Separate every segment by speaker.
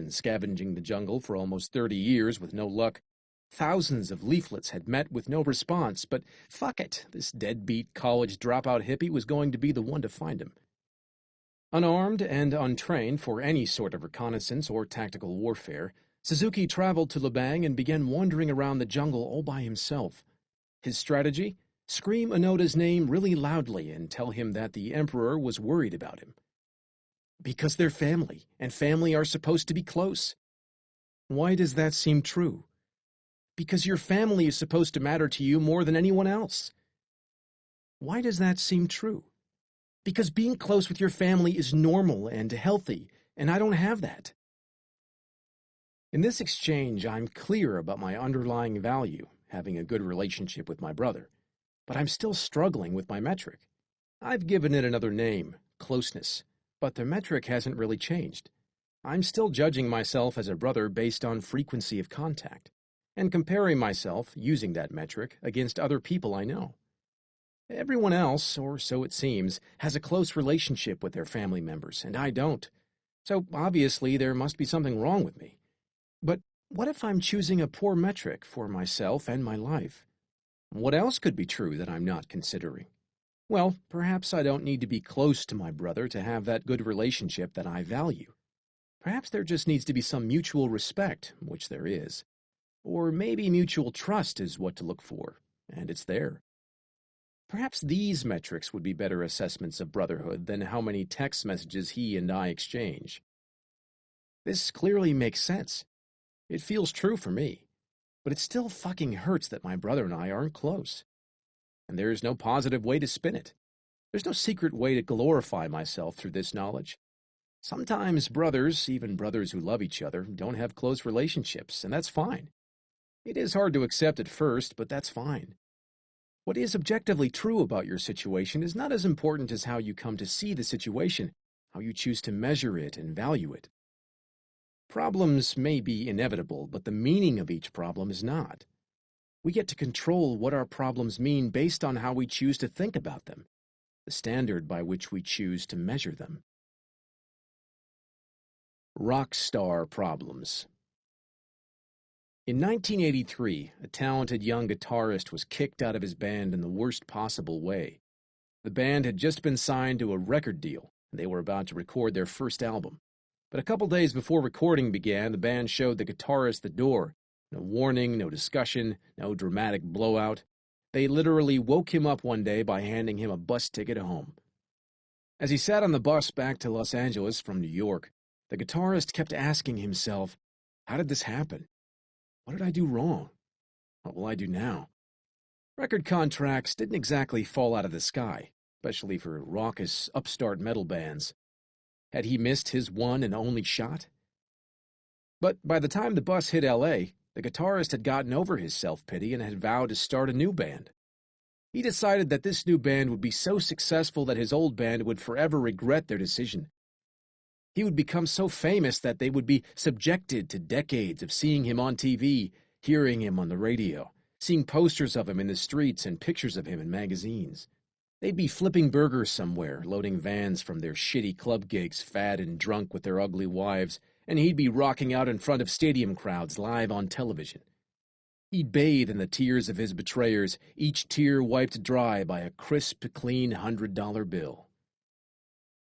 Speaker 1: been scavenging the jungle for almost 30 years with no luck. Thousands of leaflets had met with no response, but fuck it, this deadbeat college dropout hippie was going to be the one to find him. Unarmed and untrained for any sort of reconnaissance or tactical warfare, Suzuki traveled to Lubang and began wandering around the jungle all by himself. His strategy? Scream Onoda's name really loudly and tell him that the Emperor was worried about him. Because they're family, and family are supposed to be close. Why does that seem true? Because your family is supposed to matter to you more than anyone else. Why does that seem true? Because being close with your family is normal and healthy, and I don't have that. In this exchange, I'm clear about my underlying value, having a good relationship with my brother, but I'm still struggling with my metric. I've given it another name, closeness, but the metric hasn't really changed. I'm still judging myself as a brother based on frequency of contact, and comparing myself, using that metric, against other people I know. Everyone else, or so it seems, has a close relationship with their family members, and I don't. So obviously there must be something wrong with me. But what if I'm choosing a poor metric for myself and my life? What else could be true that I'm not considering? Well, perhaps I don't need to be close to my brother to have that good relationship that I value. Perhaps there just needs to be some mutual respect, which there is. Or maybe mutual trust is what to look for, and it's there. Perhaps these metrics would be better assessments of brotherhood than how many text messages he and I exchange. This clearly makes sense. It feels true for me, but it still fucking hurts that my brother and I aren't close. And there's no positive way to spin it. There's no secret way to glorify myself through this knowledge. Sometimes brothers, even brothers who love each other, don't have close relationships, and that's fine. It is hard to accept at first, but that's fine. What is objectively true about your situation is not as important as how you come to see the situation, how you choose to measure it and value it. Problems may be inevitable, but the meaning of each problem is not. We get to control what our problems mean based on how we choose to think about them, the standard by which we choose to measure them. Rock star problems. In 1983, a talented young guitarist was kicked out of his band in the worst possible way. The band had just been signed to a record deal, and they were about to record their first album. But a couple days before recording began, the band showed the guitarist the door. No warning, no discussion, no dramatic blowout. They literally woke him up one day by handing him a bus ticket home. As he sat on the bus back to Los Angeles from New York, the guitarist kept asking himself, how did this happen? What did I do wrong? What will I do now? Record contracts didn't exactly fall out of the sky, especially for raucous, upstart metal bands. Had he missed his one and only shot? But by the time the bus hit L.A., the guitarist had gotten over his self-pity and had vowed to start a new band. He decided that this new band would be so successful that his old band would forever regret their decision. He would become so famous that they would be subjected to decades of seeing him on TV, hearing him on the radio, seeing posters of him in the streets and pictures of him in magazines. They'd be flipping burgers somewhere, loading vans from their shitty club gigs, fat and drunk with their ugly wives, and he'd be rocking out in front of stadium crowds live on television. He'd bathe in the tears of his betrayers, each tear wiped dry by a crisp, clean $100 bill.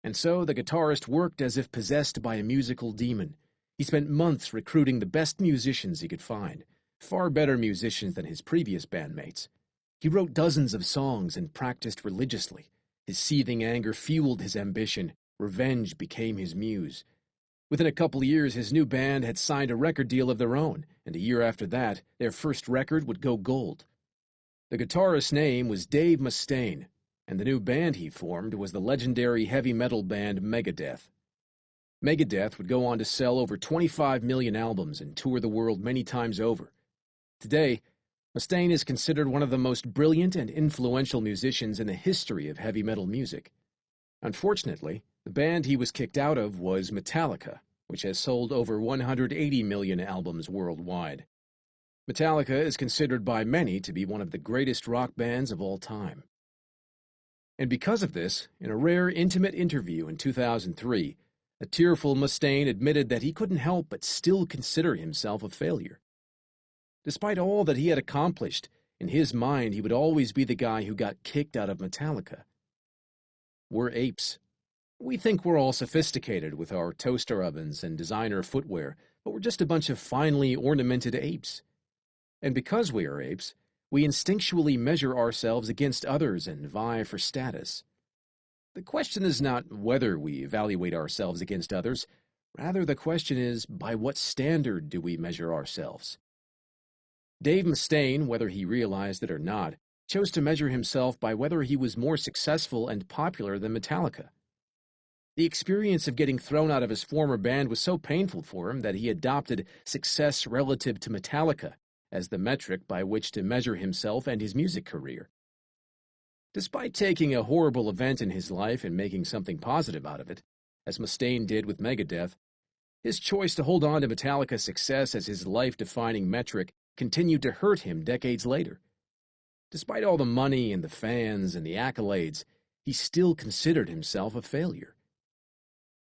Speaker 1: And so the guitarist worked as if possessed by a musical demon. He spent months recruiting the best musicians he could find, far better musicians than his previous bandmates. He wrote dozens of songs and practiced religiously. His seething anger fueled his ambition. Revenge became his muse. Within a couple years, his new band had signed a record deal of their own, and a year after that, their first record would go gold. The guitarist's name was Dave Mustaine, and the new band he formed was the legendary heavy metal band Megadeth. Megadeth would go on to sell over 25 million albums and tour the world many times over. Today, Mustaine is considered one of the most brilliant and influential musicians in the history of heavy metal music. Unfortunately, the band he was kicked out of was Metallica, which has sold over 180 million albums worldwide. Metallica is considered by many to be one of the greatest rock bands of all time. And because of this, in a rare intimate interview in 2003, A tearful Mustaine admitted that he couldn't help but still consider himself a failure. Despite all that he had accomplished, in his mind he would always be the guy who got kicked out of Metallica. We're apes. We think we're all sophisticated with our toaster ovens and designer footwear, but we're just a bunch of finely ornamented apes. And because we are apes, we instinctually measure ourselves against others and vie for status. The question is not whether we evaluate ourselves against others. Rather, the question is, by what standard do we measure ourselves? Dave Mustaine, whether he realized it or not, chose to measure himself by whether he was more successful and popular than Metallica. The experience of getting thrown out of his former band was so painful for him that he adopted success relative to Metallica as the metric by which to measure himself and his music career. Despite taking a horrible event in his life and making something positive out of it, as Mustaine did with Megadeth, his choice to hold on to Metallica's success as his life-defining metric continued to hurt him decades later. Despite all the money and the fans and the accolades, he still considered himself a failure.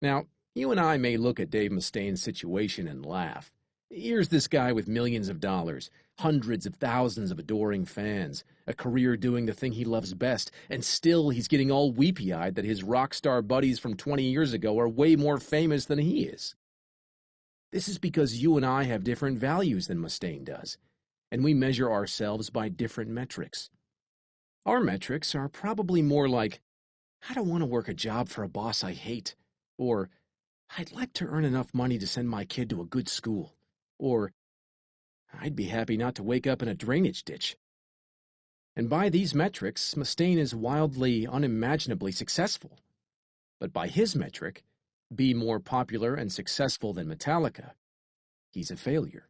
Speaker 1: Now, you and I may look at Dave Mustaine's situation and laugh. Here's this guy with millions of dollars, hundreds of thousands of adoring fans, a career doing the thing he loves best, and still he's getting all weepy-eyed that his rock star buddies from 20 years ago are way more famous than he is. This is because you and I have different values than Mustaine does, and we measure ourselves by different metrics. Our metrics are probably more like, I don't want to work a job for a boss I hate, or I'd like to earn enough money to send my kid to a good school, or I'd be happy not to wake up in a drainage ditch. And by these metrics, Mustaine is wildly, unimaginably successful. But by his metric, be more popular and successful than Metallica, he's a failure.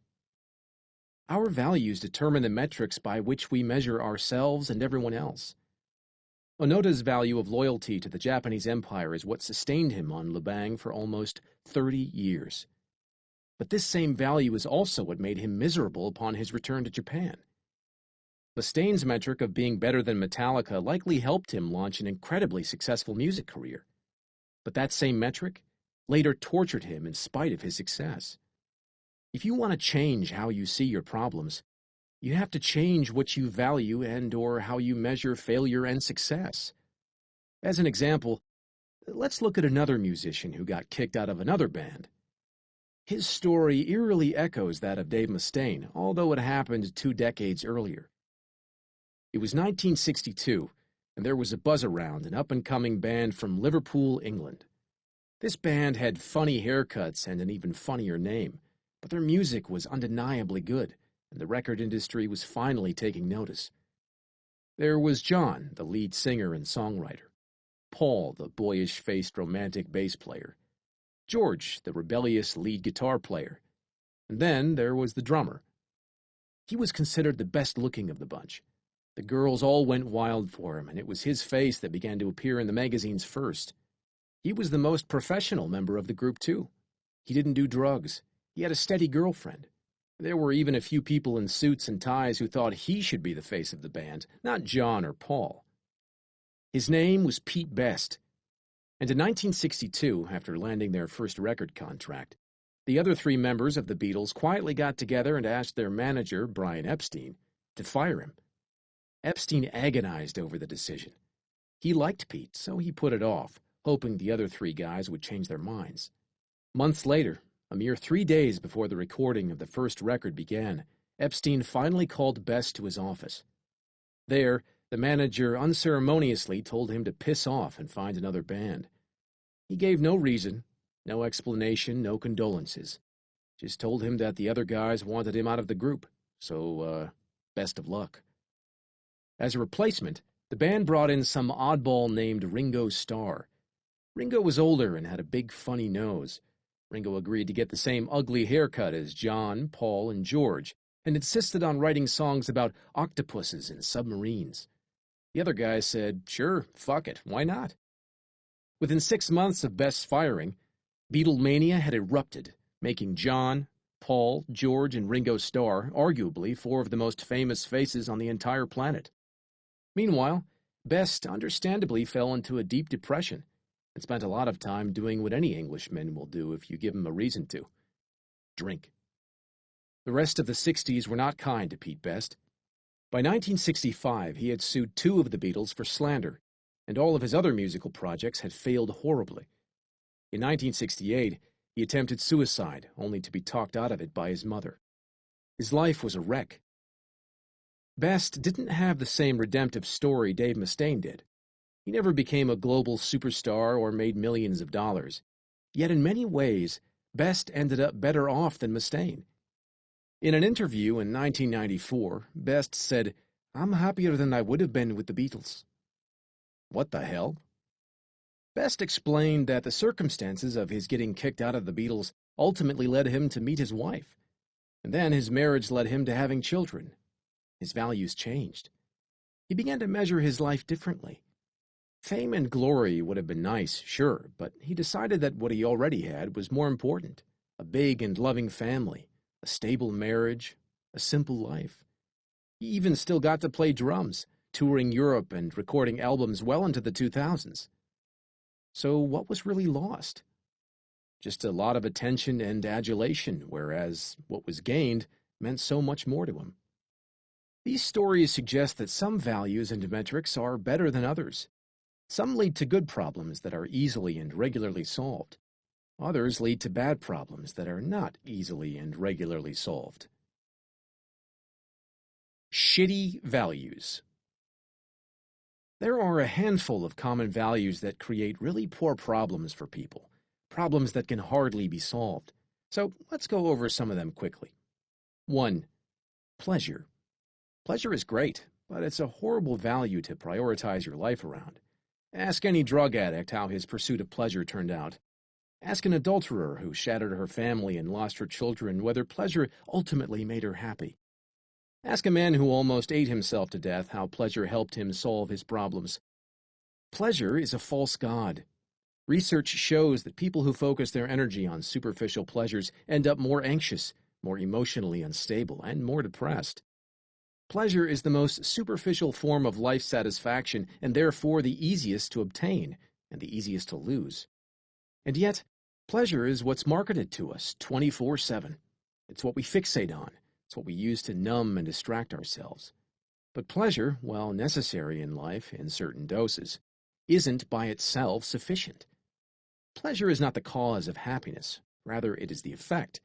Speaker 1: Our values determine the metrics by which we measure ourselves and everyone else. Onoda's value of loyalty to the Japanese Empire is what sustained him on Lubang for almost 30 years. But this same value is also what made him miserable upon his return to Japan. Mustaine's metric of being better than Metallica likely helped him launch an incredibly successful music career. But that same metric later tortured him in spite of his success. If you want to change how you see your problems, you have to change what you value and/or how you measure failure and success. As an example, let's look at another musician who got kicked out of another band. His story eerily echoes that of Dave Mustaine, although it happened 2 decades earlier. It was 1962, and there was a buzz around an up-and-coming band from Liverpool, England. This band had funny haircuts and an even funnier name, but their music was undeniably good, and the record industry was finally taking notice. There was John, the lead singer and songwriter, Paul, the boyish-faced romantic bass player, George, the rebellious lead guitar player, and then there was the drummer. He was considered the best-looking of the bunch. The girls all went wild for him, and it was his face that began to appear in the magazines first. He was the most professional member of the group, too. He didn't do drugs. He had a steady girlfriend. There were even a few people in suits and ties who thought he should be the face of the band, not John or Paul. His name was Pete Best, and in 1962, after landing their first record contract, the other 3 members of the Beatles quietly got together and asked their manager, Brian Epstein, to fire him. Epstein agonized over the decision. He liked Pete, so he put it off, hoping the other 3 guys would change their minds. Months later, a mere 3 days before the recording of the first record began, Epstein finally called Best to his office. There, the manager unceremoniously told him to piss off and find another band. He gave no reason, no explanation, no condolences. Just told him that the other guys wanted him out of the group, so, best of luck. As a replacement, the band brought in some oddball named Ringo Starr. Ringo was older and had a big, funny nose. Ringo agreed to get the same ugly haircut as John, Paul, and George, and insisted on writing songs about octopuses and submarines. The other guys said, sure, fuck it, why not? Within 6 months of Best's firing, Beatlemania had erupted, making John, Paul, George, and Ringo Starr arguably 4 of the most famous faces on the entire planet. Meanwhile, Best understandably fell into a deep depression, and spent a lot of time doing what any Englishman will do if you give him a reason to: drink. The rest of the 60s were not kind to Pete Best. By 1965, he had sued two of the Beatles for slander, and all of his other musical projects had failed horribly. In 1968, he attempted suicide, only to be talked out of it by his mother. His life was a wreck. Best didn't have the same redemptive story Dave Mustaine did. He never became a global superstar or made millions of dollars. Yet in many ways, Best ended up better off than Mustaine. In an interview in 1994, Best said, "I'm happier than I would have been with the Beatles." What the hell? Best explained that the circumstances of his getting kicked out of the Beatles ultimately led him to meet his wife, and then his marriage led him to having children. His values changed. He began to measure his life differently. Fame and glory would have been nice, sure, but he decided that what he already had was more important: a big and loving family, a stable marriage, a simple life. He even still got to play drums, touring Europe and recording albums well into the 2000s. So what was really lost? Just a lot of attention and adulation, whereas what was gained meant so much more to him. These stories suggest that some values and metrics are better than others. Some lead to good problems that are easily and regularly solved. Others lead to bad problems that are not easily and regularly solved. Shitty values. There are a handful of common values that create really poor problems for people, problems that can hardly be solved. So let's go over some of them quickly. 1. Pleasure. Pleasure is great, but it's a horrible value to prioritize your life around. Ask any drug addict how his pursuit of pleasure turned out. Ask an adulterer who shattered her family and lost her children whether pleasure ultimately made her happy. Ask a man who almost ate himself to death how pleasure helped him solve his problems. Pleasure is a false god. Research shows that people who focus their energy on superficial pleasures end up more anxious, more emotionally unstable, and more depressed. Pleasure is the most superficial form of life satisfaction and therefore the easiest to obtain and the easiest to lose. And yet, pleasure is what's marketed to us 24/7. It's what we fixate on. It's what we use to numb and distract ourselves. But pleasure, while necessary in life in certain doses, isn't by itself sufficient. Pleasure is not the cause of happiness. Rather, it is the effect.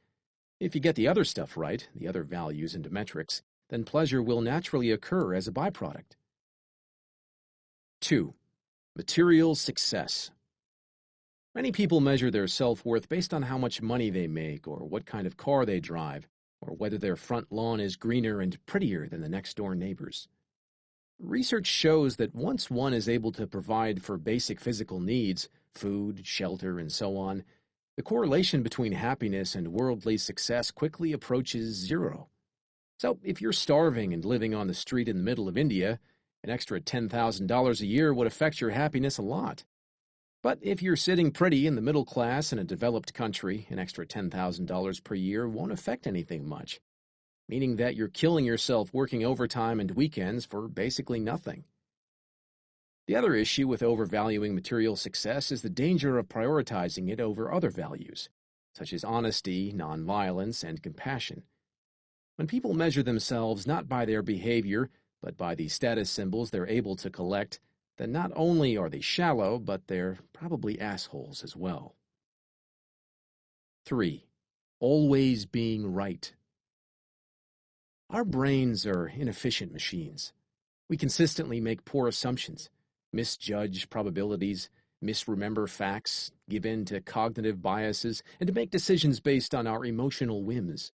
Speaker 1: If you get the other stuff right, the other values and metrics, then pleasure will naturally occur as a byproduct. 2. Material success. Many people measure their self-worth based on how much money they make or what kind of car they drive, or whether their front lawn is greener and prettier than the next-door neighbor's. Research shows that once one is able to provide for basic physical needs, food, shelter, and so on, the correlation between happiness and worldly success quickly approaches zero. So if you're starving and living on the street in the middle of India, an extra $10,000 a year would affect your happiness a lot. But if you're sitting pretty in the middle class in a developed country, an extra $10,000 per year won't affect anything much, meaning that you're killing yourself working overtime and weekends for basically nothing. The other issue with overvaluing material success is the danger of prioritizing it over other values, such as honesty, nonviolence, and compassion. When people measure themselves not by their behavior, but by the status symbols they're able to collect, then not only are they shallow, but they're probably assholes as well. 3. Always being right. Our brains are inefficient machines. We consistently make poor assumptions, misjudge probabilities, misremember facts, give in to cognitive biases, and make decisions based on our emotional whims.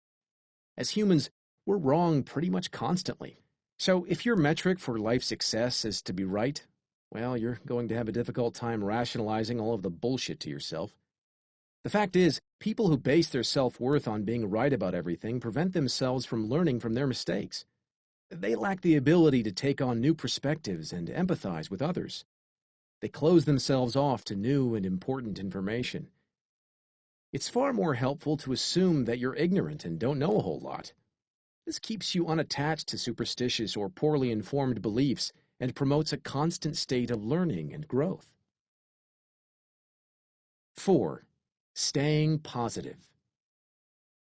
Speaker 1: As humans, we're wrong pretty much constantly. So if your metric for life success is to be right, well, you're going to have a difficult time rationalizing all of the bullshit to yourself. The fact is, people who base their self-worth on being right about everything prevent themselves from learning from their mistakes. They lack the ability to take on new perspectives and empathize with others. They close themselves off to new and important information. It's far more helpful to assume that you're ignorant and don't know a whole lot. This keeps you unattached to superstitious or poorly informed beliefs and promotes a constant state of learning and growth. 4. Staying positive.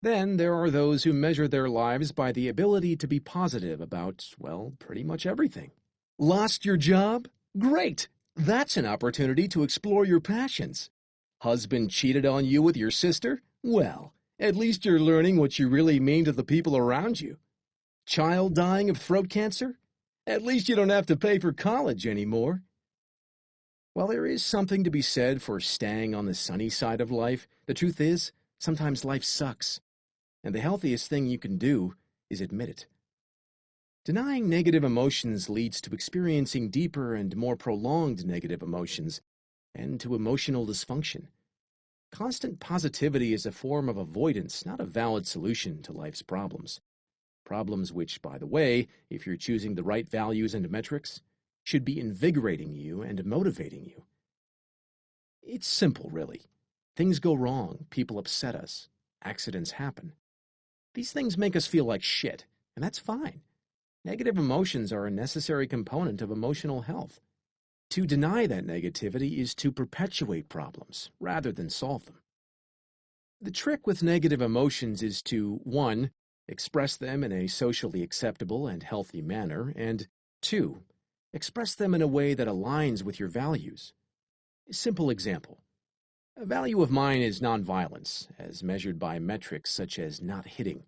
Speaker 1: Then there are those who measure their lives by the ability to be positive about, well, pretty much everything. Lost your job? Great! That's an opportunity to explore your passions. Husband cheated on you with your sister? Well, at least you're learning what you really mean to the people around you. Child dying of throat cancer? At least you don't have to pay for college anymore. While there is something to be said for staying on the sunny side of life, the truth is, sometimes life sucks. And the healthiest thing you can do is admit it. Denying negative emotions leads to experiencing deeper and more prolonged negative emotions, and to emotional dysfunction. Constant positivity is a form of avoidance, not a valid solution to life's problems. Problems which, by the way, if you're choosing the right values and metrics, should be invigorating you and motivating you. It's simple, really. Things go wrong, people upset us, accidents happen. These things make us feel like shit, and that's fine. Negative emotions are a necessary component of emotional health. To deny that negativity is to perpetuate problems, rather than solve them. The trick with negative emotions is to, 1, express them in a socially acceptable and healthy manner, and 2, express them in a way that aligns with your values. A simple example. A value of mine is nonviolence, as measured by metrics such as not hitting.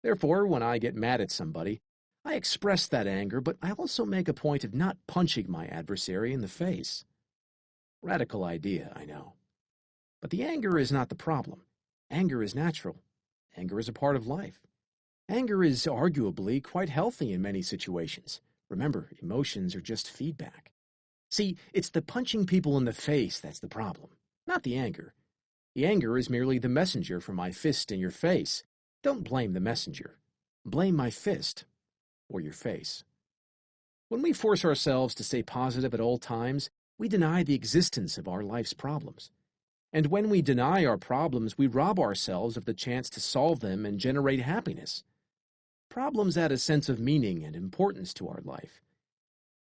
Speaker 1: Therefore, when I get mad at somebody, I express that anger, but I also make a point of not punching my adversary in the face. Radical idea, I know. But the anger is not the problem. Anger is natural. Anger is a part of life. Anger is arguably quite healthy in many situations. Remember, emotions are just feedback. See, it's the punching people in the face that's the problem, not the anger. The anger is merely the messenger for my fist in your face. Don't blame the messenger. Blame my fist or your face. When we force ourselves to stay positive at all times, we deny the existence of our life's problems. And when we deny our problems, we rob ourselves of the chance to solve them and generate happiness. Problems add a sense of meaning and importance to our life.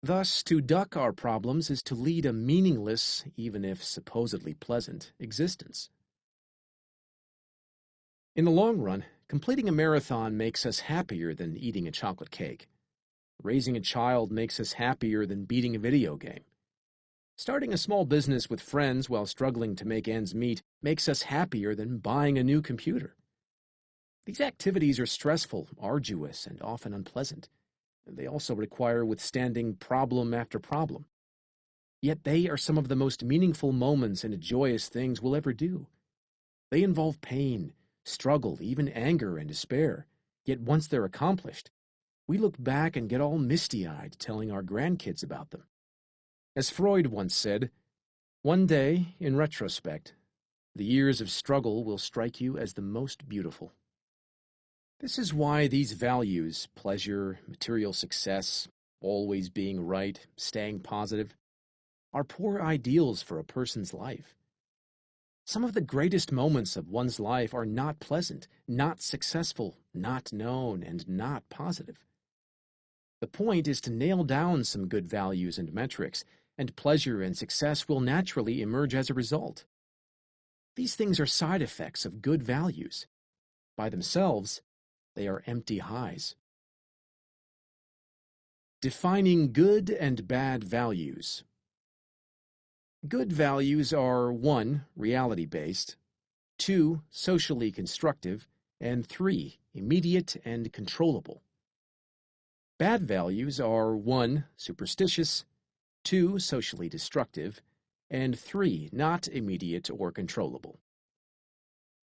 Speaker 1: Thus, to duck our problems is to lead a meaningless, even if supposedly pleasant, existence. In the long run, completing a marathon makes us happier than eating a chocolate cake. Raising a child makes us happier than beating a video game. Starting a small business with friends while struggling to make ends meet makes us happier than buying a new computer. These activities are stressful, arduous, and often unpleasant. They also require withstanding problem after problem. Yet they are some of the most meaningful moments and joyous things we'll ever do. They involve pain, struggle, even anger and despair. Yet once they're accomplished, we look back and get all misty-eyed telling our grandkids about them. As Freud once said, one day, in retrospect, the years of struggle will strike you as the most beautiful. This is why these values, pleasure, material success, always being right, staying positive, are poor ideals for a person's life. Some of the greatest moments of one's life are not pleasant, not successful, not known, and not positive. The point is to nail down some good values and metrics, and pleasure and success will naturally emerge as a result. These things are side effects of good values. By themselves, they are empty highs. Defining good and bad values. Good values are 1. Reality-based, 2. Socially constructive, and 3. Immediate and controllable. Bad values are 1. Superstitious, 2. Socially destructive, and 3. Not immediate or controllable.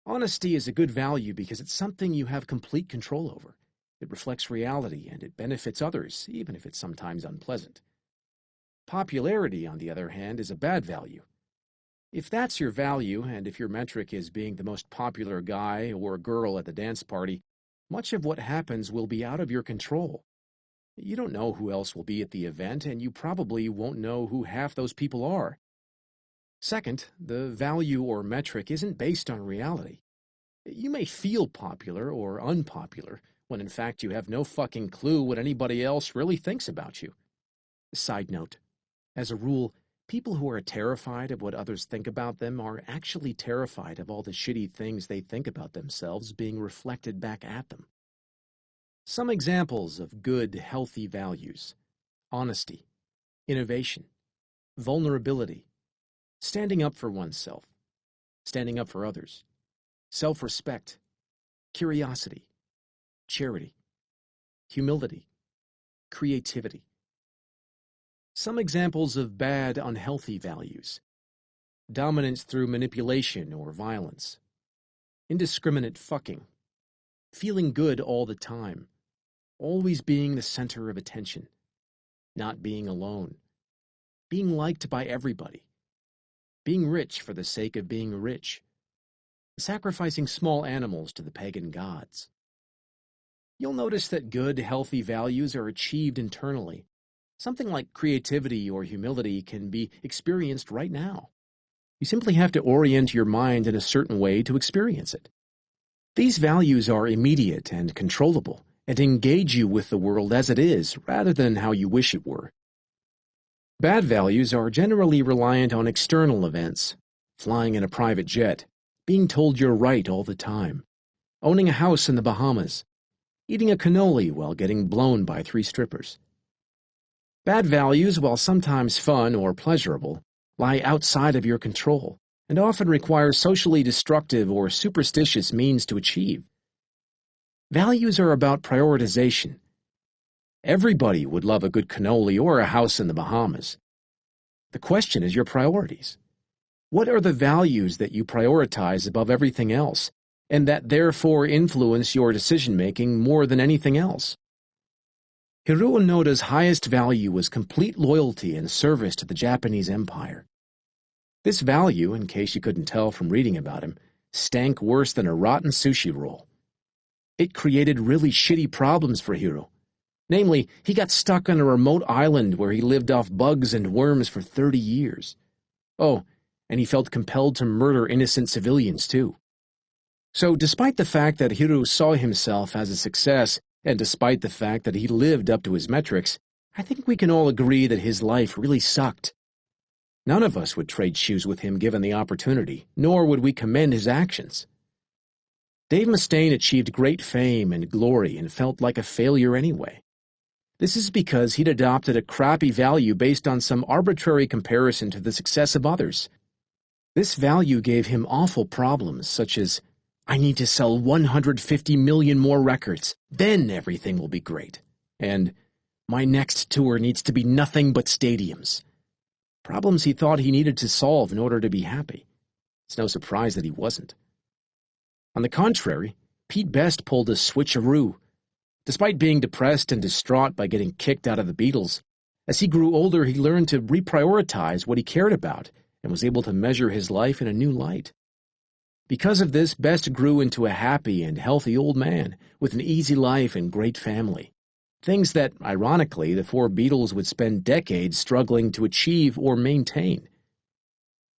Speaker 1: Honesty is a good value because it's something you have complete control over. It reflects reality and it benefits others, even if it's sometimes unpleasant. Popularity, on the other hand, is a bad value. If that's your value, and if your metric is being the most popular guy or girl at the dance party, much of what happens will be out of your control. You don't know who else will be at the event, and you probably won't know who half those people are. Second, the value or metric isn't based on reality. You may feel popular or unpopular, when in fact you have no fucking clue what anybody else really thinks about you. Side note. As a rule, People who are terrified of what others think about them are actually terrified of all the shitty things they think about themselves being reflected back at them. Some examples of good, healthy values: honesty, innovation, vulnerability, standing up for oneself, standing up for others, self-respect, curiosity, charity, humility, creativity. Some examples of bad, unhealthy values: dominance through manipulation or violence, indiscriminate fucking, feeling good all the time, always being the center of attention, not being alone, being liked by everybody, being rich for the sake of being rich, sacrificing small animals to the pagan gods. You'll notice that good, healthy values are achieved internally. Something like creativity or humility can be experienced right now. You simply have to orient your mind in a certain way to experience it. These values are immediate and controllable, and engage you with the world as it is, rather than how you wish it were. Bad values are generally reliant on external events: flying in a private jet, being told you're right all the time, owning a house in the Bahamas, eating a cannoli while getting blown by 3 strippers. Bad values, while sometimes fun or pleasurable, lie outside of your control and often require socially destructive or superstitious means to achieve. Values are about prioritization. Everybody would love a good cannoli or a house in the Bahamas. The question is your priorities. What are the values that you prioritize above everything else, and that therefore influence your decision-making more than anything else? Hiroo Onoda's highest value was complete loyalty and service to the Japanese Empire. This value, in case you couldn't tell from reading about him, stank worse than a rotten sushi roll. It created really shitty problems for Hiroo. Namely, he got stuck on a remote island where he lived off bugs and worms for 30 years. Oh, and he felt compelled to murder innocent civilians, too. So, despite the fact that Hiroo saw himself as a success, and despite the fact that he lived up to his metrics, I think we can all agree that his life really sucked. None of us would trade shoes with him given the opportunity, nor would we commend his actions. Dave Mustaine achieved great fame and glory and felt like a failure anyway. This is because he'd adopted a crappy value based on some arbitrary comparison to the success of others. This value gave him awful problems, such as, "I need to sell 150 million more records, then everything will be great," and "My next tour needs to be nothing but stadiums." Problems he thought he needed to solve in order to be happy. It's no surprise that he wasn't. On the contrary, Pete Best pulled a switcheroo. Despite being depressed and distraught by getting kicked out of the Beatles, as he grew older he learned to reprioritize what he cared about and was able to measure his life in a new light. Because of this, Best grew into a happy and healthy old man with an easy life and great family. Things that, ironically, the 4 Beatles would spend decades struggling to achieve or maintain.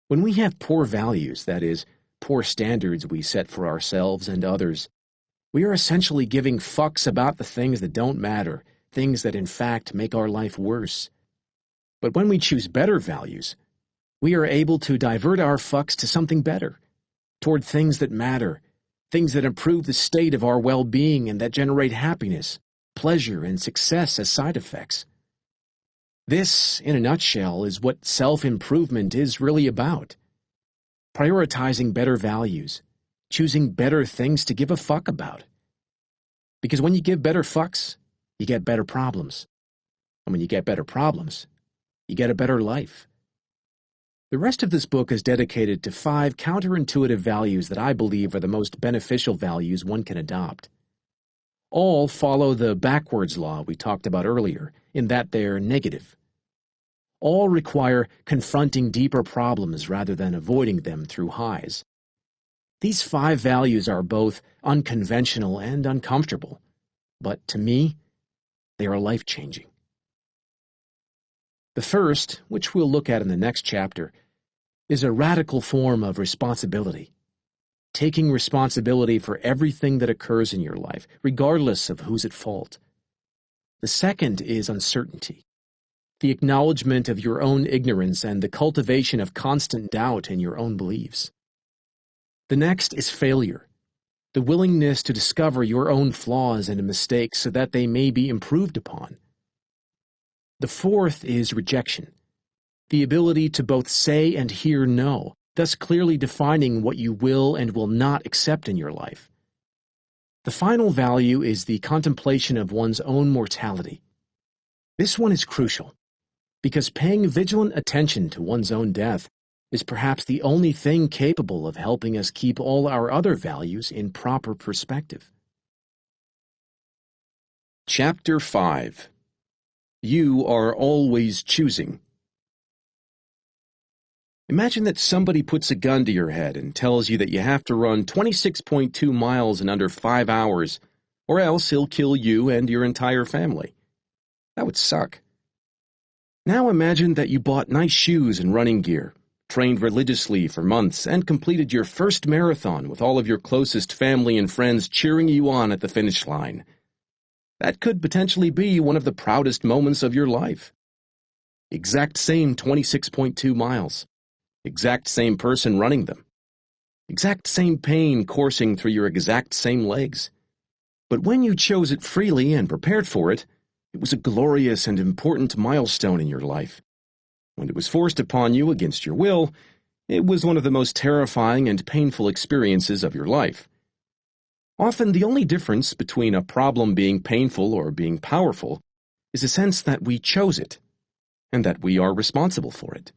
Speaker 1: When we have poor values, that is, poor standards we set for ourselves and others, we are essentially giving fucks about the things that don't matter, things that in fact make our life worse. But when we choose better values, we are able to divert our fucks to something better, toward things that matter, things that improve the state of our well-being and that generate happiness, pleasure, and success as side effects. This, in a nutshell, is what self-improvement is really about. Prioritizing better values, choosing better things to give a fuck about. Because when you give better fucks, you get better problems. And when you get better problems, you get a better life. The rest of this book is dedicated to 5 counterintuitive values that I believe are the most beneficial values one can adopt. All follow the backwards law we talked about earlier, in that they're negative. All require confronting deeper problems rather than avoiding them through highs. These 5 values are both unconventional and uncomfortable, but to me, they are life-changing. The first, which we'll look at in the next chapter, is a radical form of responsibility. Taking responsibility for everything that occurs in your life, regardless of who's at fault. The second is uncertainty. the acknowledgement of your own ignorance and the cultivation of constant doubt in your own beliefs. The next is failure, the willingness to discover your own flaws and mistakes so that they may be improved upon. The fourth is rejection, the ability to both say and hear no, thus clearly defining what you will and will not accept in your life. The final value is the contemplation of one's own mortality. This one is crucial, because paying vigilant attention to one's own death is perhaps the only thing capable of helping us keep all our other values in proper perspective.
Speaker 2: Chapter 5. You are always choosing. Imagine that somebody puts a gun to your head and tells you that you have to run 26.2 miles in under 5 hours, or else he'll kill you and your entire family. That would suck. Now imagine that you bought nice shoes and running gear, trained religiously for months, and completed your first marathon with all of your closest family and friends cheering you on at the finish line. That could potentially be one of the proudest moments of your life. Exact same 26.2 miles. Exact same person running them. Exact same pain coursing through your exact same legs. But when you chose it freely and prepared for it, it was a glorious and important milestone in your life. When it was forced upon you against your will, it was one of the most terrifying and painful experiences of your life. Often the only difference between a problem being painful or being powerful is the sense that we chose it, and that we are responsible for it.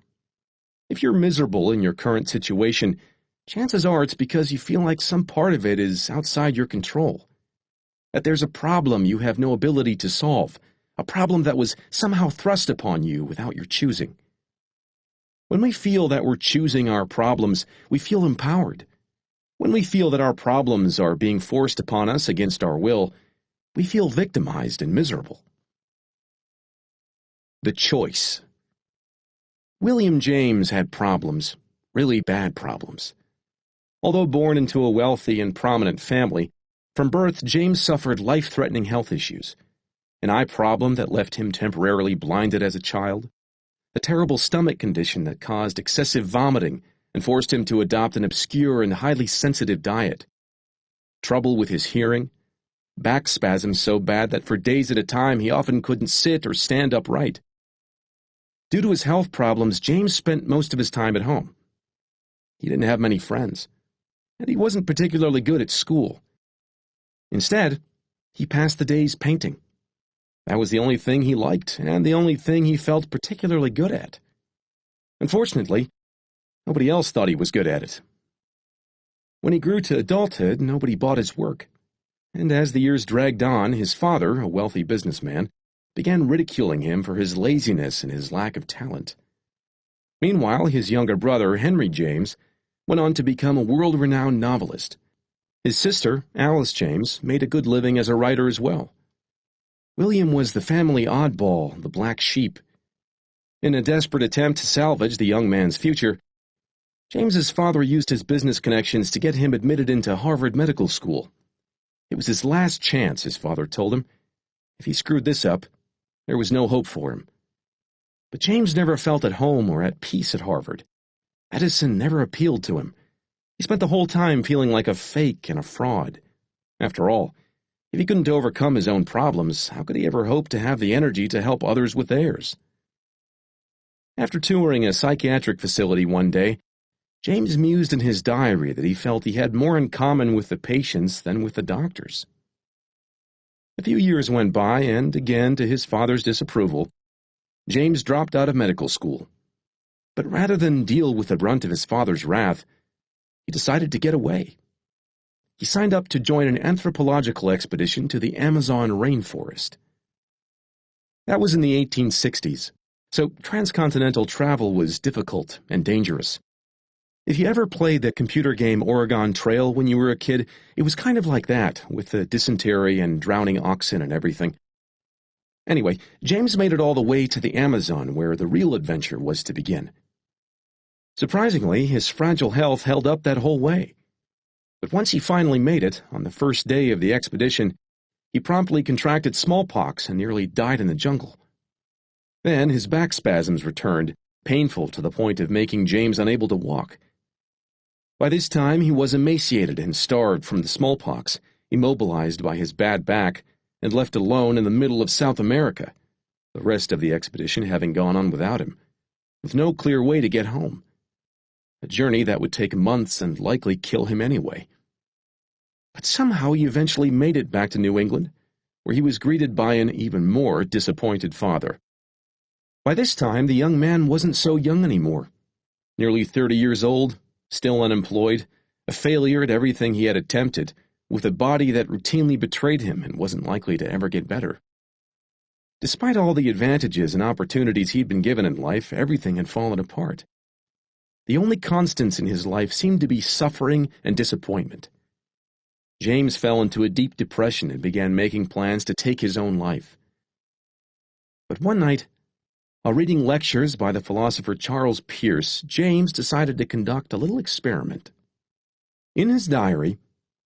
Speaker 2: If you're miserable in your current situation, chances are it's because you feel like some part of it is outside your control. That there's a problem you have no ability to solve, a problem that was somehow thrust upon you without your choosing. When we feel that we're choosing our problems, we feel empowered. When we feel that our problems are being forced upon us against our will, we feel victimized and miserable. The choice. William James had problems, really bad problems. Although born into a wealthy and prominent family, from birth James suffered life-threatening health issues. An eye problem that left him temporarily blinded as a child, a terrible stomach condition that caused excessive vomiting and forced him to adopt an obscure and highly sensitive diet, trouble with his hearing, back spasms so bad that for days at a time he often couldn't sit or stand upright. Due to his health problems, James spent most of his time at home. He didn't have many friends, and he wasn't particularly good at school. Instead, he passed the days painting. That was the only thing he liked, and the only thing he felt particularly good at. Unfortunately, nobody else thought he was good at it. When he grew to adulthood, nobody bought his work, and as the years dragged on, his father, a wealthy businessman, began ridiculing him for his laziness and his lack of talent. Meanwhile, his younger brother, Henry James, went on to become a world-renowned novelist. His sister, Alice James, made a good living as a writer as well. William was the family oddball, the black sheep. In a desperate attempt to salvage the young man's future, James's father used his business connections to get him admitted into Harvard Medical School. It was his last chance, his father told him. If he screwed this up, there was no hope for him. But James never felt at home or at peace at Harvard. Medicine never appealed to him. He spent the whole time feeling like a fake and a fraud. After all, if he couldn't overcome his own problems, how could he ever hope to have the energy to help others with theirs? After touring a psychiatric facility one day, James mused in his diary that he felt he had more in common with the patients than with the doctors. A few years went by, and again, to his father's disapproval, James dropped out of medical school. But rather than deal with the brunt of his father's wrath, he decided to get away. He signed up to join an anthropological expedition to the Amazon rainforest. That was in the 1860s, so transcontinental travel was difficult and dangerous. If you ever played the computer game Oregon Trail when you were a kid, it was kind of like that, with the dysentery and drowning oxen and everything. Anyway, James made it all the way to the Amazon, where the real adventure was to begin. Surprisingly, his fragile health held up that whole way. But once he finally made it, on the first day of the expedition, he promptly contracted smallpox and nearly died in the jungle. Then his back spasms returned, painful to the point of making James unable to walk. By this time he was emaciated and starved from the smallpox, immobilized by his bad back, and left alone in the middle of South America, the rest of the expedition having gone on without him, with no clear way to get home. A journey that would take months and likely kill him anyway. But somehow he eventually made it back to New England, where he was greeted by an even more disappointed father. By this time, the young man wasn't so young anymore. Nearly 30 years old, still unemployed, a failure at everything he had attempted, with a body that routinely betrayed him and wasn't likely to ever get better. Despite all the advantages and opportunities he'd been given in life, everything had fallen apart. The only constants in his life seemed to be suffering and disappointment. James fell into a deep depression and began making plans to take his own life. But one night, while reading lectures by the philosopher Charles Peirce, James decided to conduct a little experiment. In his diary,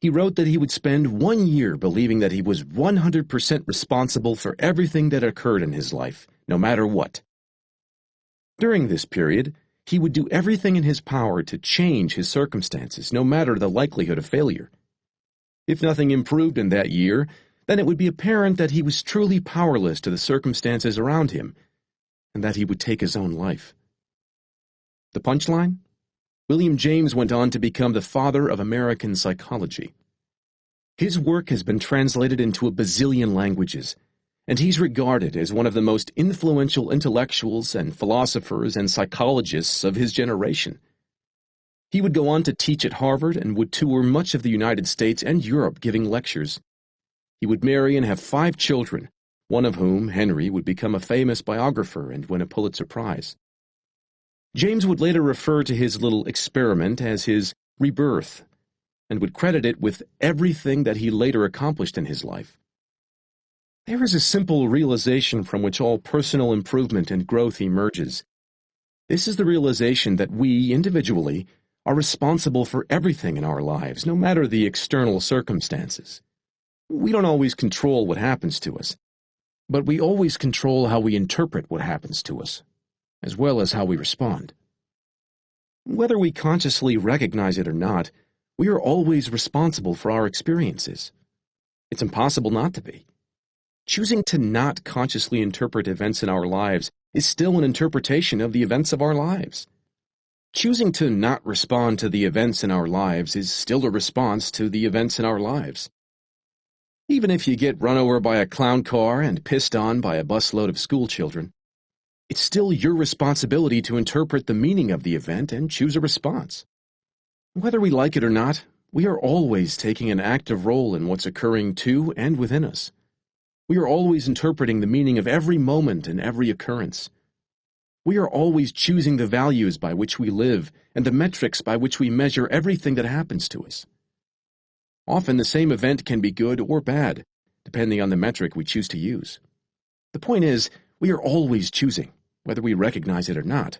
Speaker 2: he wrote that he would spend 1 year believing that he was 100% responsible for everything that occurred in his life, no matter what. During this period, he would do everything in his power to change his circumstances, no matter the likelihood of failure. If nothing improved in that year, then it would be apparent that he was truly powerless to the circumstances around him, and that he would take his own life. The punchline? William James went on to become the father of American psychology. His work has been translated into a bazillion languages, and he's regarded as one of the most influential intellectuals and philosophers and psychologists of his generation. He would go on to teach at Harvard and would tour much of the United States and Europe giving lectures. He would marry and have 5 children, one of whom, Henry, would become a famous biographer and win a Pulitzer Prize. James would later refer to his little experiment as his rebirth, and would credit it with everything that he later accomplished in his life. There is a simple realization from which all personal improvement and growth emerges. This is the realization that we, individually, are responsible for everything in our lives, no matter the external circumstances. We don't always control what happens to us, but we always control how we interpret what happens to us, as well as how we respond. Whether we consciously recognize it or not, we are always responsible for our experiences. It's impossible not to be. Choosing to not consciously interpret events in our lives is still an interpretation of the events of our lives. Choosing to not respond to the events in our lives is still a response to the events in our lives. Even if you get run over by a clown car and pissed on by a busload of schoolchildren, it's still your responsibility to interpret the meaning of the event and choose a response. Whether we like it or not, we are always taking an active role in what's occurring to and within us. We are always interpreting the meaning of every moment and every occurrence. We are always choosing the values by which we live and the metrics by which we measure everything that happens to us. Often the same event can be good or bad, depending on the metric we choose to use. The point is, we are always choosing, whether we recognize it or not.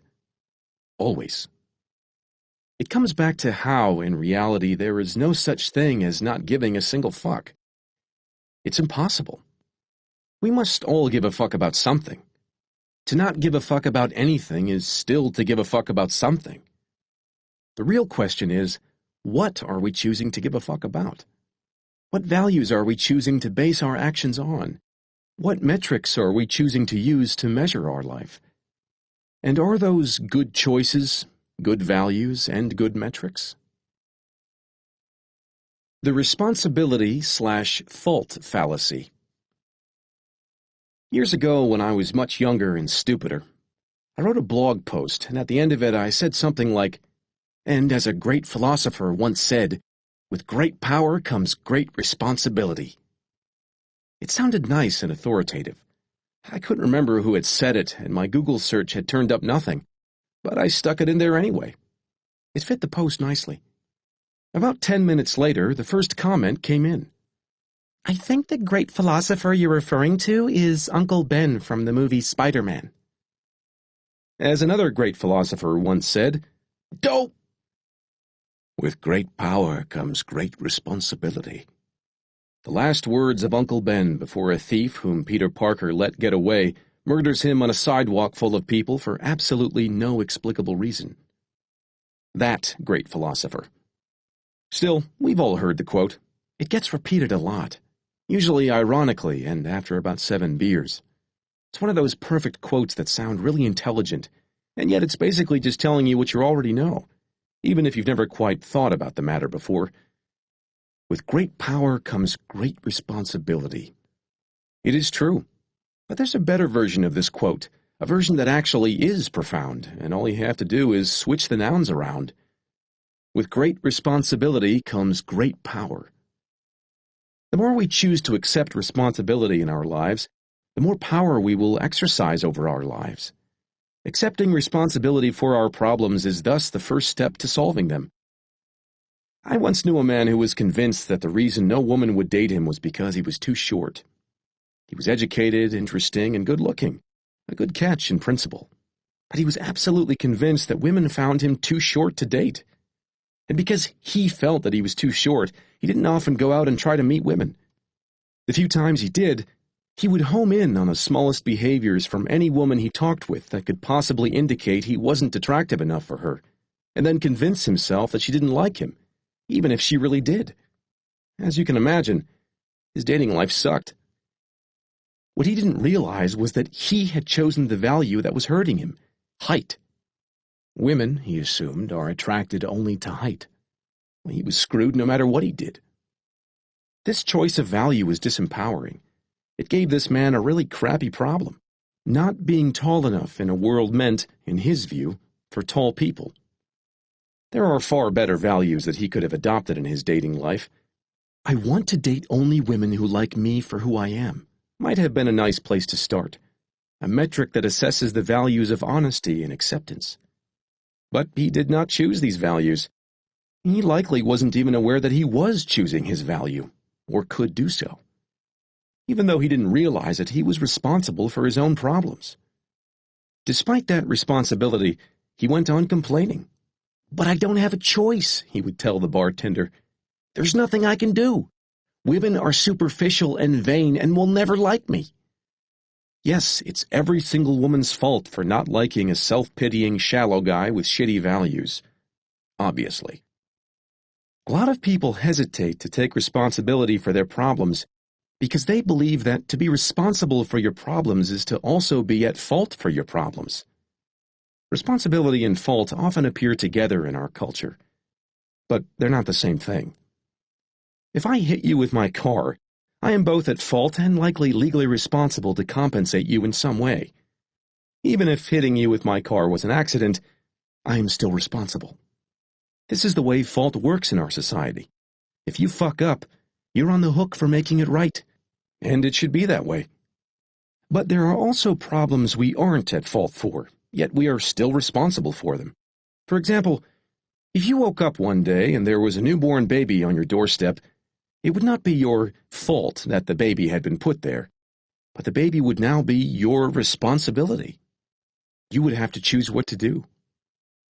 Speaker 2: Always. It comes back to how, in reality, there is no such thing as not giving a single fuck. It's impossible. We must all give a fuck about something. To not give a fuck about anything is still to give a fuck about something. The real question is, what are we choosing to give a fuck about? What values are we choosing to base our actions on? What metrics are we choosing to use to measure our life? And are those good choices, good values, and good metrics? The responsibility/fault fallacy. Years ago, when I was much younger and stupider, I wrote a blog post, and at the end of it I said something like, "And as a great philosopher once said, with great power comes great responsibility." It sounded nice and authoritative. I couldn't remember who had said it, and my Google search had turned up nothing, but I stuck it in there anyway. It fit the post nicely. About 10 minutes later, the first comment came in. "I think the great philosopher you're referring to is Uncle Ben from the movie Spider-Man." As another great philosopher once said, "Dope! With great power comes great responsibility." The last words of Uncle Ben before a thief whom Peter Parker let get away murders him on a sidewalk full of people for absolutely no explicable reason. That great philosopher. Still, we've all heard the quote. It gets repeated a lot, usually ironically and after about 7 beers. It's one of those perfect quotes that sound really intelligent, and yet it's basically just telling you what you already know, even if you've never quite thought about the matter before. With great power comes great responsibility. It is true, but there's a better version of this quote, a version that actually is profound, and all you have to do is switch the nouns around. With great responsibility comes great power. The more we choose to accept responsibility in our lives, the more power we will exercise over our lives. Accepting responsibility for our problems is thus the first step to solving them. I once knew a man who was convinced that the reason no woman would date him was because he was too short. He was educated, interesting, and good-looking, a good catch in principle. But he was absolutely convinced that women found him too short to date. And because he felt that he was too short, he didn't often go out and try to meet women. The few times he did, he would home in on the smallest behaviors from any woman he talked with that could possibly indicate he wasn't attractive enough for her, and then convince himself that she didn't like him, even if she really did. As you can imagine, his dating life sucked. What he didn't realize was that he had chosen the value that was hurting him, height. Women, he assumed, are attracted only to height. He was screwed no matter what he did. This choice of value was disempowering. It gave this man a really crappy problem. Not being tall enough in a world meant, in his view, for tall people. There are far better values that he could have adopted in his dating life. I want to date only women who like me for who I am. Might have been a nice place to start. A metric that assesses the values of honesty and acceptance. But he did not choose these values. He likely wasn't even aware that he was choosing his value, or could do so. Even though he didn't realize it, he was responsible for his own problems. Despite that responsibility, he went on complaining. "But I don't have a choice," he would tell the bartender. "There's nothing I can do. Women are superficial and vain and will never like me." Yes, it's every single woman's fault for not liking a self-pitying, shallow guy with shitty values. Obviously. A lot of people hesitate to take responsibility for their problems because they believe that to be responsible for your problems is to also be at fault for your problems. Responsibility and fault often appear together in our culture, but they're not the same thing. If I hit you with my car, I am both at fault and likely legally responsible to compensate you in some way. Even if hitting you with my car was an accident, I am still responsible. This is the way fault works in our society. If you fuck up, you're on the hook for making it right, and it should be that way. But there are also problems we aren't at fault for, yet we are still responsible for them. For example, if you woke up one day and there was a newborn baby on your doorstep, it would not be your fault that the baby had been put there, but the baby would now be your responsibility. You would have to choose what to do.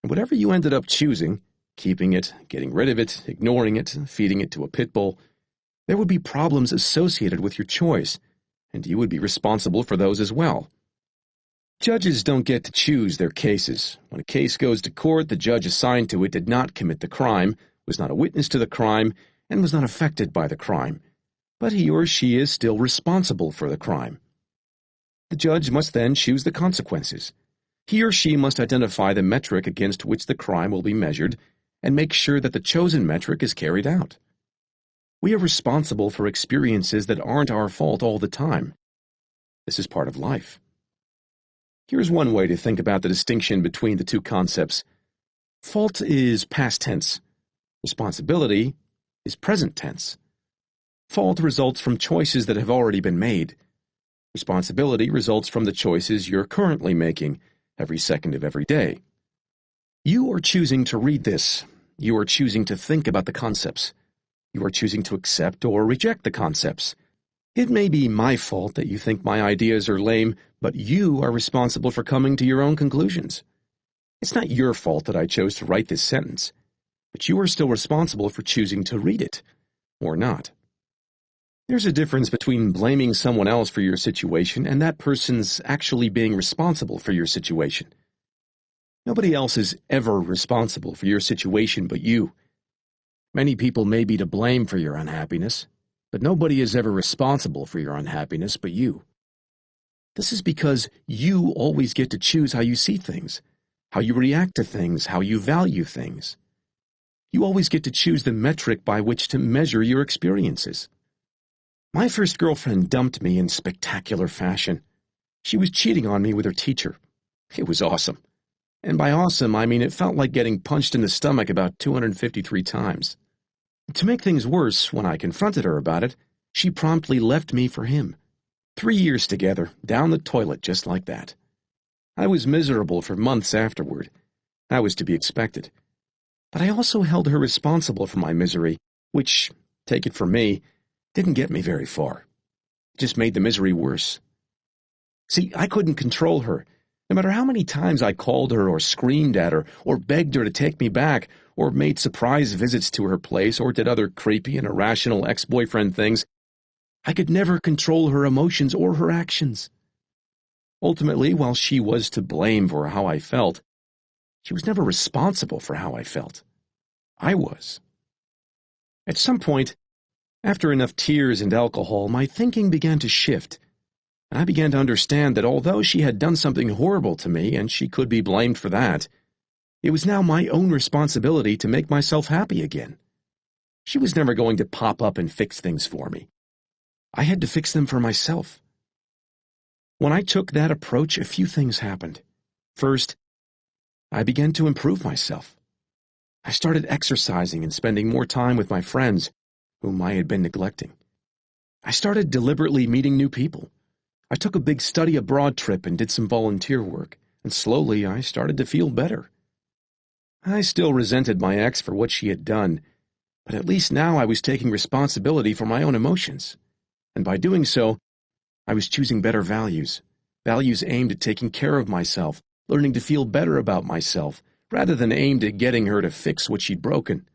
Speaker 2: And whatever you ended up choosing, keeping it, getting rid of it, ignoring it, feeding it to a pit bull, there would be problems associated with your choice, and you would be responsible for those as well. Judges don't get to choose their cases. When a case goes to court, the judge assigned to it did not commit the crime, was not a witness to the crime, and was not affected by the crime, but he or she is still responsible for the crime. The judge must then choose the consequences. He or she must identify the metric against which the crime will be measured and make sure that the chosen metric is carried out. We are responsible for experiences that aren't our fault all the time. This is part of life. Here's one way to think about the distinction between the two concepts. Fault is past tense. Responsibility is present tense. Fault results from choices that have already been made. Responsibility results from the choices you're currently making every second of every day. You are choosing to read this. You are choosing to think about the concepts. You are choosing to accept or reject the concepts. It may be my fault that you think my ideas are lame, but you are responsible for coming to your own conclusions. It's not your fault that I chose to write this sentence, but you are still responsible for choosing to read it, or not. There's a difference between blaming someone else for your situation and that person's actually being responsible for your situation. Nobody else is ever responsible for your situation but you. Many people may be to blame for your unhappiness, but nobody is ever responsible for your unhappiness but you. This is because you always get to choose how you see things, how you react to things, how you value things. You always get to choose the metric by which to measure your experiences. My first girlfriend dumped me in spectacular fashion. She was cheating on me with her teacher. It was awesome. And by awesome, I mean it felt like getting punched in the stomach about 253 times. To make things worse, when I confronted her about it, she promptly left me for him. 3 years together, down the toilet just like that. I was miserable for months afterward. That was to be expected. But I also held her responsible for my misery, which, take it from me, didn't get me very far. It just made the misery worse. See, I couldn't control her. No matter how many times I called her or screamed at her or begged her to take me back or made surprise visits to her place or did other creepy and irrational ex-boyfriend things, I could never control her emotions or her actions. Ultimately, while she was to blame for how I felt, she was never responsible for how I felt. I was. At some point, after enough tears and alcohol, my thinking began to shift, and I began to understand that although she had done something horrible to me and she could be blamed for that, it was now my own responsibility to make myself happy again. She was never going to pop up and fix things for me. I had to fix them for myself. When I took that approach, a few things happened. First, I began to improve myself. I started exercising and spending more time with my friends, whom I had been neglecting. I started deliberately meeting new people. I took a big study abroad trip and did some volunteer work, and slowly I started to feel better. I still resented my ex for what she had done, but at least now I was taking responsibility for my own emotions. And by doing so, I was choosing better values aimed at taking care of myself, learning to feel better about myself, rather than aimed at getting her to fix what she'd broken.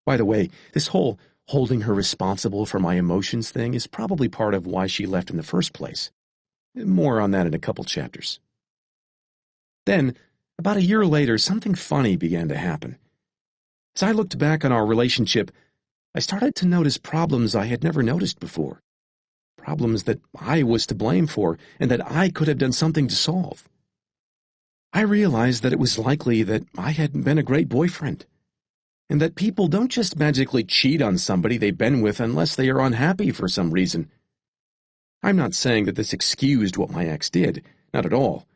Speaker 2: By the way, this whole holding her responsible for my emotions thing is probably part of why she left in the first place. More on that in a couple chapters. Then, about a year later, something funny began to happen. As I looked back on our relationship, I started to notice problems I had never noticed before. Problems that I was to blame for and that I could have done something to solve. I realized that it was likely that I hadn't been a great boyfriend, and that people don't just magically cheat on somebody they've been with unless they are unhappy for some reason. I'm not saying that this excused what my ex did, not at all.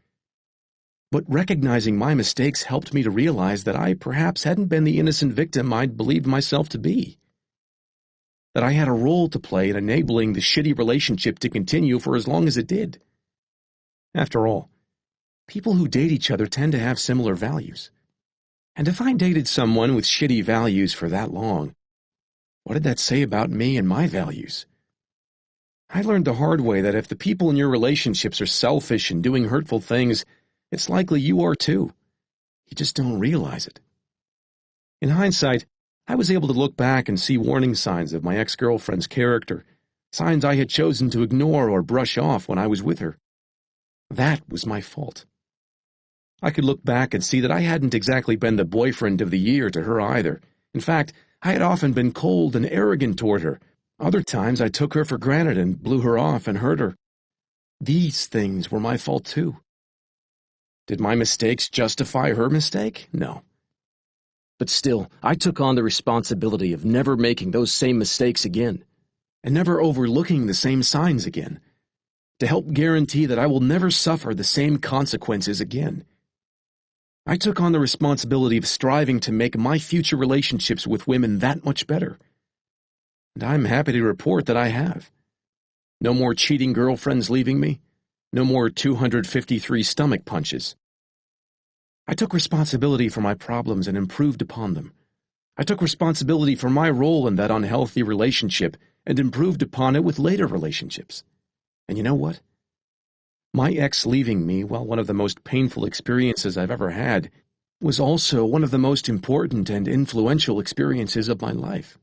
Speaker 2: But recognizing my mistakes helped me to realize that I perhaps hadn't been the innocent victim I'd believed myself to be. That I had a role to play in enabling the shitty relationship to continue for as long as it did. After all, people who date each other tend to have similar values. And if I dated someone with shitty values for that long, what did that say about me and my values? I learned the hard way that if the people in your relationships are selfish and doing hurtful things, it's likely you are too. You just don't realize it. In hindsight, I was able to look back and see warning signs of my ex-girlfriend's character, signs I had chosen to ignore or brush off when I was with her. That was my fault. I could look back and see that I hadn't exactly been the boyfriend of the year to her either. In fact, I had often been cold and arrogant toward her. Other times I took her for granted and blew her off and hurt her. These things were my fault too. Did my mistakes justify her mistake? No. But still, I took on the responsibility of never making those same mistakes again, and never overlooking the same signs again, to help guarantee that I will never suffer the same consequences again. I took on the responsibility of striving to make my future relationships with women that much better. And I'm happy to report that I have. No more cheating girlfriends leaving me. No more 253 stomach punches. I took responsibility for my problems and improved upon them. I took responsibility for my role in that unhealthy relationship and improved upon it with later relationships. And you know what? My ex leaving me, while one of the most painful experiences I've ever had, was also one of the most important and influential experiences of my life.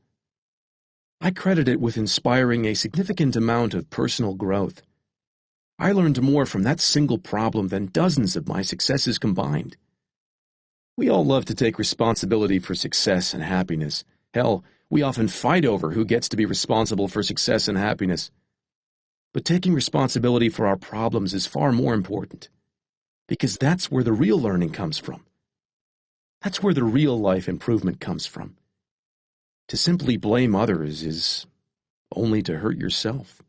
Speaker 2: I credit it with inspiring a significant amount of personal growth. I learned more from that single problem than dozens of my successes combined. We all love to take responsibility for success and happiness. Hell, we often fight over who gets to be responsible for success and happiness. But taking responsibility for our problems is far more important, because that's where the real learning comes from. That's where the real life improvement comes from. To simply blame others is only to hurt yourself.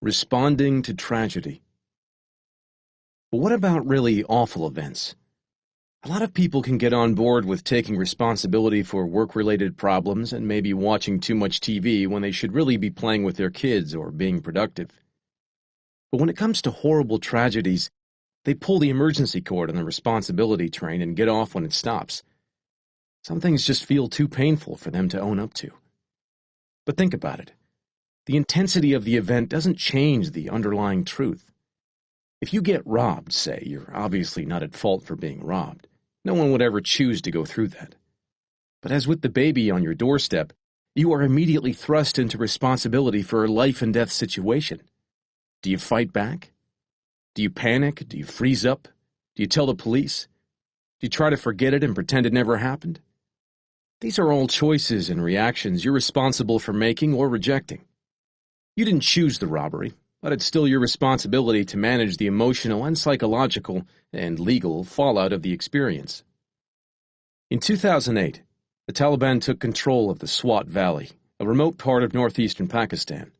Speaker 2: Responding to tragedy. But what about really awful events? A lot of people can get on board with taking responsibility for work-related problems and maybe watching too much TV when they should really be playing with their kids or being productive. But when it comes to horrible tragedies, they pull the emergency cord on the responsibility train and get off when it stops. Some things just feel too painful for them to own up to. But think about it. The intensity of the event doesn't change the underlying truth. If you get robbed, say, you're obviously not at fault for being robbed. No one would ever choose to go through that. But as with the baby on your doorstep, you are immediately thrust into responsibility for a life-and-death situation. Do you fight back? Do you panic? Do you freeze up? Do you tell the police? Do you try to forget it and pretend it never happened? These are all choices and reactions you're responsible for making or rejecting. You didn't choose the robbery, but it's still your responsibility to manage the emotional and psychological and legal fallout of the experience. In 2008, the Taliban took control of the Swat Valley, a remote part of northeastern Pakistan.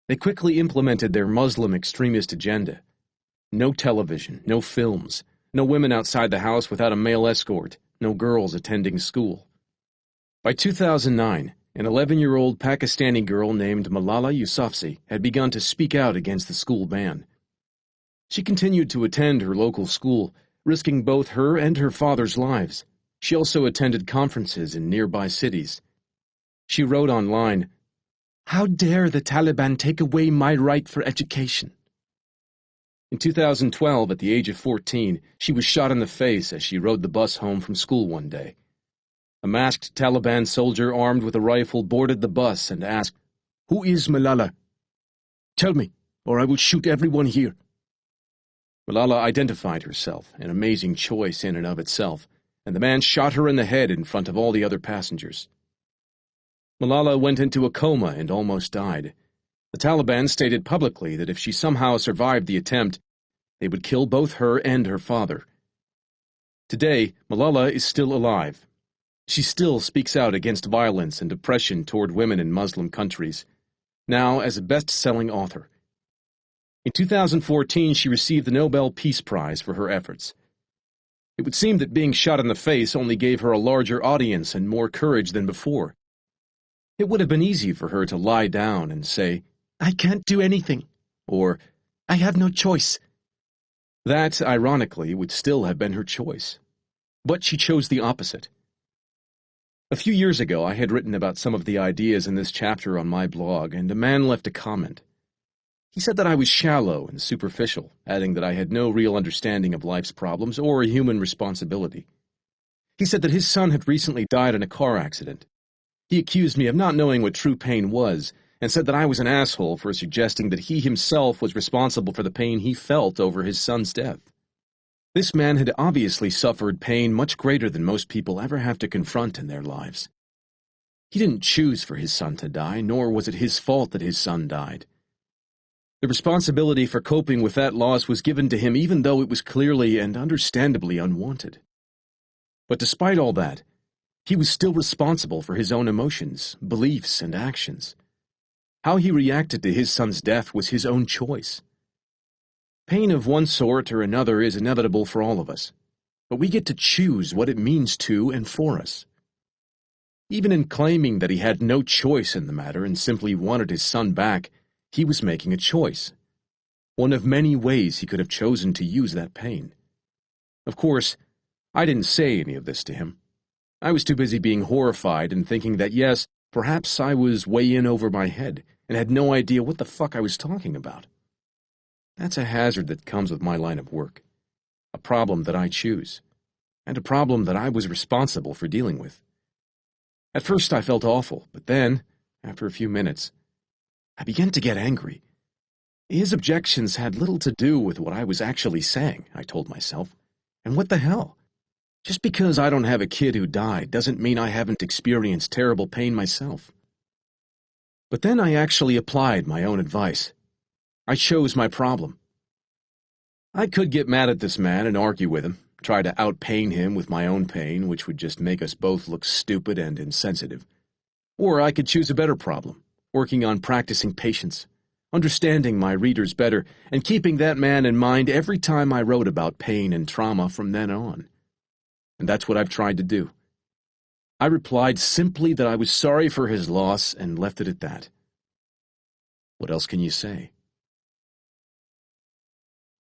Speaker 2: They quickly implemented their Muslim extremist agenda. No television, no films, no women outside the house without a male escort, no girls attending school. By 2009, an 11-year-old Pakistani girl named Malala Yousafzai had begun to speak out against the school ban. She continued to attend her local school, risking both her and her father's lives. She also attended conferences in nearby cities. She wrote online, "How dare the Taliban take away my right for education?" In 2012, at the age of 14, she was shot in the face as she rode the bus home from school one day. A masked Taliban soldier armed with a rifle boarded the bus and asked, "Who is Malala? Tell me, or I will shoot everyone here." Malala identified herself, an amazing choice in and of itself, and the man shot her in the head in front of all the other passengers. Malala went into a coma and almost died. The Taliban stated publicly that if she somehow survived the attempt, they would kill both her and her father. Today, Malala is still alive. She still speaks out against violence and oppression toward women in Muslim countries, now as a best-selling author. In 2014, she received the Nobel Peace Prize for her efforts. It would seem that being shot in the face only gave her a larger audience and more courage than before. It would have been easy for her to lie down and say, "I can't do anything," or "I have no choice." That, ironically, would still have been her choice. But she chose the opposite. A few years ago, I had written about some of the ideas in this chapter on my blog, and a man left a comment. He said that I was shallow and superficial, adding that I had no real understanding of life's problems or human responsibility. He said that his son had recently died in a car accident. He accused me of not knowing what true pain was, and said that I was an asshole for suggesting that he himself was responsible for the pain he felt over his son's death. This man had obviously suffered pain much greater than most people ever have to confront in their lives. He didn't choose for his son to die, nor was it his fault that his son died. The responsibility for coping with that loss was given to him even though it was clearly and understandably unwanted. But despite all that, he was still responsible for his own emotions, beliefs, and actions. How he reacted to his son's death was his own choice. Pain of one sort or another is inevitable for all of us, but we get to choose what it means to and for us. Even in claiming that he had no choice in the matter and simply wanted his son back, he was making a choice. One of many ways he could have chosen to use that pain. Of course, I didn't say any of this to him. I was too busy being horrified and thinking that, yes, perhaps I was way in over my head and had no idea what the fuck I was talking about. That's a hazard that comes with my line of work. A problem that I choose, and a problem that I was responsible for dealing with. At first I felt awful, but then, after a few minutes, I began to get angry. His objections had little to do with what I was actually saying, I told myself. And what the hell? Just because I don't have a kid who died doesn't mean I haven't experienced terrible pain myself. But then I actually applied my own advice. I chose my problem. I could get mad at this man and argue with him, try to outpain him with my own pain, which would just make us both look stupid and insensitive. Or I could choose a better problem, working on practicing patience, understanding my readers better, and keeping that man in mind every time I wrote about pain and trauma from then on. And that's what I've tried to do. I replied simply that I was sorry for his loss and left it at that. What else can you say?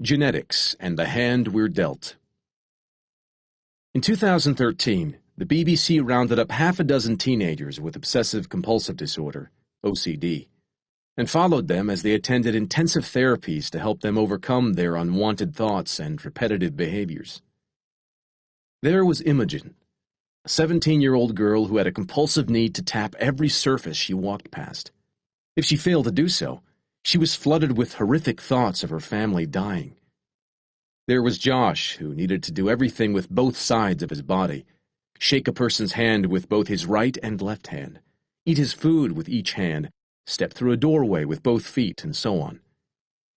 Speaker 2: Genetics and the hand we're dealt. In 2013, the BBC rounded up half a dozen teenagers with obsessive-compulsive disorder, OCD, and followed them as they attended intensive therapies to help them overcome their unwanted thoughts and repetitive behaviors. There was Imogen, a 17-year-old girl who had a compulsive need to tap every surface she walked past. If she failed to do so, she was flooded with horrific thoughts of her family dying. There was Josh, who needed to do everything with both sides of his body, shake a person's hand with both his right and left hand, eat his food with each hand, step through a doorway with both feet, and so on.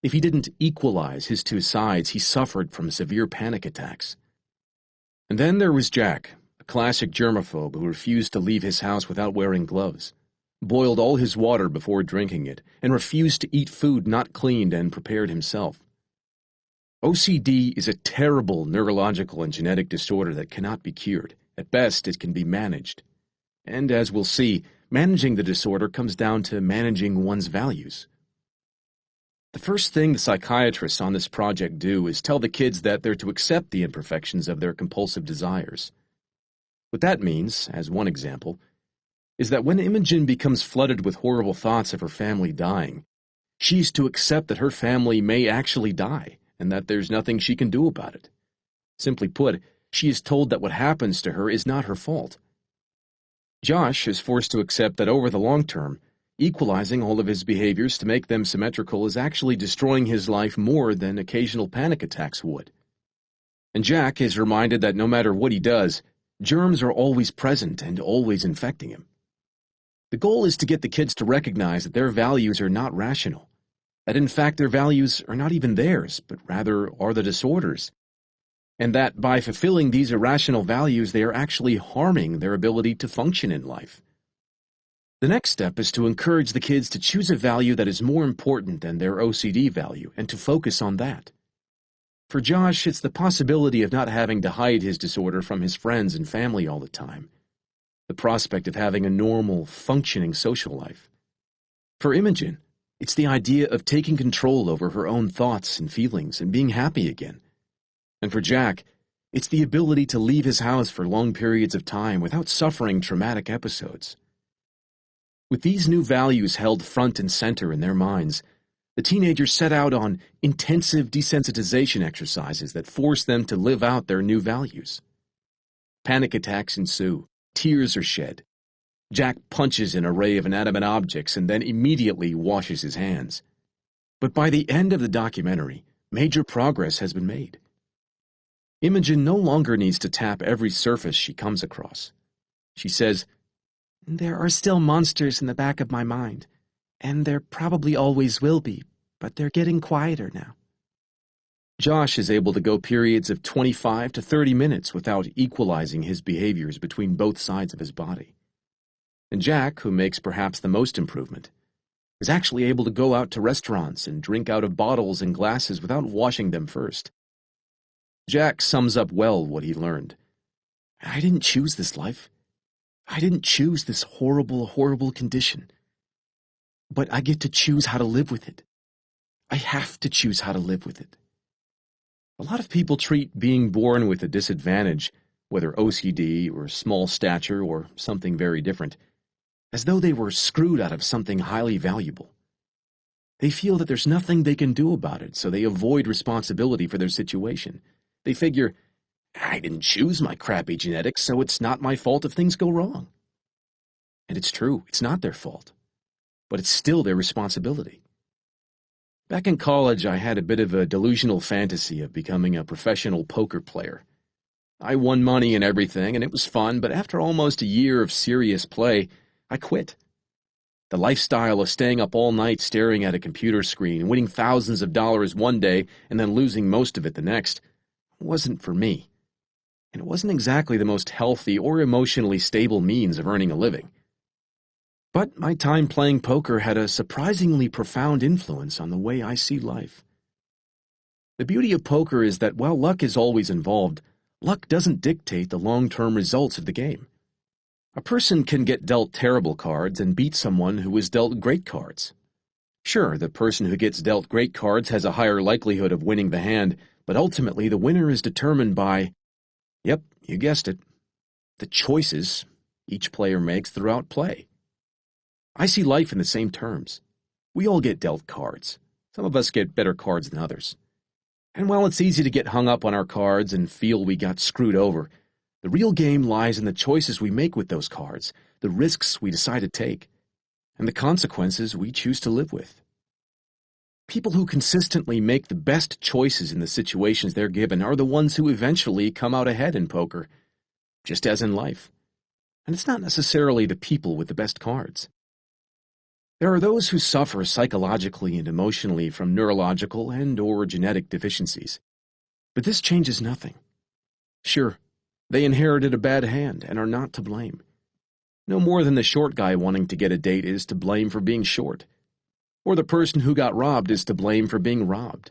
Speaker 2: If he didn't equalize his two sides, he suffered from severe panic attacks. And then there was Jack, a classic germaphobe who refused to leave his house without wearing gloves, boiled all his water before drinking it, and refused to eat food not cleaned and prepared himself. OCD is a terrible neurological and genetic disorder that cannot be cured. At best, it can be managed. And as we'll see, managing the disorder comes down to managing one's values. The first thing the psychiatrists on this project do is tell the kids that they're to accept the imperfections of their compulsive desires. What that means, as one example, is that when Imogen becomes flooded with horrible thoughts of her family dying, she's to accept that her family may actually die, and that there's nothing she can do about it. Simply put, she is told that what happens to her is not her fault. Josh is forced to accept that over the long term, equalizing all of his behaviors to make them symmetrical is actually destroying his life more than occasional panic attacks would. And Jack is reminded that no matter what he does, germs are always present and always infecting him. The goal is to get the kids to recognize that their values are not rational, that in fact their values are not even theirs, but rather are the disorder's, and that by fulfilling these irrational values they are actually harming their ability to function in life. The next step is to encourage the kids to choose a value that is more important than their OCD value and to focus on that. For Josh, it's the possibility of not having to hide his disorder from his friends and family all the time, the prospect of having a normal, functioning social life. For Imogen, it's the idea of taking control over her own thoughts and feelings and being happy again. And for Jack, it's the ability to leave his house for long periods of time without suffering traumatic episodes. With these new values held front and center in their minds, the teenagers set out on intensive desensitization exercises that force them to live out their new values. Panic attacks ensue, tears are shed. Jack punches an array of inanimate objects and then immediately washes his hands. But by the end of the documentary, major progress has been made. Imogen no longer needs to tap every surface she comes across. She says, "There are still monsters in the back of my mind, and there probably always will be, but they're getting quieter now." Josh is able to go periods of 25 to 30 minutes without equalizing his behaviors between both sides of his body. And Jack, who makes perhaps the most improvement, is actually able to go out to restaurants and drink out of bottles and glasses without washing them first. Jack sums up well what he learned. "I didn't choose this life. I didn't choose this horrible, horrible condition. But I get to choose how to live with it. I have to choose how to live with it." A lot of people treat being born with a disadvantage, whether OCD or small stature or something very different, as though they were screwed out of something highly valuable. They feel that there's nothing they can do about it, so they avoid responsibility for their situation. They figure, "I didn't choose my crappy genetics, so it's not my fault if things go wrong." And it's true, it's not their fault. But it's still their responsibility. Back in college, I had a bit of a delusional fantasy of becoming a professional poker player. I won money and everything, and it was fun, but after almost a year of serious play, I quit. The lifestyle of staying up all night staring at a computer screen, winning thousands of dollars one day and then losing most of it the next, wasn't for me. And it wasn't exactly the most healthy or emotionally stable means of earning a living. But my time playing poker had a surprisingly profound influence on the way I see life. The beauty of poker is that while luck is always involved, luck doesn't dictate the long-term results of the game. A person can get dealt terrible cards and beat someone who is dealt great cards. Sure, the person who gets dealt great cards has a higher likelihood of winning the hand, but ultimately the winner is determined by, yep, you guessed it, the choices each player makes throughout play. I see life in the same terms. We all get dealt cards. Some of us get better cards than others. And while it's easy to get hung up on our cards and feel we got screwed over, the real game lies in the choices we make with those cards, the risks we decide to take, and the consequences we choose to live with. People who consistently make the best choices in the situations they're given are the ones who eventually come out ahead in poker, just as in life. And it's not necessarily the people with the best cards. There are those who suffer psychologically and emotionally from neurological and/or genetic deficiencies. But this changes nothing. Sure, they inherited a bad hand and are not to blame. No more than the short guy wanting to get a date is to blame for being short, or the person who got robbed is to blame for being robbed.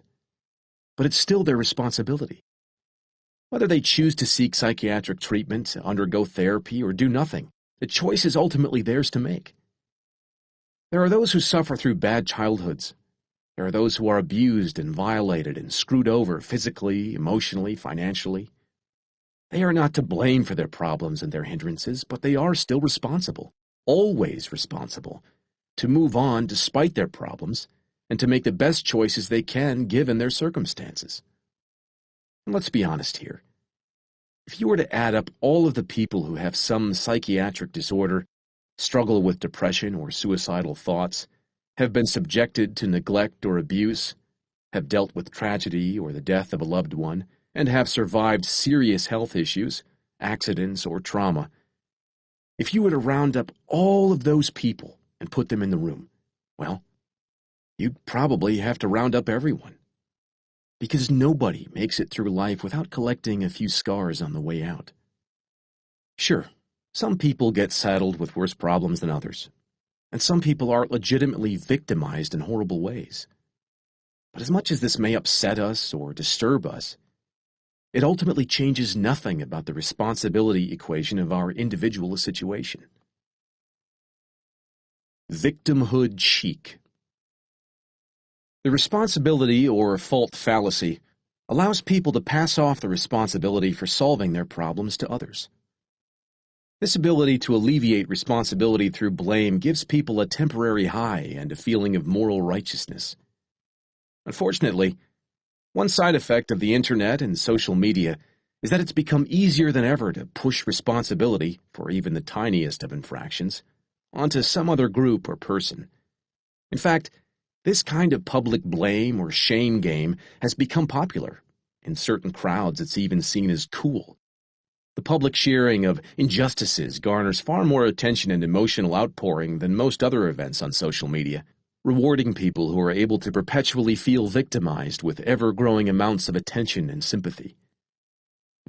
Speaker 2: But it's still their responsibility. Whether they choose to seek psychiatric treatment, undergo therapy, or do nothing, the choice is ultimately theirs to make. There are those who suffer through bad childhoods. There are those who are abused and violated and screwed over physically, emotionally, financially. They are not to blame for their problems and their hindrances, but they are still responsible, always responsible, to move on despite their problems and to make the best choices they can given their circumstances. And let's be honest here. If you were to add up all of the people who have some psychiatric disorder, struggle with depression or suicidal thoughts, have been subjected to neglect or abuse, have dealt with tragedy or the death of a loved one, and have survived serious health issues, accidents, or trauma, if you were to round up all of those people and put them in the room, well, you'd probably have to round up everyone. Because nobody makes it through life without collecting a few scars on the way out. Sure, some people get saddled with worse problems than others, and some people are legitimately victimized in horrible ways. But as much as this may upset us or disturb us, it ultimately changes nothing about the responsibility equation of our individual situation. Victimhood chic. The responsibility or fault fallacy allows people to pass off the responsibility for solving their problems to others. This ability to alleviate responsibility through blame gives people a temporary high and a feeling of moral righteousness. Unfortunately, one side effect of the internet and social media is that it's become easier than ever to push responsibility for even the tiniest of infractions onto some other group or person. In fact, this kind of public blame or shame game has become popular. In certain crowds, it's even seen as cool. The public sharing of injustices garners far more attention and emotional outpouring than most other events on social media, rewarding people who are able to perpetually feel victimized with ever-growing amounts of attention and sympathy.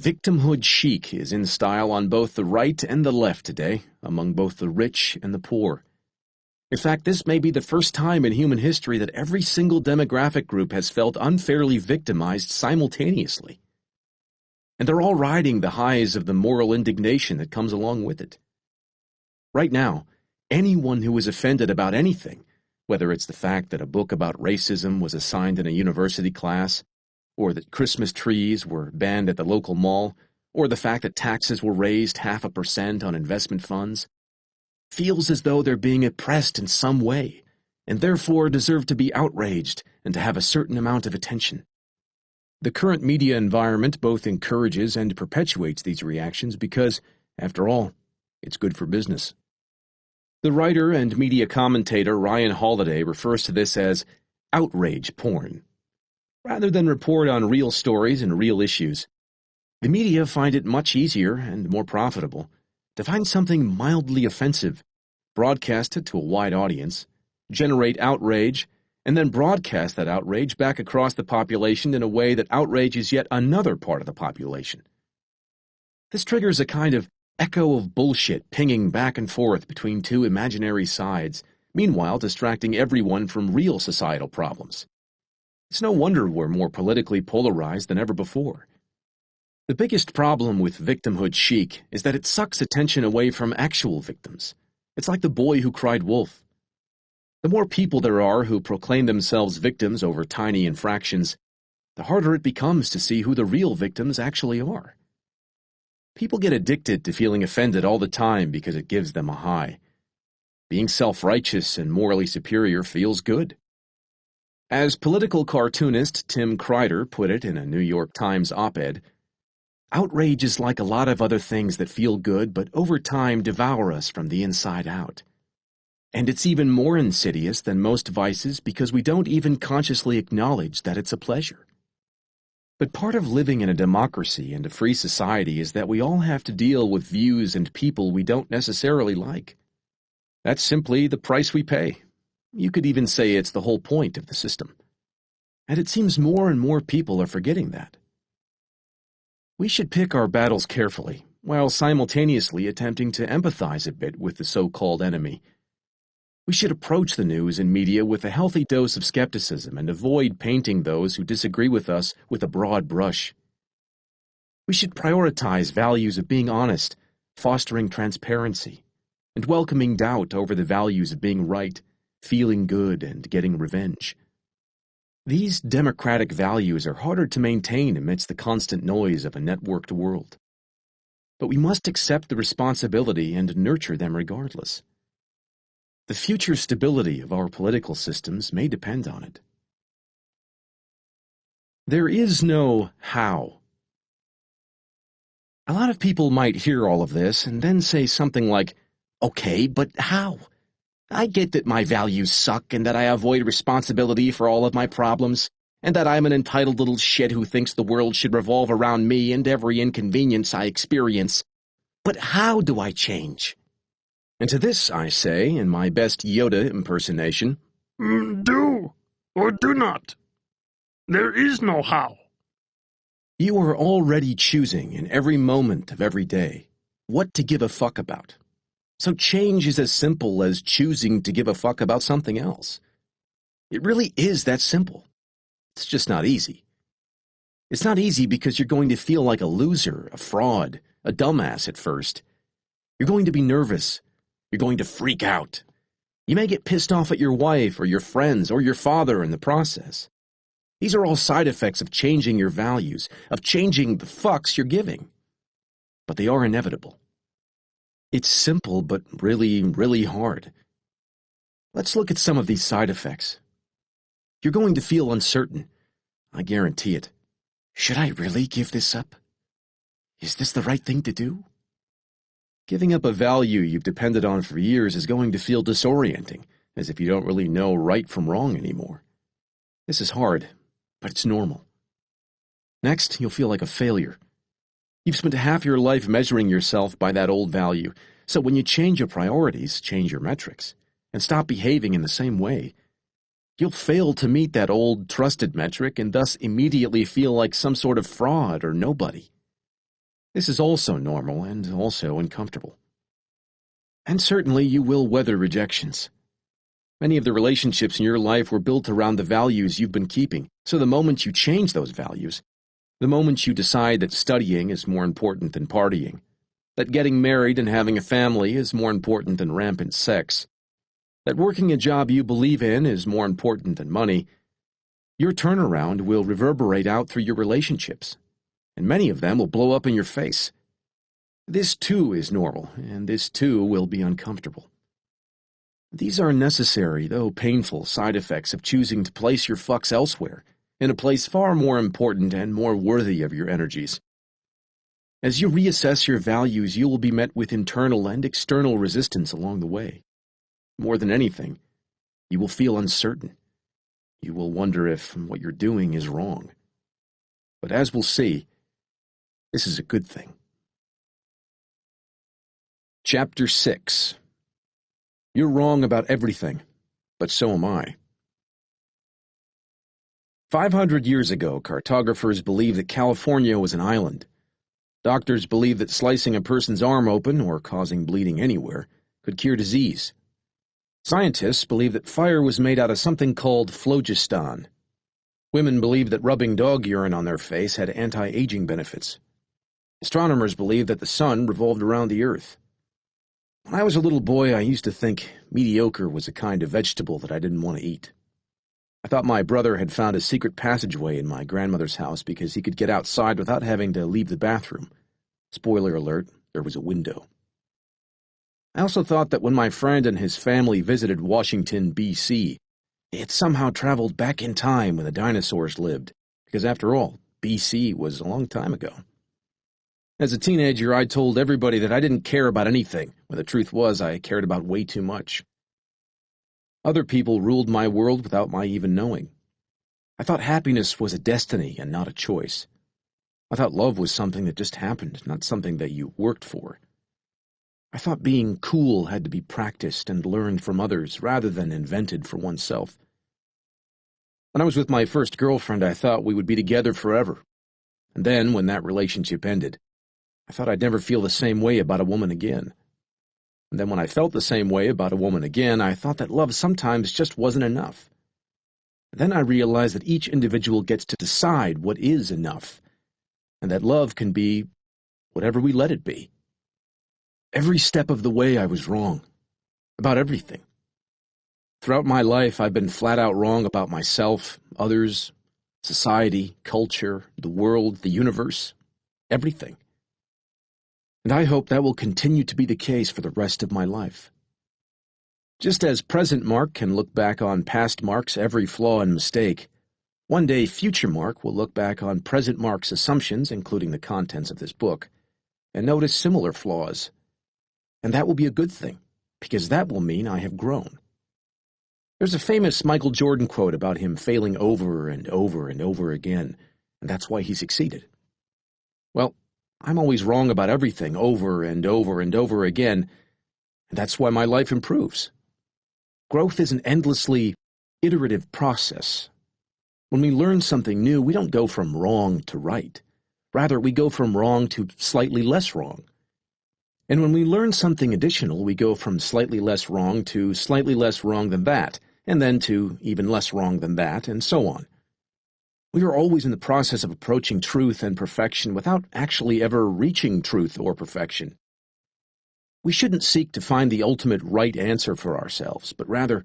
Speaker 2: Victimhood chic is in style on both the right and the left today, among both the rich and the poor. In fact, this may be the first time in human history that every single demographic group has felt unfairly victimized simultaneously. And they're all riding the highs of the moral indignation that comes along with it. Right now, anyone who is offended about anything, whether it's the fact that a book about racism was assigned in a university class, or that Christmas trees were banned at the local mall, or the fact that taxes were raised 0.5% on investment funds, feels as though they're being oppressed in some way, and therefore deserve to be outraged and to have a certain amount of attention. The current media environment both encourages and perpetuates these reactions because, after all, it's good for business. The writer and media commentator Ryan Holiday refers to this as outrage porn. Rather than report on real stories and real issues, the media find it much easier and more profitable to find something mildly offensive, broadcast it to a wide audience, generate outrage, and then broadcast that outrage back across the population in a way that outrages yet another part of the population. This triggers a kind of echo of bullshit pinging back and forth between two imaginary sides, meanwhile distracting everyone from real societal problems. It's no wonder we're more politically polarized than ever before. The biggest problem with victimhood chic is that it sucks attention away from actual victims. It's like the boy who cried wolf. The more people there are who proclaim themselves victims over tiny infractions, the harder it becomes to see who the real victims actually are. People get addicted to feeling offended all the time because it gives them a high. Being self-righteous and morally superior feels good. As political cartoonist Tim Kreider put it in a New York Times op-ed, outrage is like a lot of other things that feel good but over time devour us from the inside out. And it's even more insidious than most vices because we don't even consciously acknowledge that it's a pleasure. But part of living in a democracy and a free society is that we all have to deal with views and people we don't necessarily like. That's simply the price we pay. You could even say it's the whole point of the system. And it seems more and more people are forgetting that. We should pick our battles carefully, while simultaneously attempting to empathize a bit with the so-called enemy. We should approach the news and media with a healthy dose of skepticism and avoid painting those who disagree with us with a broad brush. We should prioritize values of being honest, fostering transparency, and welcoming doubt over the values of being right, feeling good, and getting revenge. These democratic values are harder to maintain amidst the constant noise of a networked world. But we must accept the responsibility and nurture them regardless. The future stability of our political systems may depend on it. There is no how. A lot of people might hear all of this and then say something like, "Okay, but how? I get that my values suck and that I avoid responsibility for all of my problems, and that I'm an entitled little shit who thinks the world should revolve around me and every inconvenience I experience. But how do I change?" And to this I say, in my best Yoda impersonation,
Speaker 3: Do or do not. There is no how.
Speaker 2: You are already choosing in every moment of every day what to give a fuck about. So change is as simple as choosing to give a fuck about something else. It really is that simple. It's just not easy. It's not easy because you're going to feel like a loser, a fraud, a dumbass at first. You're going to be nervous. You're going to freak out. You may get pissed off at your wife or your friends or your father in the process. These are all side effects of changing your values, of changing the fucks you're giving. But they are inevitable. It's simple, but really, really hard. Let's look at some of these side effects. You're going to feel uncertain. I guarantee it. Should I really give this up? Is this the right thing to do? Giving up a value you've depended on for years is going to feel disorienting, as if you don't really know right from wrong anymore. This is hard, but it's normal. Next, you'll feel like a failure. You've spent half your life measuring yourself by that old value, so when you change your priorities, change your metrics, and stop behaving in the same way, you'll fail to meet that old, trusted metric and thus immediately feel like some sort of fraud or nobody. This is also normal and also uncomfortable. And certainly you will weather rejections. Many of the relationships in your life were built around the values you've been keeping, so the moment you change those values, the moment you decide that studying is more important than partying, that getting married and having a family is more important than rampant sex, that working a job you believe in is more important than money, your turnaround will reverberate out through your relationships, and many of them will blow up in your face. This too is normal, and this too will be uncomfortable. These are necessary, though painful, side effects of choosing to place your fucks elsewhere, in a place far more important and more worthy of your energies. As you reassess your values, you will be met with internal and external resistance along the way. More than anything, you will feel uncertain. You will wonder if what you're doing is wrong. But as we'll see, this is a good thing. Chapter 6. You're wrong about everything, but so am I. 500 years ago, cartographers believed that California was an island. Doctors believed that slicing a person's arm open, or causing bleeding anywhere, could cure disease. Scientists believed that fire was made out of something called phlogiston. Women believed that rubbing dog urine on their face had anti-aging benefits. Astronomers believed that the sun revolved around the earth. When I was a little boy, I used to think mediocre was a kind of vegetable that I didn't want to eat. I thought my brother had found a secret passageway in my grandmother's house because he could get outside without having to leave the bathroom. Spoiler alert, there was a window. I also thought that when my friend and his family visited Washington, B.C., they had somehow traveled back in time when the dinosaurs lived, because after all, B.C. was a long time ago. As a teenager, I told everybody that I didn't care about anything, when the truth was I cared about way too much. Other people ruled my world without my even knowing. I thought happiness was a destiny and not a choice. I thought love was something that just happened, not something that you worked for. I thought being cool had to be practiced and learned from others rather than invented for oneself. When I was with my first girlfriend, I thought we would be together forever. And then, when that relationship ended, I thought I'd never feel the same way about a woman again. And then when I felt the same way about a woman again, I thought that love sometimes just wasn't enough. And then I realized that each individual gets to decide what is enough, and that love can be whatever we let it be. Every step of the way I was wrong, about everything. Throughout my life, I've been flat out wrong about myself, others, society, culture, the world, the universe, everything. And I hope that will continue to be the case for the rest of my life. Just as present Mark can look back on past Mark's every flaw and mistake, one day future Mark will look back on present Mark's assumptions, including the contents of this book, and notice similar flaws. And that will be a good thing, because that will mean I have grown. There's a famous Michael Jordan quote about him failing over and over and over again, and that's why he succeeded. Well, I'm always wrong about everything over and over and over again, and that's why my life improves. Growth is an endlessly iterative process. When we learn something new, we don't go from wrong to right. Rather, we go from wrong to slightly less wrong. And when we learn something additional, we go from slightly less wrong to slightly less wrong than that, and then to even less wrong than that, and so on. We are always in the process of approaching truth and perfection without actually ever reaching truth or perfection. We shouldn't seek to find the ultimate right answer for ourselves, but rather,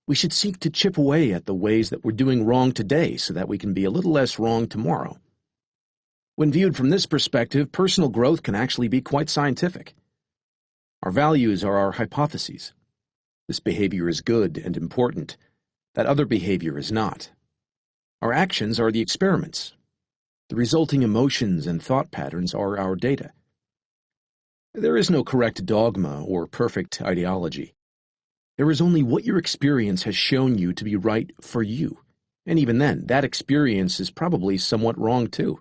Speaker 2: we should seek to chip away at the ways that we're doing wrong today so that we can be a little less wrong tomorrow. When viewed from this perspective, personal growth can actually be quite scientific. Our values are our hypotheses. This behavior is good and important. That other behavior is not. Our actions are the experiments. The resulting emotions and thought patterns are our data. There is no correct dogma or perfect ideology. There is only what your experience has shown you to be right for you. And even then, that experience is probably somewhat wrong too.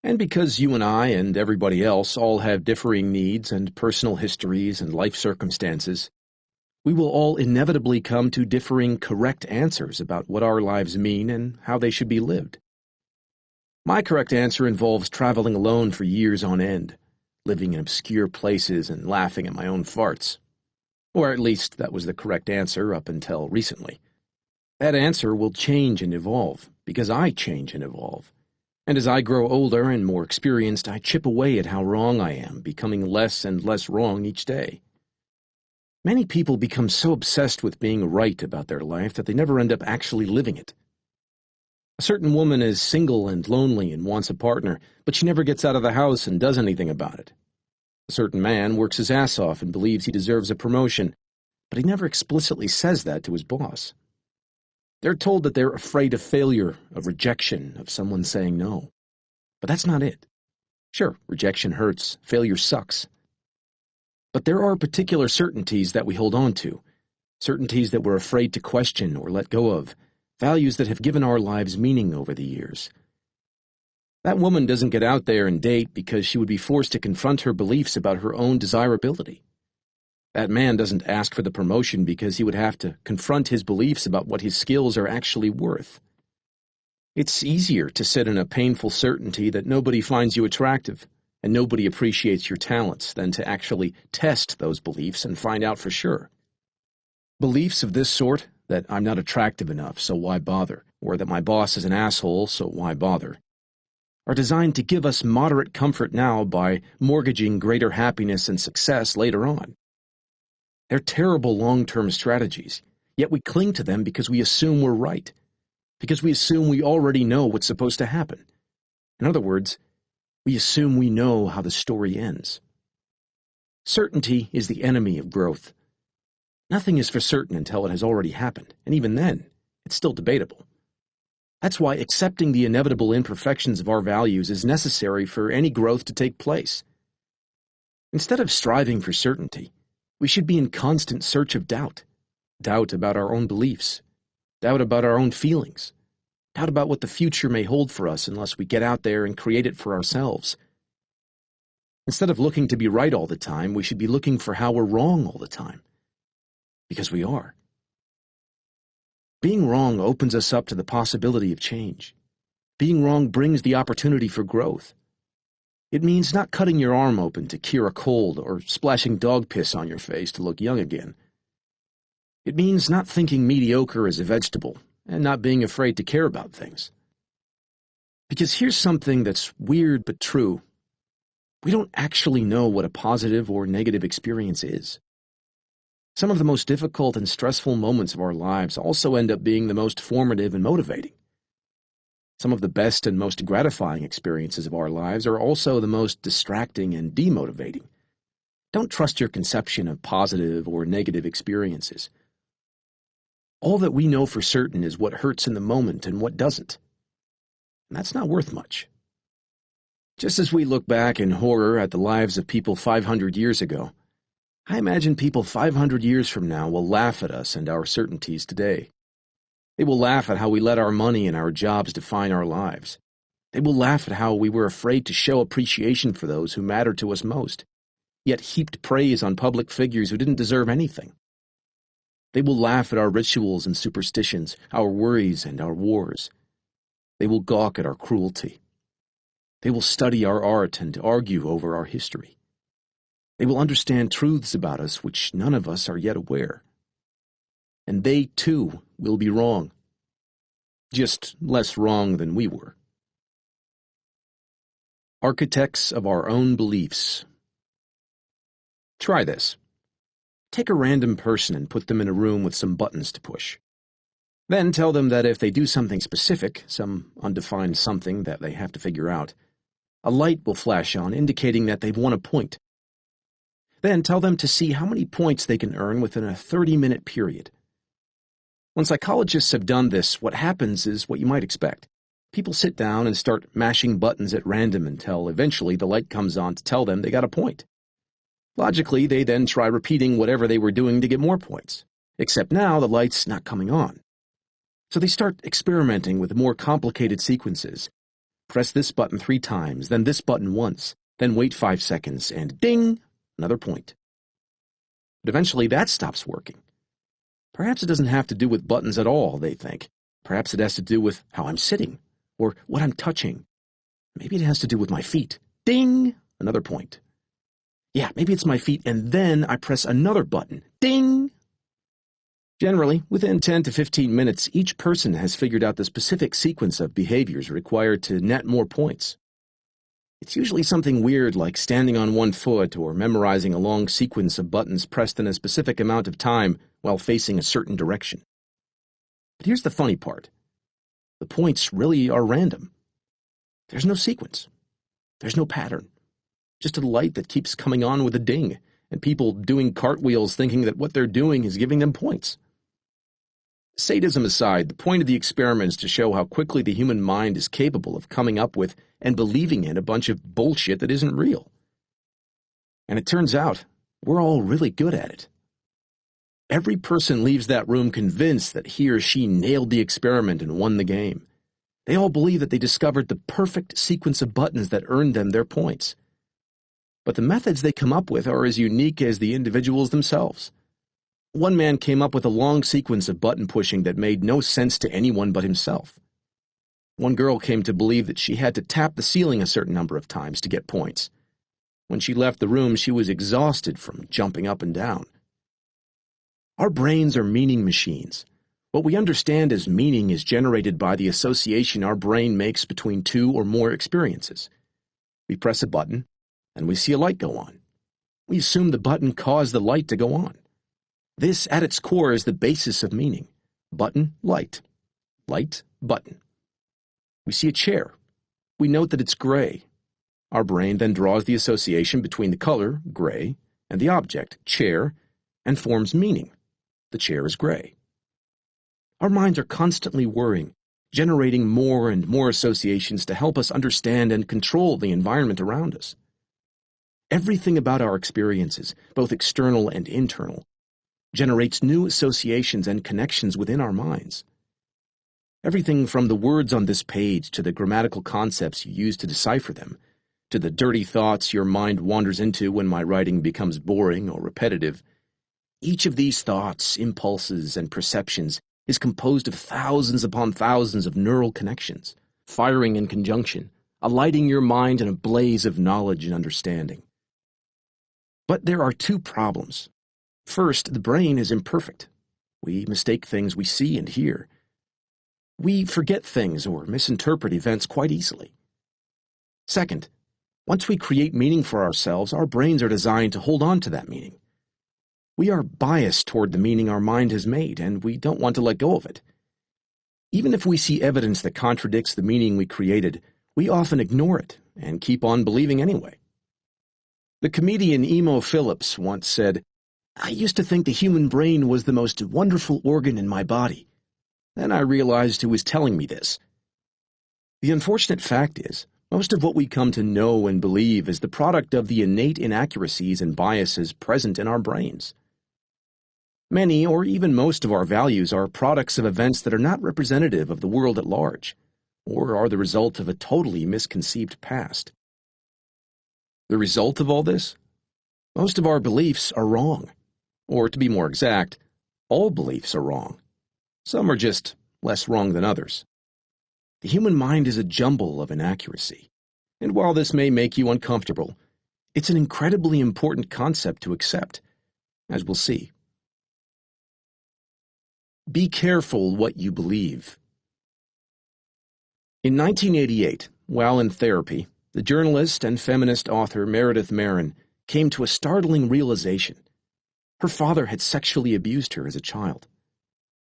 Speaker 2: And because you and I and everybody else all have differing needs and personal histories and life circumstances, we will all inevitably come to differing correct answers about what our lives mean and how they should be lived. My correct answer involves traveling alone for years on end, living in obscure places and laughing at my own farts. Or at least that was the correct answer up until recently. That answer will change and evolve, because I change and evolve. And as I grow older and more experienced, I chip away at how wrong I am, becoming less and less wrong each day. Many people become so obsessed with being right about their life that they never end up actually living it. A certain woman is single and lonely and wants a partner, but she never gets out of the house and does anything about it. A certain man works his ass off and believes he deserves a promotion, but he never explicitly says that to his boss. They're told that they're afraid of failure, of rejection, of someone saying no. But that's not it. Sure, rejection hurts, failure sucks. But there are particular certainties that we hold on to, certainties that we're afraid to question or let go of, values that have given our lives meaning over the years. That woman doesn't get out there and date because she would be forced to confront her beliefs about her own desirability. That man doesn't ask for the promotion because he would have to confront his beliefs about what his skills are actually worth. It's easier to sit in a painful certainty that nobody finds you attractive and nobody appreciates your talents than to actually test those beliefs and find out for sure. Beliefs of this sort, that I'm not attractive enough, so why bother, or that my boss is an asshole, so why bother, are designed to give us moderate comfort now by mortgaging greater happiness and success later on. They're terrible long-term strategies, yet we cling to them because we assume we're right, because we assume we already know what's supposed to happen. In other words, we assume we know how the story ends. Certainty is the enemy of growth. Nothing is for certain until it has already happened, and even then, it's still debatable. That's why accepting the inevitable imperfections of our values is necessary for any growth to take place. Instead of striving for certainty, we should be in constant search of doubt. Doubt about our own beliefs, doubt about our own feelings, doubt about what the future may hold for us unless we get out there and create it for ourselves. Instead of looking to be right all the time, we should be looking for how we're wrong all the time. Because we are. Being wrong opens us up to the possibility of change. Being wrong brings the opportunity for growth. It means not cutting your arm open to cure a cold or splashing dog piss on your face to look young again. It means not thinking mediocre is a vegetable and not being afraid to care about things. Because here's something that's weird but true. We don't actually know what a positive or negative experience is. Some of the most difficult and stressful moments of our lives also end up being the most formative and motivating. Some of the best and most gratifying experiences of our lives are also the most distracting and demotivating. Don't trust your conception of positive or negative experiences. All that we know for certain is what hurts in the moment and what doesn't. And that's not worth much. Just as we look back in horror at the lives of people 500 years ago, I imagine people 500 years from now will laugh at us and our certainties today. They will laugh at how we let our money and our jobs define our lives. They will laugh at how we were afraid to show appreciation for those who mattered to us most, yet heaped praise on public figures who didn't deserve anything. They will laugh at our rituals and superstitions, our worries and our wars. They will gawk at our cruelty. They will study our art and argue over our history. They will understand truths about us which none of us are yet aware. And they, too, will be wrong. Just less wrong than we were. Architects of our own beliefs. Try this. Take a random person and put them in a room with some buttons to push. Then tell them that if they do something specific, some undefined something that they have to figure out, a light will flash on indicating that they've won a point. Then tell them to see how many points they can earn within a 30-minute period. When psychologists have done this, what happens is what you might expect. People sit down and start mashing buttons at random until eventually the light comes on to tell them they got a point. Logically, they then try repeating whatever they were doing to get more points, except now the light's not coming on. So they start experimenting with more complicated sequences. Press this button 3 times, then this button once, then wait 5 seconds, and ding! Another point. But eventually that stops working. Perhaps it doesn't have to do with buttons at all, they think. Perhaps it has to do with how I'm sitting, or what I'm touching. Maybe it has to do with my feet. Ding! Another point. Yeah, maybe it's my feet, and then I press another button. Ding! Generally, within 10 to 15 minutes, each person has figured out the specific sequence of behaviors required to net more points. It's usually something weird like standing on one foot or memorizing a long sequence of buttons pressed in a specific amount of time while facing a certain direction. But here's the funny part. The points really are random. There's no sequence. There's no pattern. Just a light that keeps coming on with a ding, and people doing cartwheels thinking that what they're doing is giving them points. Sadism aside, the point of the experiment is to show how quickly the human mind is capable of coming up with and believing in a bunch of bullshit that isn't real. And it turns out, we're all really good at it. Every person leaves that room convinced that he or she nailed the experiment and won the game. They all believe that they discovered the perfect sequence of buttons that earned them their points. But the methods they come up with are as unique as the individuals themselves. One man came up with a long sequence of button pushing that made no sense to anyone but himself. One girl came to believe that she had to tap the ceiling a certain number of times to get points. When she left the room, she was exhausted from jumping up and down. Our brains are meaning machines. What we understand as meaning is generated by the association our brain makes between two or more experiences. We press a button, and we see a light go on. We assume the button caused the light to go on. This, at its core, is the basis of meaning. Button, light. Light, button. We see a chair. We note that it's gray. Our brain then draws the association between the color, gray, and the object, chair, and forms meaning. The chair is gray. Our minds are constantly worrying, generating more and more associations to help us understand and control the environment around us. Everything about our experiences, both external and internal, generates new associations and connections within our minds. Everything from the words on this page to the grammatical concepts you use to decipher them, to the dirty thoughts your mind wanders into when my writing becomes boring or repetitive. Each of these thoughts, impulses, and perceptions is composed of thousands upon thousands of neural connections, firing in conjunction, alighting your mind in a blaze of knowledge and understanding. But there are two problems. First, the brain is imperfect. We mistake things we see and hear. We forget things or misinterpret events quite easily. Second, once we create meaning for ourselves, our brains are designed to hold on to that meaning. We are biased toward the meaning our mind has made, and we don't want to let go of it. Even if we see evidence that contradicts the meaning we created, we often ignore it and keep on believing anyway. The comedian Emo Phillips once said, "I used to think the human brain was the most wonderful organ in my body. Then I realized who was telling me this." The unfortunate fact is, most of what we come to know and believe is the product of the innate inaccuracies and biases present in our brains. Many, or even most of our values are products of events that are not representative of the world at large, or are the result of a totally misconceived past. The result of all this? Most of our beliefs are wrong. Or, to be more exact, all beliefs are wrong. Some are just less wrong than others. The human mind is a jumble of inaccuracy, and while this may make you uncomfortable, it's an incredibly important concept to accept, as we'll see. Be careful what you believe. In 1988, while in therapy, the journalist and feminist author Meredith Marin came to a startling realization. Her father had sexually abused her as a child.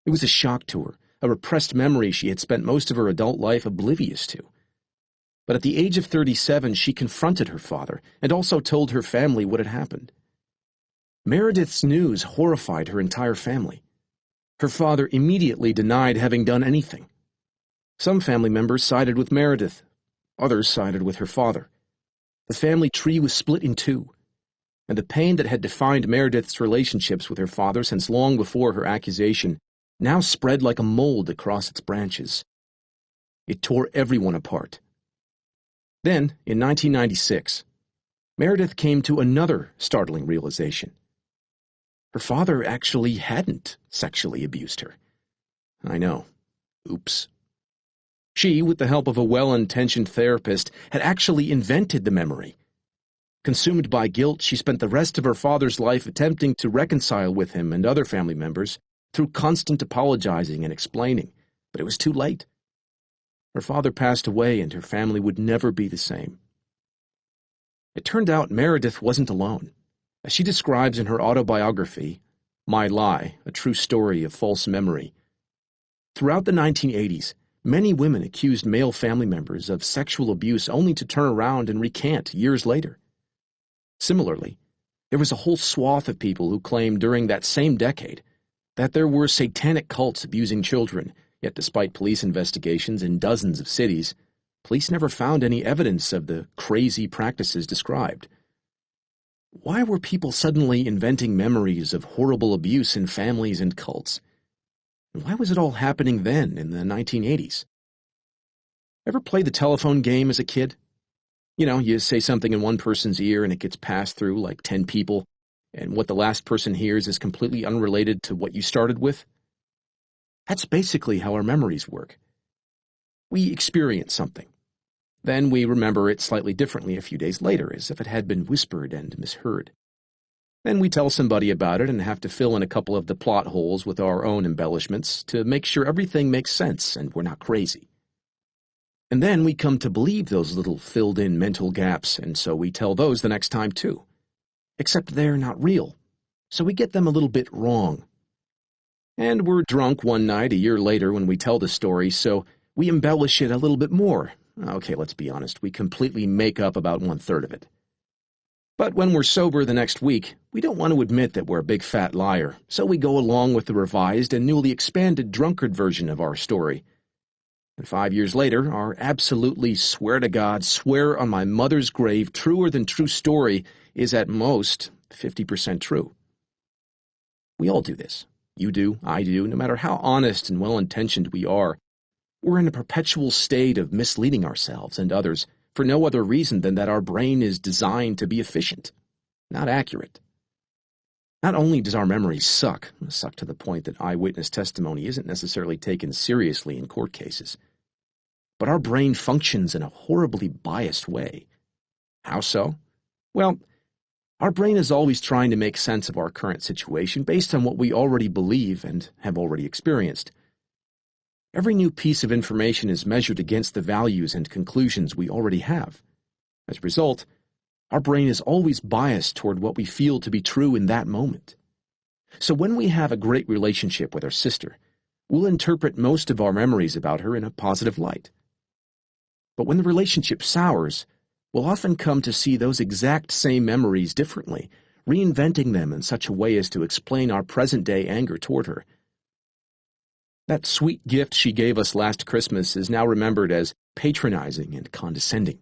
Speaker 2: It was a shock to her, a repressed memory she had spent most of her adult life oblivious to. But at the age of 37, she confronted her father and also told her family what had happened. Meredith's news horrified her entire family. Her father immediately denied having done anything. Some family members sided with Meredith. Others sided with her father. The family tree was split in two, and the pain that had defined Meredith's relationships with her father since long before her accusation now spread like a mold across its branches. It tore everyone apart. Then, in 1996, Meredith came to another startling realization. Her father actually hadn't sexually abused her. I know. Oops. She, with the help of a well-intentioned therapist, had actually invented the memory. Consumed by guilt, she spent the rest of her father's life attempting to reconcile with him and other family members through constant apologizing and explaining, but it was too late. Her father passed away, and her family would never be the same. It turned out Meredith wasn't alone. As she describes in her autobiography, My Lie, A True Story of False Memory, throughout the 1980s, many women accused male family members of sexual abuse only to turn around and recant years later. Similarly, there was a whole swath of people who claimed during that same decade that there were satanic cults abusing children, yet despite police investigations in dozens of cities, police never found any evidence of the crazy practices described. Why were people suddenly inventing memories of horrible abuse in families and cults? And why was it all happening then, in the 1980s? Ever play the telephone game as a kid? You know, you say something in one person's ear and it gets passed through like 10 people, and what the last person hears is completely unrelated to what you started with? That's basically how our memories work. We experience something. Then we remember it slightly differently a few days later, as if it had been whispered and misheard. Then we tell somebody about it and have to fill in a couple of the plot holes with our own embellishments to make sure everything makes sense and we're not crazy. And then we come to believe those little filled-in mental gaps, and so we tell those the next time too. Except they're not real, so we get them a little bit wrong. And we're drunk one night a year later when we tell the story, so we embellish it a little bit more. Okay, let's be honest, we completely make up about 1/3 of it. But when we're sober the next week, we don't want to admit that we're a big fat liar, so we go along with the revised and newly expanded drunkard version of our story. And 5 years later, our absolutely swear to God, swear on my mother's grave, truer than true story is at most 50% true. We all do this. You do, I do, no matter how honest and well-intentioned we are. We're in a perpetual state of misleading ourselves and others for no other reason than that our brain is designed to be efficient, not accurate. Not only does our memory suck to the point that eyewitness testimony isn't necessarily taken seriously in court cases, but our brain functions in a horribly biased way. How so? Well, our brain is always trying to make sense of our current situation based on what we already believe and have already experienced. Every new piece of information is measured against the values and conclusions we already have. As a result, our brain is always biased toward what we feel to be true in that moment. So when we have a great relationship with our sister, we'll interpret most of our memories about her in a positive light. But when the relationship sours, we'll often come to see those exact same memories differently, reinventing them in such a way as to explain our present-day anger toward her. That sweet gift she gave us last Christmas is now remembered as patronizing and condescending.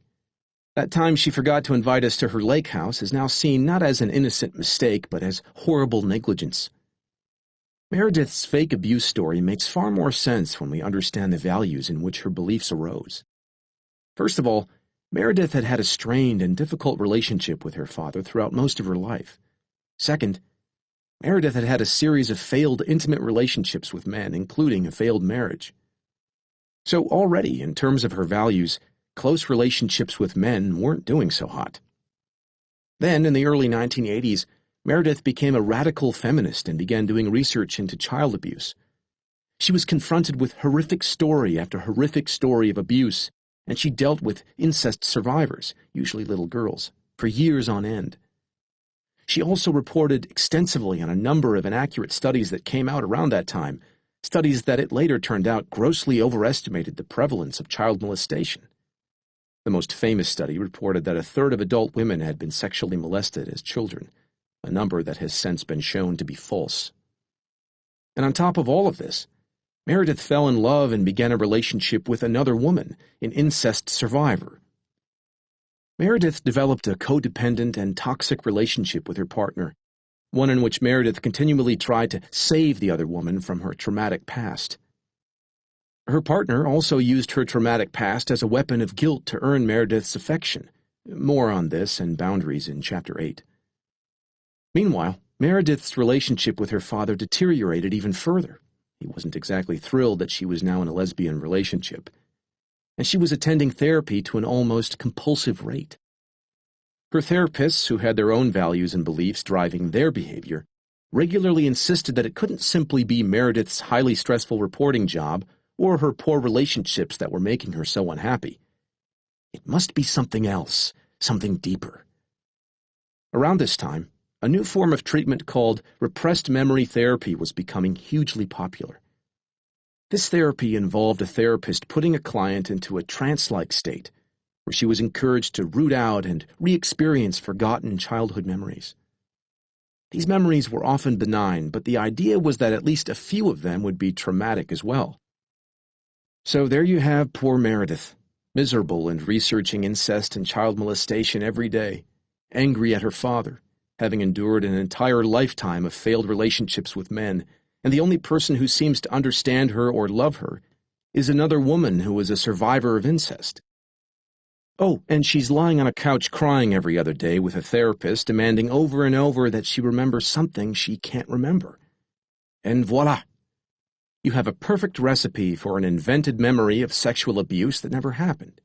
Speaker 2: That time she forgot to invite us to her lake house is now seen not as an innocent mistake, but as horrible negligence. Meredith's fake abuse story makes far more sense when we understand the values in which her beliefs arose. First of all, Meredith had had a strained and difficult relationship with her father throughout most of her life. Second, Meredith had had a series of failed intimate relationships with men, including a failed marriage. So already, in terms of her values, close relationships with men weren't doing so hot. Then, in the early 1980s, Meredith became a radical feminist and began doing research into child abuse. She was confronted with horrific story after horrific story of abuse, and she dealt with incest survivors, usually little girls, for years on end. She also reported extensively on a number of inaccurate studies that came out around that time, studies that it later turned out grossly overestimated the prevalence of child molestation. The most famous study reported that 1/3 of adult women had been sexually molested as children, a number that has since been shown to be false. And on top of all of this, Meredith fell in love and began a relationship with another woman, an incest survivor. Meredith developed a codependent and toxic relationship with her partner, one in which Meredith continually tried to save the other woman from her traumatic past. Her partner also used her traumatic past as a weapon of guilt to earn Meredith's affection. More on this and boundaries in Chapter 8. Meanwhile, Meredith's relationship with her father deteriorated even further. He wasn't exactly thrilled that she was now in a lesbian relationship, and she was attending therapy to an almost compulsive rate. Her therapists, who had their own values and beliefs driving their behavior, regularly insisted that it couldn't simply be Meredith's highly stressful reporting job or her poor relationships that were making her so unhappy. It must be something else, something deeper. Around this time, a new form of treatment called repressed memory therapy was becoming hugely popular. This therapy involved a therapist putting a client into a trance-like state, where she was encouraged to root out and re-experience forgotten childhood memories. These memories were often benign, but the idea was that at least a few of them would be traumatic as well. So there you have poor Meredith, miserable and researching incest and child molestation every day, angry at her father, having endured an entire lifetime of failed relationships with men, and the only person who seems to understand her or love her is another woman who is a survivor of incest. Oh, and she's lying on a couch crying every other day with a therapist demanding over and over that she remembers something she can't remember. And voila! You have a perfect recipe for an invented memory of sexual abuse that never happened.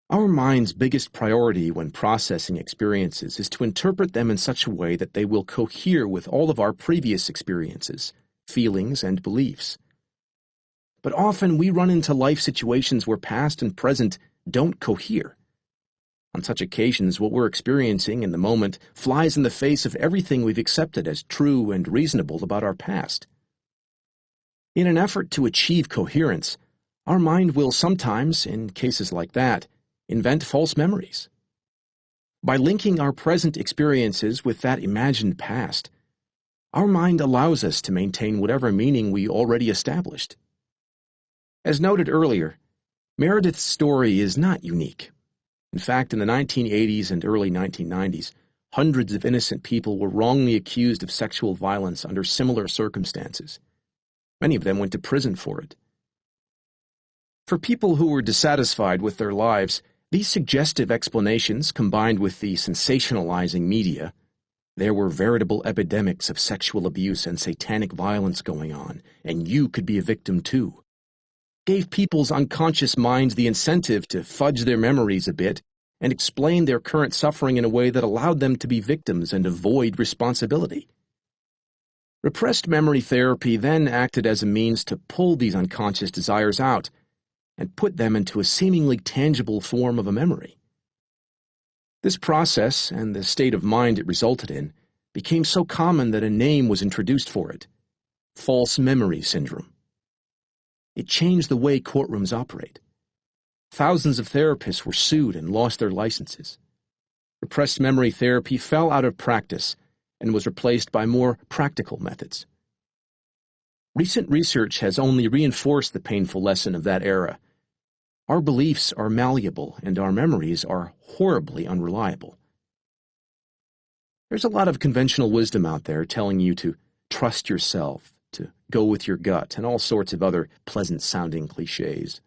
Speaker 2: Our mind's biggest priority when processing experiences is to interpret them in such a way that they will cohere with all of our previous experiences, feelings, and beliefs. But often we run into life situations where past and present don't cohere. On such occasions, what we're experiencing in the moment flies in the face of everything we've accepted as true and reasonable about our past. In an effort to achieve coherence, our mind will sometimes, in cases like that, invent false memories. By linking our present experiences with that imagined past, our mind allows us to maintain whatever meaning we already established. As noted earlier, Meredith's story is not unique. In fact, in the 1980s and early 1990s, hundreds of innocent people were wrongly accused of sexual violence under similar circumstances. Many of them went to prison for it. For people who were dissatisfied with their lives, these suggestive explanations, combined with the sensationalizing media, there were veritable epidemics of sexual abuse and satanic violence going on, and you could be a victim too, gave people's unconscious minds the incentive to fudge their memories a bit and explain their current suffering in a way that allowed them to be victims and avoid responsibility. Repressed memory therapy then acted as a means to pull these unconscious desires out and put them into a seemingly tangible form of a memory. This process, and the state of mind it resulted in, became so common that a name was introduced for it: false memory syndrome. It changed the way courtrooms operate. Thousands of therapists were sued and lost their licenses. Repressed memory therapy fell out of practice and was replaced by more practical methods. Recent research has only reinforced the painful lesson of that era. Our beliefs are malleable and our memories are horribly unreliable. There's a lot of conventional wisdom out there telling you to trust yourself, to go with your gut, and all sorts of other pleasant-sounding cliches.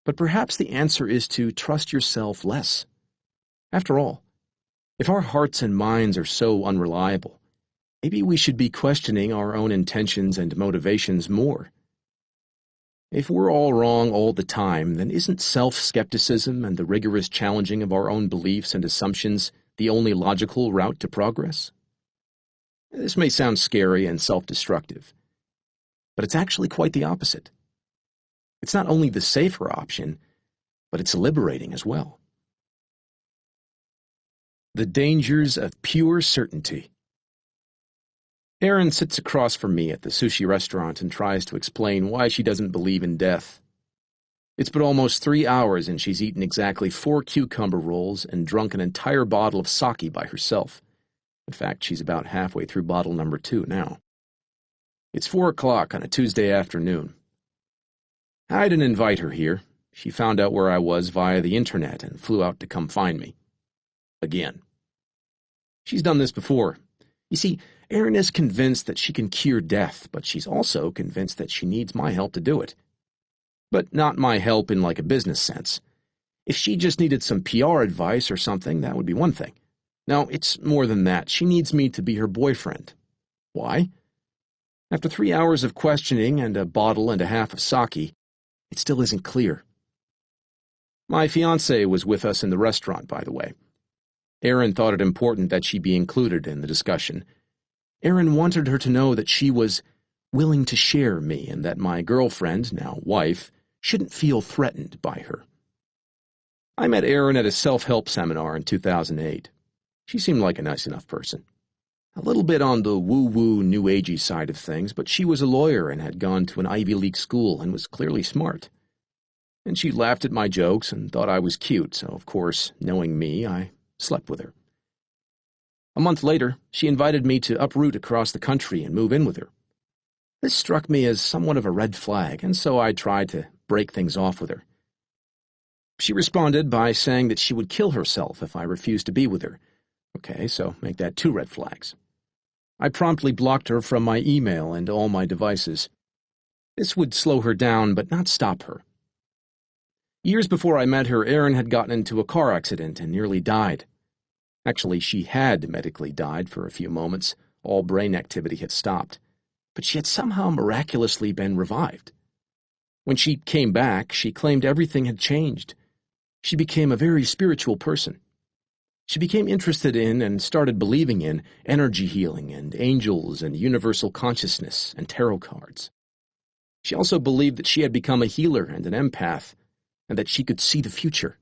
Speaker 2: But perhaps the answer is to trust yourself less. After all, if our hearts and minds are so unreliable, maybe we should be questioning our own intentions and motivations more. If we're all wrong all the time, then isn't self-skepticism and the rigorous challenging of our own beliefs and assumptions the only logical route to progress? This may sound scary and self-destructive, but it's actually quite the opposite. It's not only the safer option, but it's liberating as well. The dangers of pure certainty. Erin sits across from me at the sushi restaurant and tries to explain why she doesn't believe in death. It's been almost 3 hours and she's eaten exactly 4 cucumber rolls and drunk an entire bottle of sake by herself. In fact, she's about halfway through bottle number 2 now. It's 4 o'clock on a Tuesday afternoon. I didn't invite her here. She found out where I was via the internet and flew out to come find me. Again. She's done this before. You see, Erin is convinced that she can cure death, but she's also convinced that she needs my help to do it. But not my help in like a business sense. If she just needed some PR advice or something, that would be one thing. No, it's more than that. She needs me to be her boyfriend. Why? After 3 hours of questioning and a bottle and a half of sake, it still isn't clear. My fiancé was with us in the restaurant, by the way. Erin thought it important that she be included in the discussion. Erin wanted her to know that she was willing to share me and that my girlfriend, now wife, shouldn't feel threatened by her. I met Erin at a self-help seminar in 2008. She seemed like a nice enough person. A little bit on the woo-woo, new agey side of things, but she was a lawyer and had gone to an Ivy League school and was clearly smart. And she laughed at my jokes and thought I was cute, so of course, knowing me, I slept with her. A month later, she invited me to uproot across the country and move in with her. This struck me as somewhat of a red flag, and so I tried to break things off with her. She responded by saying that she would kill herself if I refused to be with her, Okay, so make that 2 red flags. I promptly blocked her from my email and all my devices. This would slow her down, but not stop her. Years before I met her, Erin had gotten into a car accident and nearly died. Actually, she had medically died for a few moments. All brain activity had stopped. But she had somehow miraculously been revived. When she came back, she claimed everything had changed. She became a very spiritual person. She became interested in and started believing in energy healing and angels and universal consciousness and tarot cards. She also believed that she had become a healer and an empath, and that she could see the future.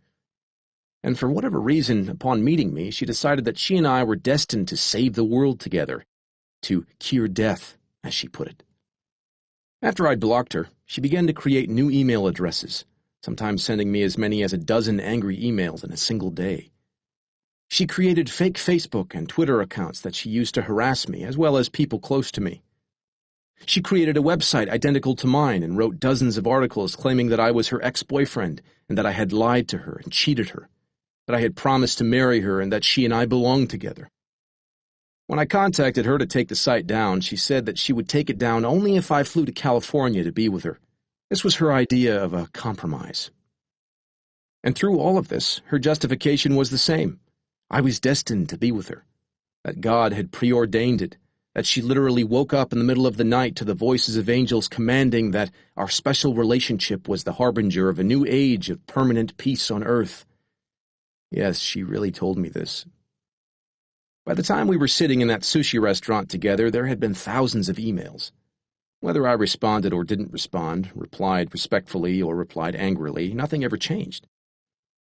Speaker 2: And for whatever reason, upon meeting me, she decided that she and I were destined to save the world together, to cure death, as she put it. After I'd blocked her, she began to create new email addresses, sometimes sending me as many as 12 angry emails in a single day. She created fake Facebook and Twitter accounts that she used to harass me, as well as people close to me. She created a website identical to mine and wrote dozens of articles claiming that I was her ex-boyfriend and that I had lied to her and cheated her, that I had promised to marry her and that she and I belonged together. When I contacted her to take the site down, she said that she would take it down only if I flew to California to be with her. This was her idea of a compromise. And through all of this, her justification was the same. I was destined to be with her, that God had preordained it, that she literally woke up in the middle of the night to the voices of angels commanding that our special relationship was the harbinger of a new age of permanent peace on earth. Yes, she really told me this. By the time we were sitting in that sushi restaurant together, there had been thousands of emails. Whether I responded or didn't respond, replied respectfully or replied angrily, nothing ever changed.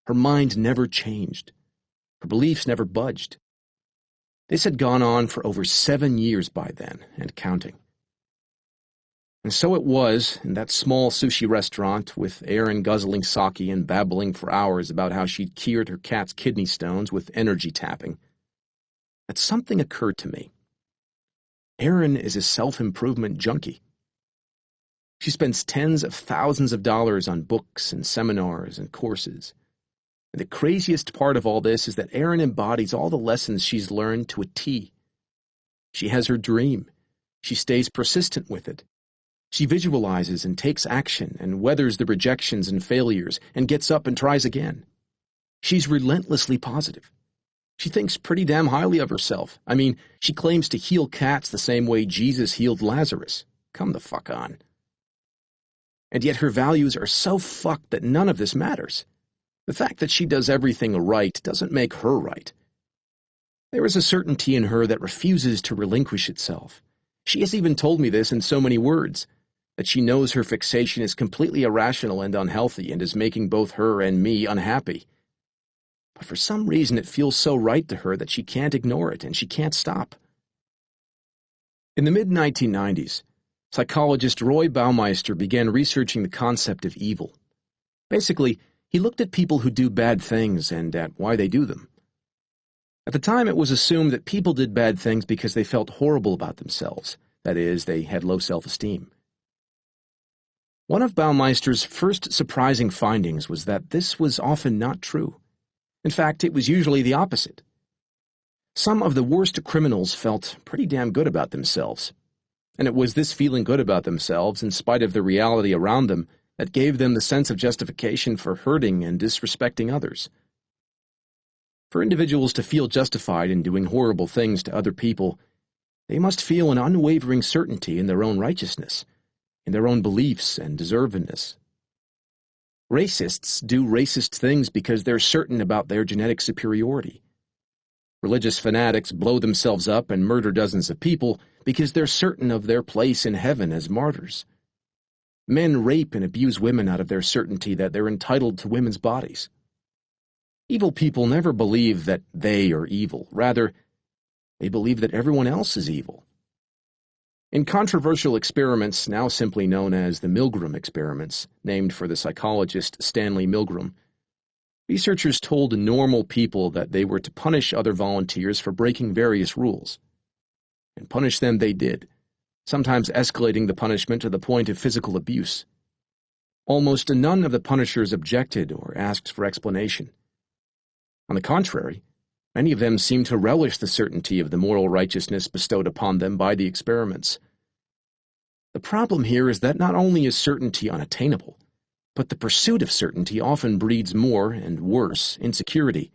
Speaker 2: Her mind never changed. Her beliefs never budged. This had gone on for over 7 years by then, and counting. And so it was, in that small sushi restaurant, with Erin guzzling sake and babbling for hours about how she'd cured her cat's kidney stones with energy tapping, that something occurred to me. Erin is a self-improvement junkie. She spends tens of thousands of dollars on books and seminars and courses. And the craziest part of all this is that Erin embodies all the lessons she's learned to a T. She has her dream. She stays persistent with it. She visualizes and takes action and weathers the rejections and failures and gets up and tries again. She's relentlessly positive. She thinks pretty damn highly of herself. I mean, she claims to heal cats the same way Jesus healed Lazarus. Come the fuck on. And yet her values are so fucked that none of this matters. The fact that she does everything right doesn't make her right. There is a certainty in her that refuses to relinquish itself. She has even told me this in so many words, that she knows her fixation is completely irrational and unhealthy and is making both her and me unhappy. But for some reason it feels so right to her that she can't ignore it and she can't stop. In the mid-1990s, psychologist Roy Baumeister began researching the concept of evil. Basically, he looked at people who do bad things and at why they do them. At the time, it was assumed that people did bad things because they felt horrible about themselves. That is, they had low self-esteem. One of Baumeister's first surprising findings was that this was often not true. In fact, it was usually the opposite. Some of the worst criminals felt pretty damn good about themselves. And it was this feeling good about themselves, in spite of the reality around them, that gave them the sense of justification for hurting and disrespecting others. For individuals to feel justified in doing horrible things to other people, they must feel an unwavering certainty in their own righteousness, in their own beliefs and deservedness. Racists do racist things because they're certain about their genetic superiority. Religious fanatics blow themselves up and murder dozens of people because they're certain of their place in heaven as martyrs. Men rape and abuse women out of their certainty that they're entitled to women's bodies. Evil people never believe that they are evil. Rather, they believe that everyone else is evil. In controversial experiments, now simply known as the Milgram experiments, named for the psychologist Stanley Milgram, researchers told normal people that they were to punish other volunteers for breaking various rules. And punish them they did, sometimes escalating the punishment to the point of physical abuse. Almost none of the punishers objected or asked for explanation. On the contrary, Many of them seem to relish the certainty of the moral righteousness bestowed upon them by the experiments. The problem here is that not only is certainty unattainable, but the pursuit of certainty often breeds more and worse insecurity.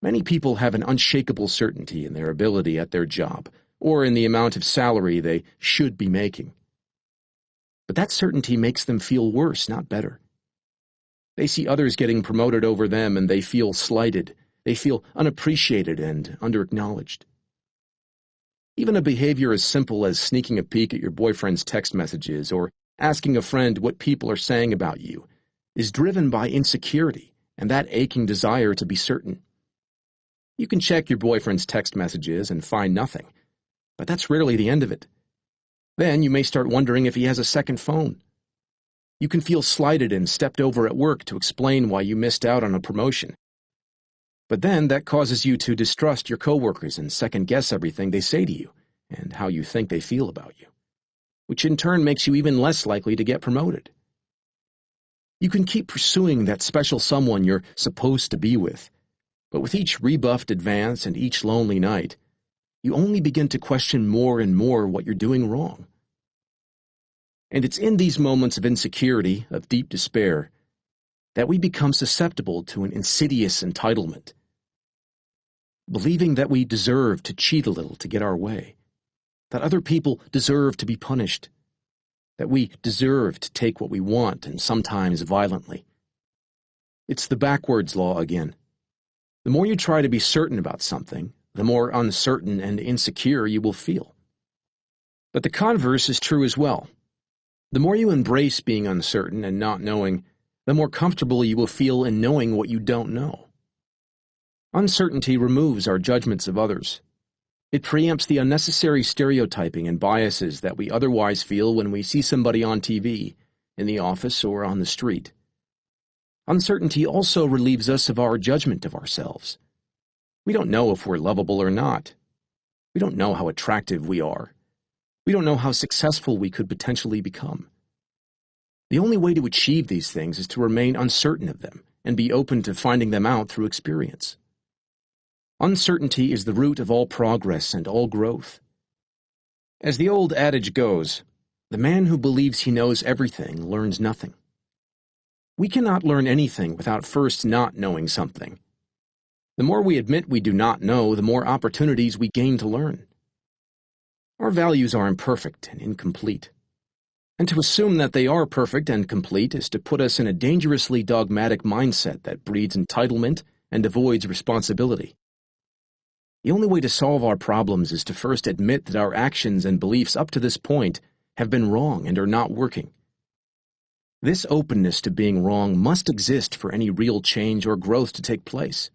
Speaker 2: Many people have an unshakable certainty in their ability at their job, or in the amount of salary they should be making. But that certainty makes them feel worse, not better. They see others getting promoted over them and they feel slighted. They feel unappreciated and underacknowledged. Even a behavior as simple as sneaking a peek at your boyfriend's text messages or asking a friend what people are saying about you is driven by insecurity and that aching desire to be certain. You can check your boyfriend's text messages and find nothing, but that's rarely the end of it. Then you may start wondering if he has a second phone. You can feel slighted and stepped over at work to explain why you missed out on a promotion. But then that causes you to distrust your coworkers and second-guess everything they say to you and how you think they feel about you, which in turn makes you even less likely to get promoted. You can keep pursuing that special someone you're supposed to be with, but with each rebuffed advance and each lonely night, you only begin to question more and more what you're doing wrong. And it's in these moments of insecurity, of deep despair, that we become susceptible to an insidious entitlement, believing that we deserve to cheat a little to get our way, that other people deserve to be punished, that we deserve to take what we want and sometimes violently. It's the backwards law again. The more you try to be certain about something, the more uncertain and insecure you will feel. But the converse is true as well. The more you embrace being uncertain and not knowing, the more comfortable you will feel in knowing what you don't know. Uncertainty removes our judgments of others. It preempts the unnecessary stereotyping and biases that we otherwise feel when we see somebody on TV, in the office, or on the street. Uncertainty also relieves us of our judgment of ourselves. We don't know if we're lovable or not. We don't know how attractive we are. We don't know how successful we could potentially become. The only way to achieve these things is to remain uncertain of them and be open to finding them out through experience. Uncertainty is the root of all progress and all growth. As the old adage goes, the man who believes he knows everything learns nothing. We cannot learn anything without first not knowing something. The more we admit we do not know, the more opportunities we gain to learn. Our values are imperfect and incomplete. And to assume that they are perfect and complete is to put us in a dangerously dogmatic mindset that breeds entitlement and avoids responsibility. The only way to solve our problems is to first admit that our actions and beliefs up to this point have been wrong and are not working. This openness to being wrong must exist for any real change or growth to take place.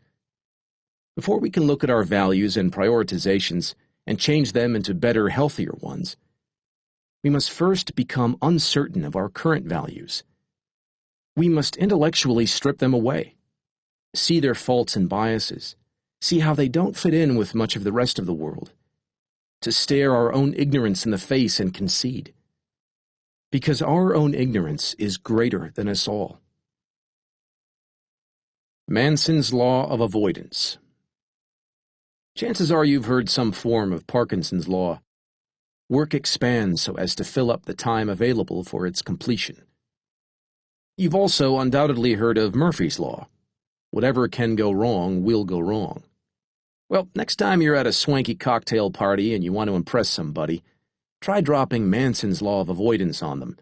Speaker 2: Before we can look at our values and prioritizations and change them into better, healthier ones, we must first become uncertain of our current values. We must intellectually strip them away, see their faults and biases, see how they don't fit in with much of the rest of the world, to stare our own ignorance in the face and concede. Because our own ignorance is greater than us all. Manson's Law of Avoidance. Chances are you've heard some form of Parkinson's Law. Work expands so as to fill up the time available for its completion. You've also undoubtedly heard of Murphy's Law. Whatever can go wrong will go wrong. Well, next time you're at a swanky cocktail party and you want to impress somebody, try dropping Manson's Law of Avoidance on them.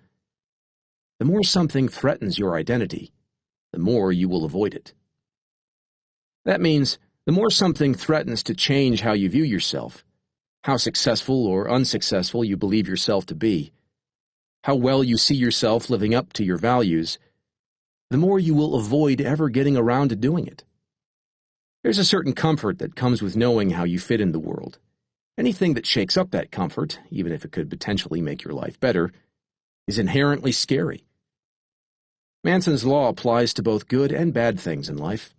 Speaker 2: The more something threatens your identity, the more you will avoid it. That means the more something threatens to change how you view yourself, how successful or unsuccessful you believe yourself to be, how well you see yourself living up to your values, the more you will avoid ever getting around to doing it. There's a certain comfort that comes with knowing how you fit in the world. Anything that shakes up that comfort, even if it could potentially make your life better, is inherently scary. Manson's Law applies to both good and bad things in life.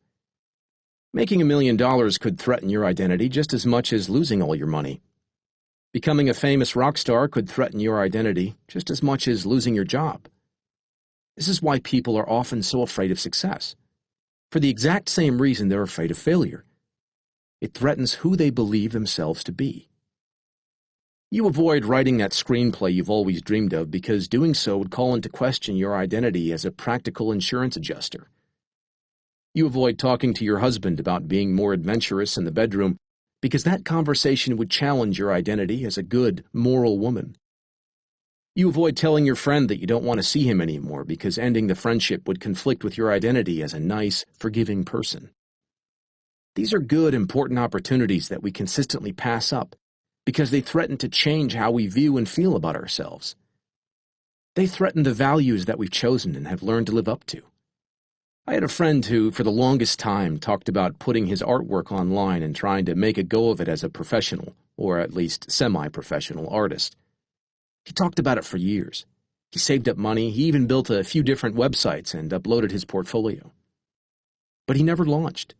Speaker 2: Making $1 million could threaten your identity just as much as losing all your money. Becoming a famous rock star could threaten your identity just as much as losing your job. This is why people are often so afraid of success. For the exact same reason they're afraid of failure. It threatens who they believe themselves to be. You avoid writing that screenplay you've always dreamed of because doing so would call into question your identity as a practical insurance adjuster. You avoid talking to your husband about being more adventurous in the bedroom because that conversation would challenge your identity as a good, moral woman. You avoid telling your friend that you don't want to see him anymore because ending the friendship would conflict with your identity as a nice, forgiving person. These are good, important opportunities that we consistently pass up because they threaten to change how we view and feel about ourselves. They threaten the values that we've chosen and have learned to live up to. I had a friend who, for the longest time, talked about putting his artwork online and trying to make a go of it as a professional, or at least semi-professional artist. He talked about it for years. He saved up money, he even built a few different websites and uploaded his portfolio. But he never launched.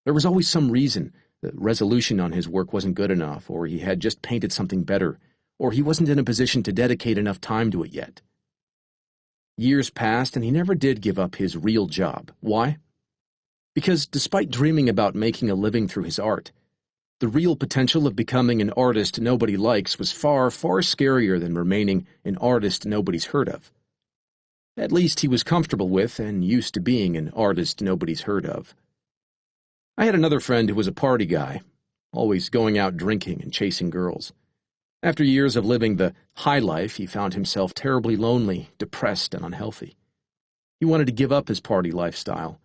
Speaker 2: There was always some reason. The resolution on his work wasn't good enough, or he had just painted something better, or he wasn't in a position to dedicate enough time to it yet. Years passed, and he never did give up his real job. Why? Because despite dreaming about making a living through his art, the real potential of becoming an artist nobody likes was far, far scarier than remaining an artist nobody's heard of. At least he was comfortable with and used to being an artist nobody's heard of. I had another friend who was a party guy, always going out drinking and chasing girls. After years of living the high life, he found himself terribly lonely, depressed, and unhealthy. He wanted to give up his party lifestyle.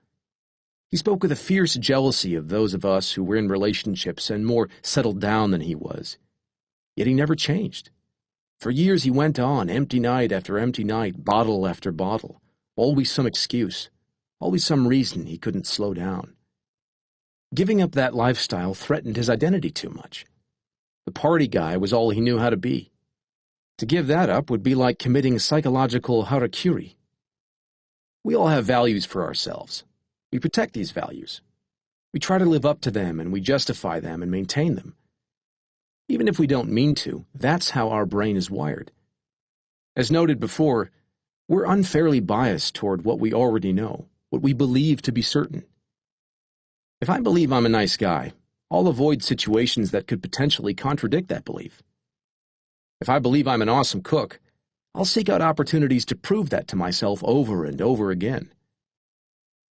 Speaker 2: He spoke with a fierce jealousy of those of us who were in relationships and more settled down than he was. Yet he never changed. For years he went on, empty night after empty night, bottle after bottle, always some excuse, always some reason he couldn't slow down. Giving up that lifestyle threatened his identity too much. The party guy was all he knew how to be. To give that up would be like committing psychological harakiri. We all have values for ourselves. We protect these values. We try to live up to them, and we justify them and maintain them. Even if we don't mean to, that's how our brain is wired. As noted before, we're unfairly biased toward what we already know, what we believe to be certain. If I believe I'm a nice guy, I'll avoid situations that could potentially contradict that belief. If I believe I'm an awesome cook, I'll seek out opportunities to prove that to myself over and over again.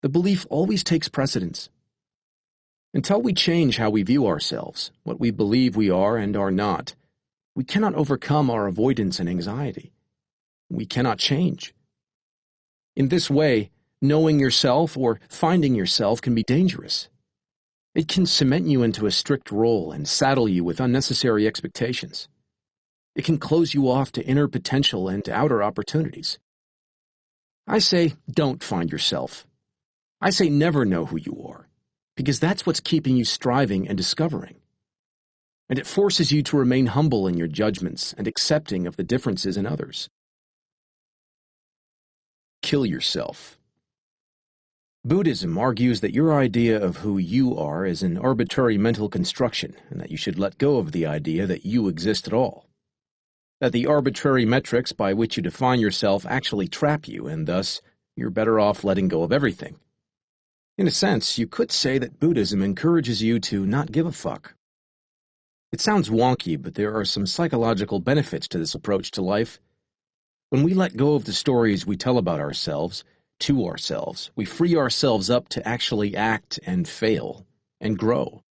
Speaker 2: The belief always takes precedence. Until we change how we view ourselves, what we believe we are and are not, we cannot overcome our avoidance and anxiety. We cannot change. In this way, knowing yourself or finding yourself can be dangerous. It can cement you into a strict role and saddle you with unnecessary expectations. It can close you off to inner potential and outer opportunities. I say, don't find yourself. I say never know who you are, because that's what's keeping you striving and discovering. And it forces you to remain humble in your judgments and accepting of the differences in others. Kill yourself. Buddhism argues that your idea of who you are is an arbitrary mental construction, and that you should let go of the idea that you exist at all. That the arbitrary metrics by which you define yourself actually trap you, and thus you're better off letting go of everything. In a sense, you could say that Buddhism encourages you to not give a fuck. It sounds wonky, but there are some psychological benefits to this approach to life. When we let go of the stories we tell about ourselves, to ourselves, we free ourselves up to actually act and fail and grow.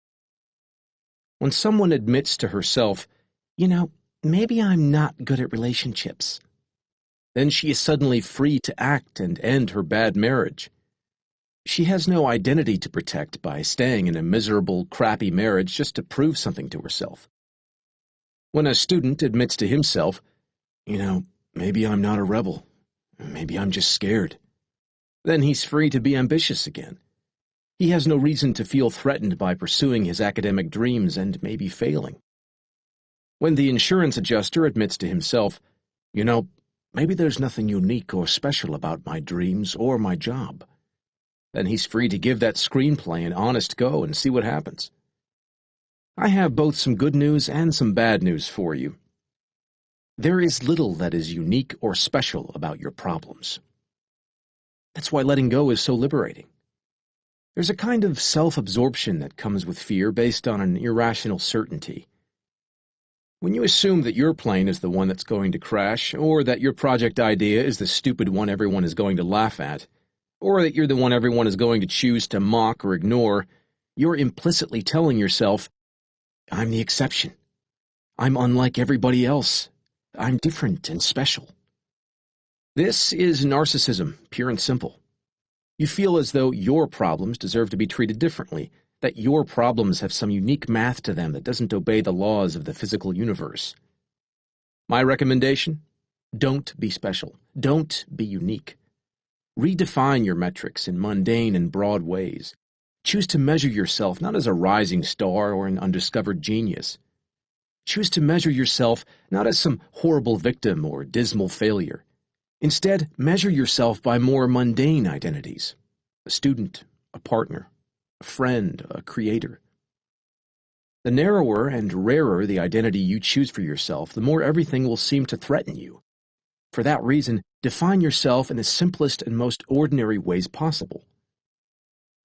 Speaker 2: When someone admits to herself, maybe I'm not good at relationships, then she is suddenly free to act and end her bad marriage. She has no identity to protect by staying in a miserable, crappy marriage just to prove something to herself. When a student admits to himself, maybe I'm not a rebel, maybe I'm just scared, then he's free to be ambitious again. He has no reason to feel threatened by pursuing his academic dreams and maybe failing. When the insurance adjuster admits to himself, maybe there's nothing unique or special about my dreams or my job, then he's free to give that screenplay an honest go and see what happens. I have both some good news and some bad news for you. There is little that is unique or special about your problems. That's why letting go is so liberating. There's a kind of self-absorption that comes with fear based on an irrational certainty. When you assume that your plane is the one that's going to crash, or that your project idea is the stupid one everyone is going to laugh at, or that you're the one everyone is going to choose to mock or ignore, you're implicitly telling yourself, I'm the exception. I'm unlike everybody else. I'm different and special. This is narcissism, pure and simple. You feel as though your problems deserve to be treated differently, that your problems have some unique math to them that doesn't obey the laws of the physical universe. My recommendation? Don't be special. Don't be unique. Redefine your metrics in mundane and broad ways. Choose to measure yourself not as a rising star or an undiscovered genius. Choose to measure yourself not as some horrible victim or dismal failure. Instead, measure yourself by more mundane identities: a student, a partner, a friend, a creator. The narrower and rarer the identity you choose for yourself, the more everything will seem to threaten you. For that reason, define yourself in the simplest and most ordinary ways possible.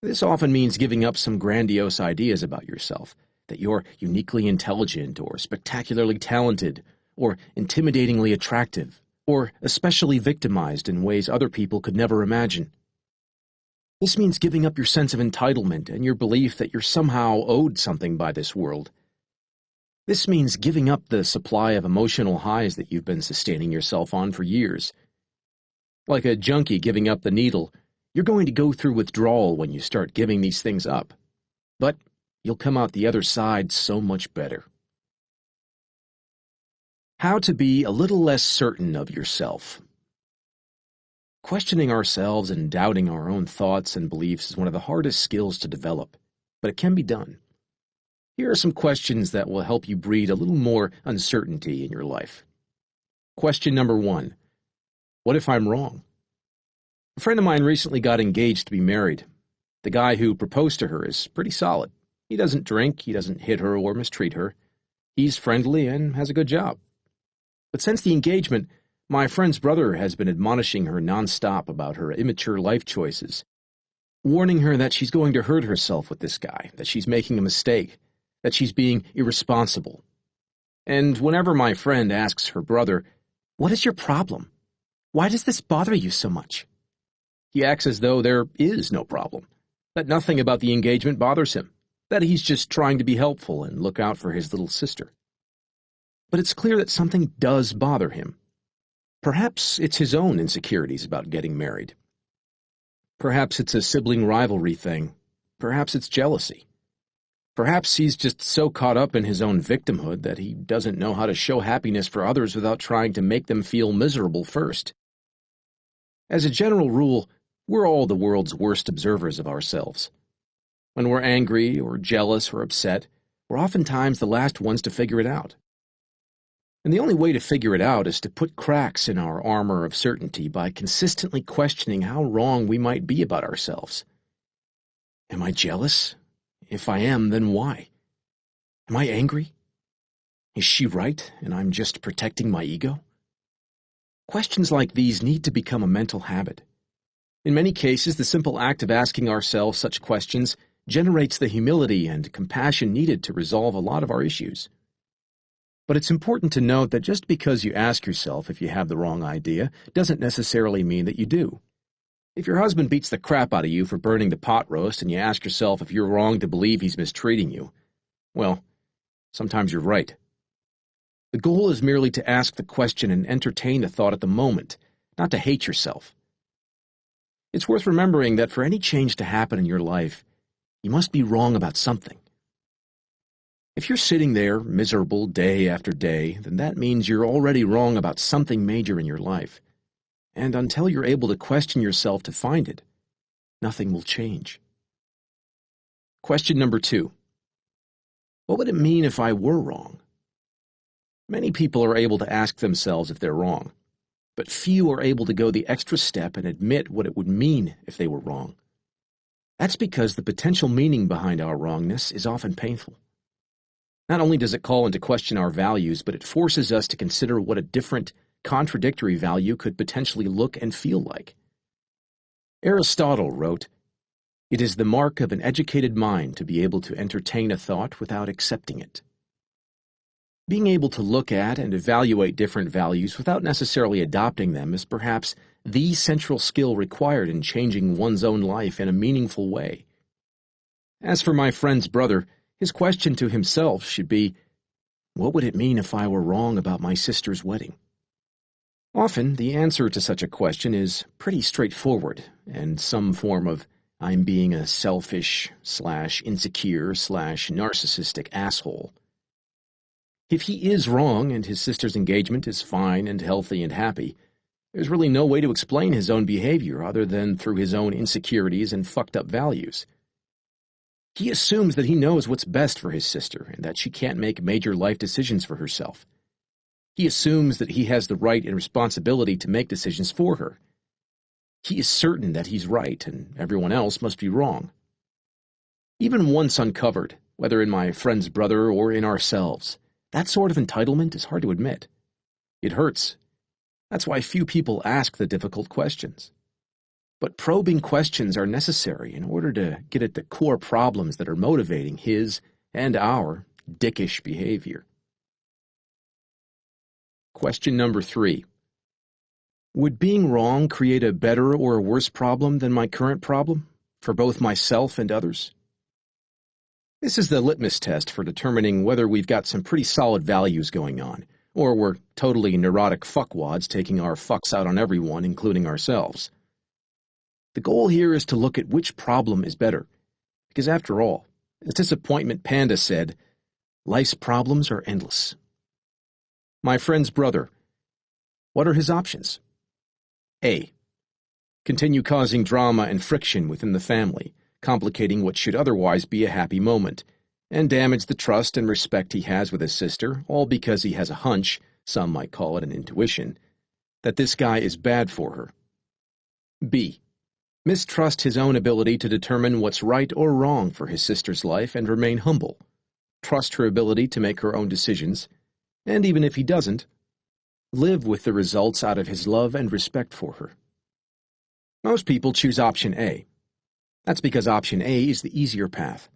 Speaker 2: This often means giving up some grandiose ideas about yourself, that you're uniquely intelligent or spectacularly talented or intimidatingly attractive or especially victimized in ways other people could never imagine. This means giving up your sense of entitlement and your belief that you're somehow owed something by this world. This means giving up the supply of emotional highs that you've been sustaining yourself on for years. Like a junkie giving up the needle, you're going to go through withdrawal when you start giving these things up. But you'll come out the other side so much better. How to be a little less certain of yourself. Questioning ourselves and doubting our own thoughts and beliefs is one of the hardest skills to develop, but it can be done. Here are some questions that will help you breed a little more uncertainty in your life. Question number 1. What if I'm wrong? A friend of mine recently got engaged to be married. The guy who proposed to her is pretty solid. He doesn't drink, he doesn't hit her or mistreat her. He's friendly and has a good job. But since the engagement, my friend's brother has been admonishing her nonstop about her immature life choices, warning her that she's going to hurt herself with this guy, that she's making a mistake, that she's being irresponsible. And whenever my friend asks her brother, "What is your problem? Why does this bother you so much?" he acts as though there is no problem, that nothing about the engagement bothers him, that he's just trying to be helpful and look out for his little sister. But it's clear that something does bother him. Perhaps it's his own insecurities about getting married. Perhaps it's a sibling rivalry thing. Perhaps it's jealousy. Perhaps he's just so caught up in his own victimhood that he doesn't know how to show happiness for others without trying to make them feel miserable first. As a general rule, we're all the world's worst observers of ourselves. When we're angry or jealous or upset, we're oftentimes the last ones to figure it out. And the only way to figure it out is to put cracks in our armor of certainty by consistently questioning how wrong we might be about ourselves. Am I jealous? If I am, then why? Am I angry? Is she right, and I'm just protecting my ego? Questions like these need to become a mental habit. In many cases, the simple act of asking ourselves such questions generates the humility and compassion needed to resolve a lot of our issues. But it's important to note that just because you ask yourself if you have the wrong idea doesn't necessarily mean that you do. If your husband beats the crap out of you for burning the pot roast and you ask yourself if you're wrong to believe he's mistreating you, well, sometimes you're right. The goal is merely to ask the question and entertain the thought at the moment, not to hate yourself. It's worth remembering that for any change to happen in your life, you must be wrong about something. If you're sitting there, miserable day after day, then that means you're already wrong about something major in your life. And until you're able to question yourself to find it, nothing will change. Question number 2. What would it mean if I were wrong? Many people are able to ask themselves if they're wrong, but few are able to go the extra step and admit what it would mean if they were wrong. That's because the potential meaning behind our wrongness is often painful. Not only does it call into question our values, but it forces us to consider what a different, contradictory value could potentially look and feel like. Aristotle wrote, It is the mark of an educated mind to be able to entertain a thought without accepting it. Being able to look at and evaluate different values without necessarily adopting them is perhaps the central skill required in changing one's own life in a meaningful way. As for my friend's brother, his question to himself should be, what would it mean if I were wrong about my sister's wedding? Often, the answer to such a question is pretty straightforward, and some form of I'm being a selfish/insecure/narcissistic asshole. If he is wrong and his sister's engagement is fine and healthy and happy, there's really no way to explain his own behavior other than through his own insecurities and fucked-up values. He assumes that he knows what's best for his sister and that she can't make major life decisions for herself. He assumes that he has the right and responsibility to make decisions for her. He is certain that he's right and everyone else must be wrong. Even once uncovered, whether in my friend's brother or in ourselves, that sort of entitlement is hard to admit. It hurts. That's why few people ask the difficult questions. But probing questions are necessary in order to get at the core problems that are motivating his and our dickish behavior. Question number 3. Would being wrong create a better or a worse problem than my current problem, for both myself and others? This is the litmus test for determining whether we've got some pretty solid values going on, or we're totally neurotic fuckwads taking our fucks out on everyone, including ourselves. The goal here is to look at which problem is better, because after all, as Disappointment Panda said, life's problems are endless. My friend's brother. What are his options? A. Continue causing drama and friction within the family, complicating what should otherwise be a happy moment, and damage the trust and respect he has with his sister, all because he has a hunch, some might call it an intuition, that this guy is bad for her. B. Mistrust his own ability to determine what's right or wrong for his sister's life and remain humble. Trust her ability to make her own decisions, and even if he doesn't, live with the results out of his love and respect for her. Most people choose option A. That's because option A is the easier path.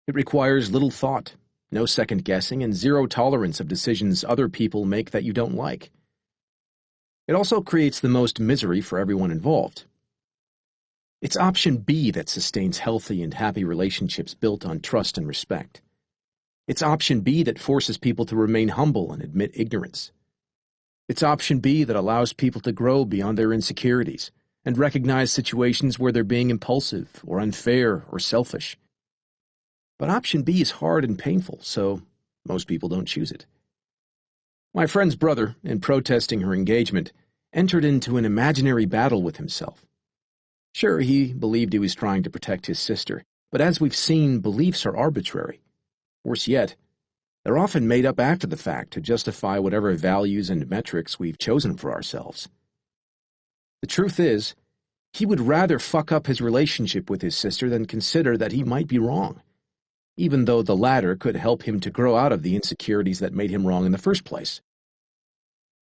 Speaker 2: It requires little thought, no second guessing, and zero tolerance of decisions other people make that you don't like. It also creates the most misery for everyone involved. It's option B that sustains healthy and happy relationships built on trust and respect. It's option B that forces people to remain humble and admit ignorance. It's option B that allows people to grow beyond their insecurities and recognize situations where they're being impulsive or unfair or selfish. But option B is hard and painful, so most people don't choose it. My friend's brother, in protesting her engagement, entered into an imaginary battle with himself. Sure, he believed he was trying to protect his sister, but as we've seen, beliefs are arbitrary. Worse yet, they're often made up after the fact to justify whatever values and metrics we've chosen for ourselves. The truth is, he would rather fuck up his relationship with his sister than consider that he might be wrong, even though the latter could help him to grow out of the insecurities that made him wrong in the first place.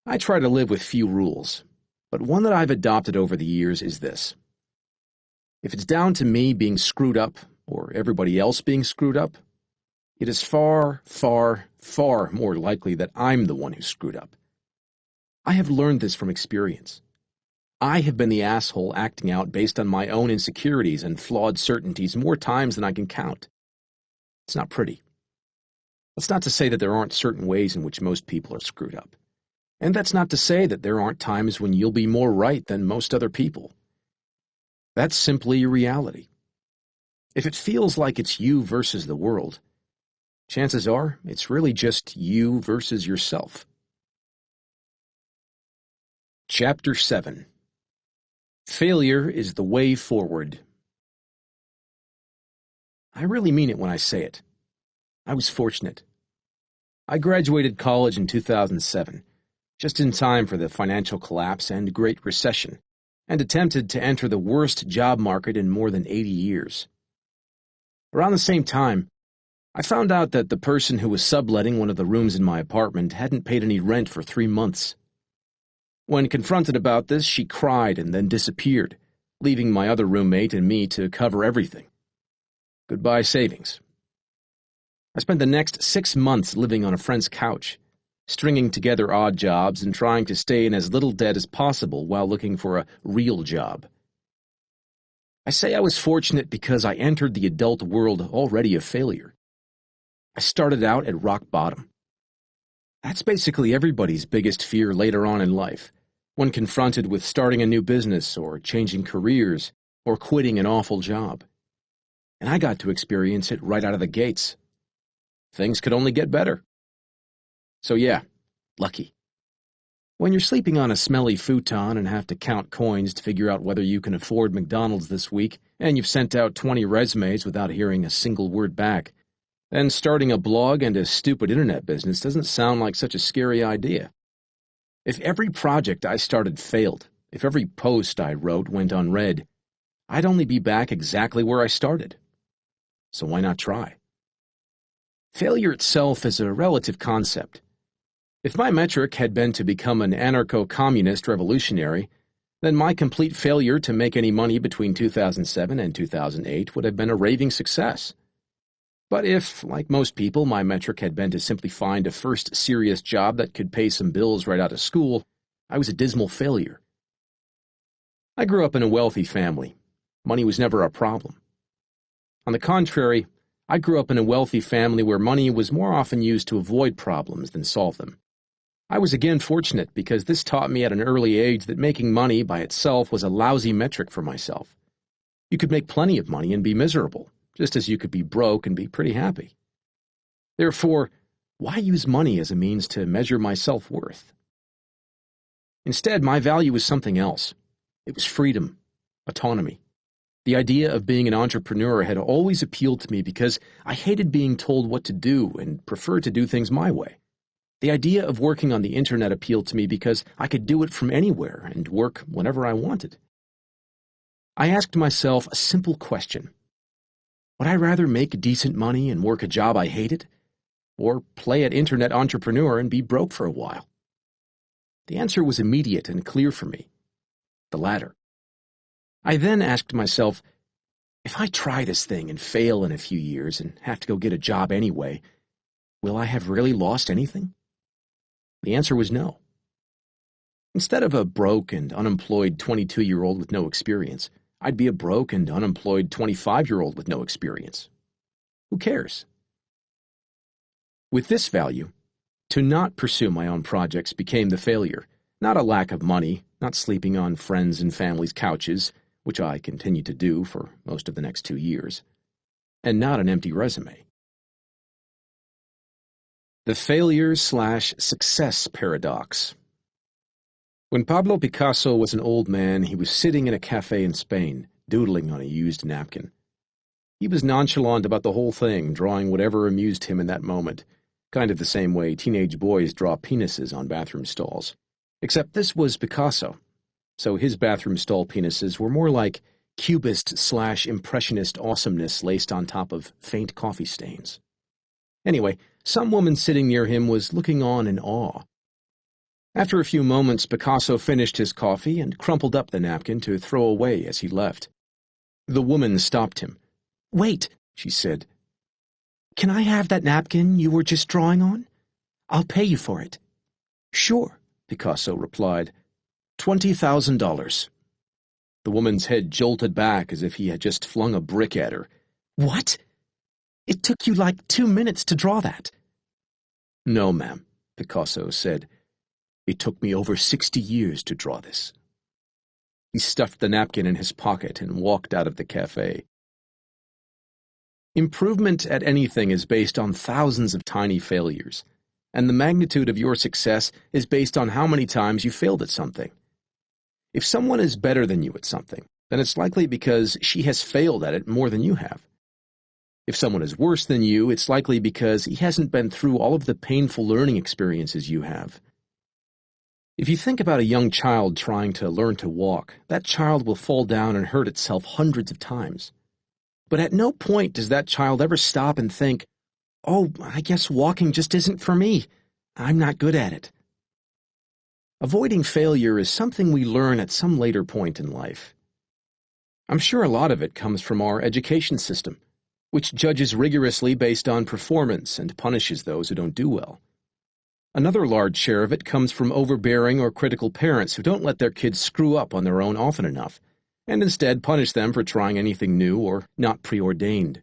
Speaker 2: I try to live with few rules, but one that I've adopted over the years is this. If it's down to me being screwed up, or everybody else being screwed up, it is far, far, far more likely that I'm the one who's screwed up. I have learned this from experience. I have been the asshole acting out based on my own insecurities and flawed certainties more times than I can count. It's not pretty. That's not to say that there aren't certain ways in which most people are screwed up. And that's not to say that there aren't times when you'll be more right than most other people. That's simply a reality. If it feels like it's you versus the world, chances are it's really just you versus yourself. Chapter 7. Failure is the way forward. I really mean it when I say it. I was fortunate. I graduated college in 2007, just in time for the financial collapse and Great Recession, and attempted to enter the worst job market in more than 80 years. Around the same time, I found out that the person who was subletting one of the rooms in my apartment hadn't paid any rent for 3 months. When confronted about this, she cried and then disappeared, leaving my other roommate and me to cover everything. Goodbye savings. I spent the next 6 months living on a friend's couch, stringing together odd jobs and trying to stay in as little debt as possible while looking for a real job. I say I was fortunate because I entered the adult world already a failure. I started out at rock bottom. That's basically everybody's biggest fear later on in life, when confronted with starting a new business or changing careers or quitting an awful job. And I got to experience it right out of the gates. Things could only get better. So yeah, lucky. When you're sleeping on a smelly futon and have to count coins to figure out whether you can afford McDonald's this week, and you've sent out 20 resumes without hearing a single word back, then starting a blog and a stupid internet business doesn't sound like such a scary idea. If every project I started failed, if every post I wrote went unread, I'd only be back exactly where I started. So why not try? Failure itself is a relative concept. If my metric had been to become an anarcho-communist revolutionary, then my complete failure to make any money between 2007 and 2008 would have been a raving success. But if, like most people, my metric had been to simply find a first serious job that could pay some bills right out of school, I was a dismal failure. I grew up in a wealthy family. Money was never a problem. On the contrary, I grew up in a wealthy family where money was more often used to avoid problems than solve them. I was again fortunate because this taught me at an early age that making money by itself was a lousy metric for myself. You could make plenty of money and be miserable, just as you could be broke and be pretty happy. Therefore, why use money as a means to measure my self-worth? Instead, my value was something else. It was freedom, autonomy. The idea of being an entrepreneur had always appealed to me because I hated being told what to do and preferred to do things my way. The idea of working on the internet appealed to me because I could do it from anywhere and work whenever I wanted. I asked myself a simple question. Would I rather make decent money and work a job I hated, or play at internet entrepreneur and be broke for a while? The answer was immediate and clear for me. The latter. I then asked myself, if I try this thing and fail in a few years and have to go get a job anyway, will I have really lost anything? The answer was no. Instead of a broke and unemployed 22-year-old with no experience, I'd be a broke and unemployed 25-year-old with no experience. Who cares? With this value, to not pursue my own projects became the failure, not a lack of money, not sleeping on friends' and family's couches, which I continued to do for most of the next 2 years, and not an empty resume. The failure/success paradox. When Pablo Picasso was an old man, he was sitting in a cafe in Spain, doodling on a used napkin. He was nonchalant about the whole thing, drawing whatever amused him in that moment, kind of the same way teenage boys draw penises on bathroom stalls. Except this was Picasso, so his bathroom stall penises were more like cubist/impressionist awesomeness laced on top of faint coffee stains. Anyway, some woman sitting near him was looking on in awe. After a few moments, Picasso finished his coffee and crumpled up the napkin to throw away as he left. The woman stopped him. "Wait," she said. "Can I have that napkin you were just drawing on? I'll pay you for it." "Sure," Picasso replied. $20,000. The woman's head jolted back as if he had just flung a brick at her. "What? It took you like 2 minutes to draw that." "No, ma'am," Picasso said. "It took me over 60 years to draw this." He stuffed the napkin in his pocket and walked out of the cafe. Improvement at anything is based on thousands of tiny failures, and the magnitude of your success is based on how many times you failed at something. If someone is better than you at something, then it's likely because she has failed at it more than you have. If someone is worse than you, it's likely because he hasn't been through all of the painful learning experiences you have. If you think about a young child trying to learn to walk, that child will fall down and hurt itself hundreds of times. But at no point does that child ever stop and think, "Oh, I guess walking just isn't for me. I'm not good at it." Avoiding failure is something we learn at some later point in life. I'm sure a lot of it comes from our education system, which judges rigorously based on performance and punishes those who don't do well. Another large share of it comes from overbearing or critical parents who don't let their kids screw up on their own often enough, and instead punish them for trying anything new or not preordained.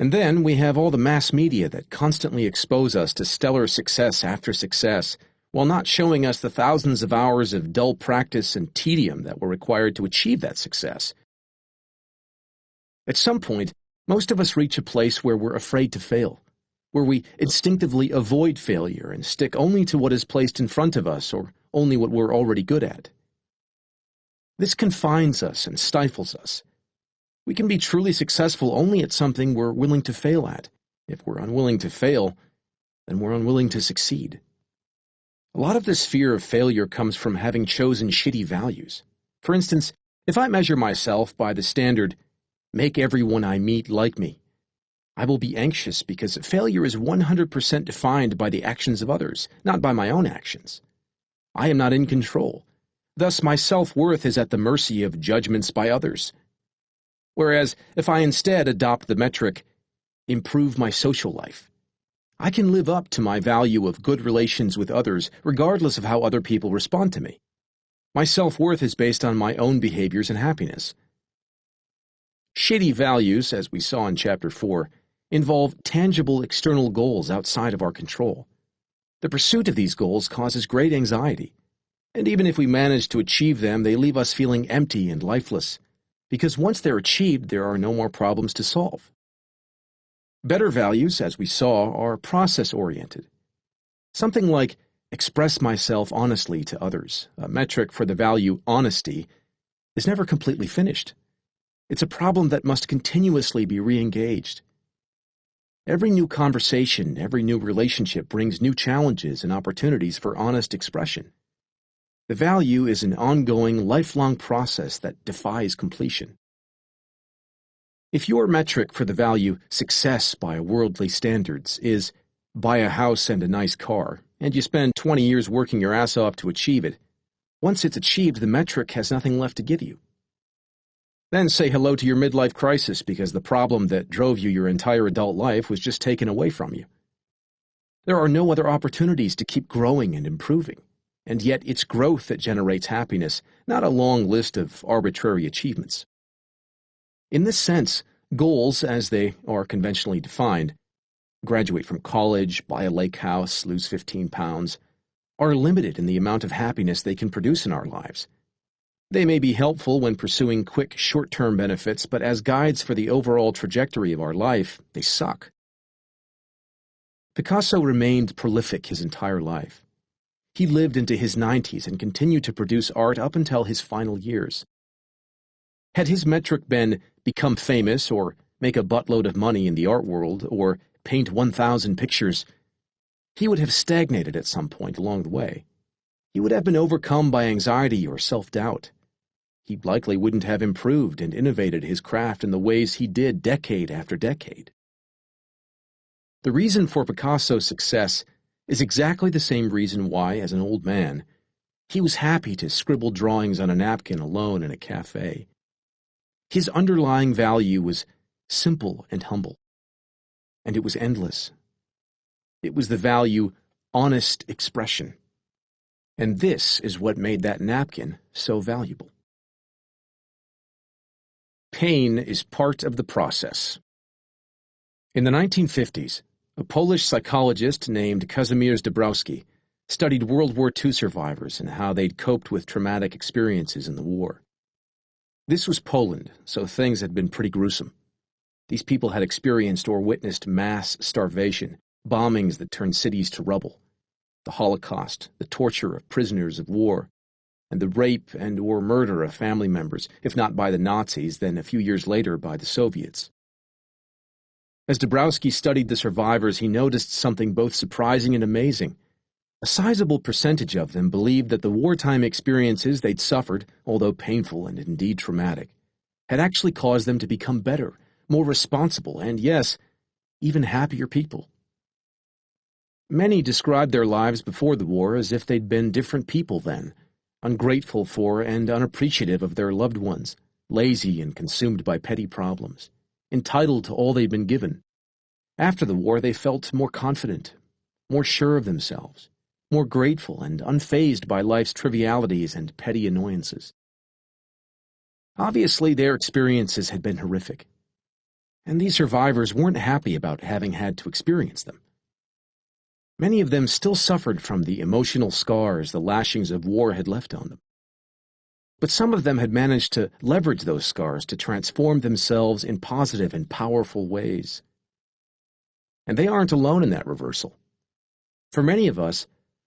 Speaker 2: And then we have all the mass media that constantly expose us to stellar success after success, while not showing us the thousands of hours of dull practice and tedium that were required to achieve that success. At some point, most of us reach a place where we're afraid to fail, where we instinctively avoid failure and stick only to what is placed in front of us or only what we're already good at. This confines us and stifles us. We can be truly successful only at something we're willing to fail at. If we're unwilling to fail, then we're unwilling to succeed. A lot of this fear of failure comes from having chosen shitty values. For instance, if I measure myself by the standard, make everyone I meet like me, I will be anxious because failure is 100% defined by the actions of others, not by my own actions. I am not in control. Thus, my self-worth is at the mercy of judgments by others. Whereas, if I instead adopt the metric, improve my social life, I can live up to my value of good relations with others regardless of how other people respond to me. My self-worth is based on my own behaviors and happiness. Shitty values, as we saw in Chapter 4, involve tangible external goals outside of our control. The pursuit of these goals causes great anxiety, and even if we manage to achieve them, they leave us feeling empty and lifeless, because once they're achieved, there are no more problems to solve. Better values, as we saw, are process-oriented. Something like express myself honestly to others, a metric for the value honesty, is never completely finished. It's a problem that must continuously be re-engaged. Every new conversation, every new relationship brings new challenges and opportunities for honest expression. The value is an ongoing, lifelong process that defies completion. If your metric for the value success by worldly standards is buy a house and a nice car, and you spend 20 years working your ass off to achieve it, once it's achieved, the metric has nothing left to give you. Then say hello to your midlife crisis because the problem that drove you your entire adult life was just taken away from you. There are no other opportunities to keep growing and improving, and yet it's growth that generates happiness, not a long list of arbitrary achievements. In this sense, goals, as they are conventionally defined, graduate from college, buy a lake house, lose 15 pounds, are limited in the amount of happiness they can produce in our lives. They may be helpful when pursuing quick, short-term benefits, but as guides for the overall trajectory of our life, they suck. Picasso remained prolific his entire life. He lived into his 90s and continued to produce art up until his final years. Had his metric been become famous or make a buttload of money in the art world or paint 1,000 pictures, he would have stagnated at some point along the way. He would have been overcome by anxiety or self-doubt. He likely wouldn't have improved and innovated his craft in the ways he did decade after decade. The reason for Picasso's success is exactly the same reason why, as an old man, he was happy to scribble drawings on a napkin alone in a cafe. His underlying value was simple and humble, and it was endless. It was the value honest expression. And this is what made that napkin so valuable. Pain is part of the process. In the 1950s, a Polish psychologist named Kazimierz Dabrowski studied World War II survivors and how they'd coped with traumatic experiences in the war. This was Poland, so things had been pretty gruesome. These people had experienced or witnessed mass starvation, bombings that turned cities to rubble, the Holocaust, the torture of prisoners of war, and the rape and or murder of family members, if not by the Nazis, then a few years later by the Soviets. As Dabrowski studied the survivors, he noticed something both surprising and amazing. A sizable percentage of them believed that the wartime experiences they'd suffered, although painful and indeed traumatic, had actually caused them to become better, more responsible, and yes, even happier people. Many described their lives before the war as if they'd been different people then, ungrateful for and unappreciative of their loved ones, lazy and consumed by petty problems, entitled to all they'd been given. After the war, they felt more confident, more sure of themselves, more grateful and unfazed by life's trivialities and petty annoyances. Obviously, their experiences had been horrific, and these survivors weren't happy about having had to experience them. Many of them still suffered from the emotional scars the lashings of war had left on them. But some of them had managed to leverage those scars to transform themselves in positive and powerful ways. And they aren't alone in that reversal. For many of us,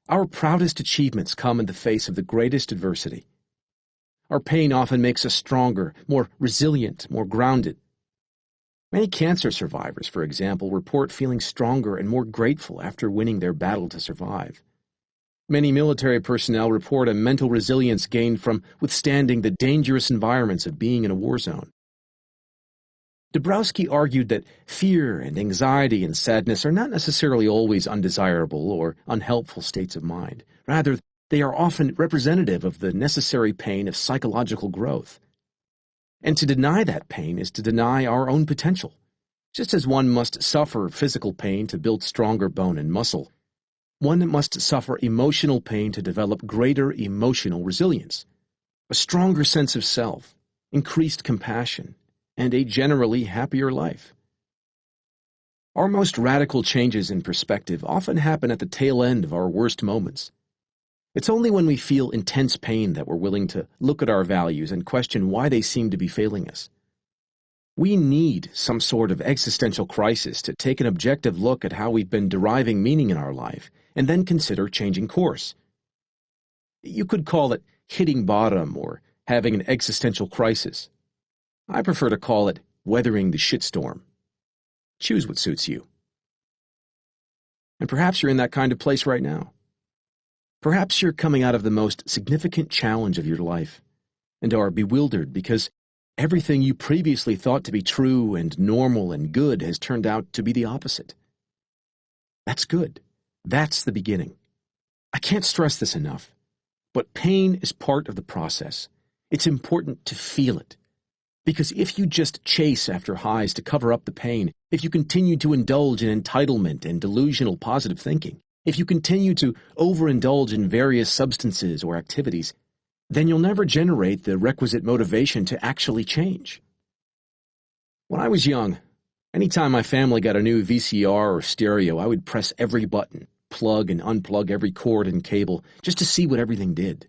Speaker 2: our proudest achievements come in the face of the greatest adversity. Our pain often makes us stronger, more resilient, more grounded. Many cancer survivors, for example, report feeling stronger and more grateful after winning their battle to survive. Many military personnel report a mental resilience gained from withstanding the dangerous environments of being in a war zone. Dabrowski argued that fear and anxiety and sadness are not necessarily always undesirable or unhelpful states of mind. Rather, they are often representative of the necessary pain of psychological growth. And to deny that pain is to deny our own potential. Just as one must suffer physical pain to build stronger bone and muscle, one must suffer emotional pain to develop greater emotional resilience, a stronger sense of self, increased compassion, and a generally happier life. Our most radical changes in perspective often happen at the tail end of our worst moments. It's only when we feel intense pain that we're willing to look at our values and question why they seem to be failing us. We need some sort of existential crisis to take an objective look at how we've been deriving meaning in our life, and then consider changing course. You could call it hitting bottom or having an existential crisis. I prefer to call it weathering the shitstorm. Choose what suits you. And perhaps you're in that kind of place right now. Perhaps you're coming out of the most significant challenge of your life and are bewildered because everything you previously thought to be true and normal and good has turned out to be the opposite. That's good. That's the beginning. I can't stress this enough, but pain is part of the process. It's important to feel it. Because if you just chase after highs to cover up the pain, if you continue to indulge in entitlement and delusional positive thinking, if you continue to overindulge in various substances or activities, then you'll never generate the requisite motivation to actually change. When I was young, anytime my family got a new VCR or stereo, I would press every button, plug and unplug every cord and cable, just to see what everything did.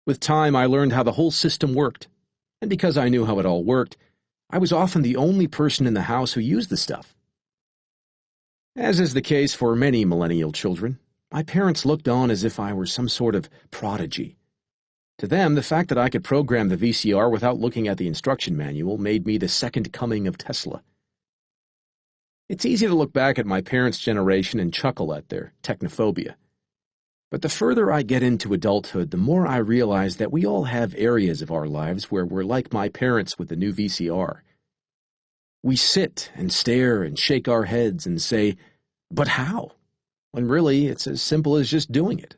Speaker 2: With time, I learned how the whole system worked. And because I knew how it all worked, I was often the only person in the house who used the stuff. As is the case for many millennial children, my parents looked on as if I were some sort of prodigy. To them, the fact that I could program the VCR without looking at the instruction manual made me the second coming of Tesla. It's easy to look back at my parents' generation and chuckle at their technophobia. But the further I get into adulthood, the more I realize that we all have areas of our lives where we're like my parents with the new VCR. We sit and stare and shake our heads and say, "But how?" when really it's as simple as just doing it.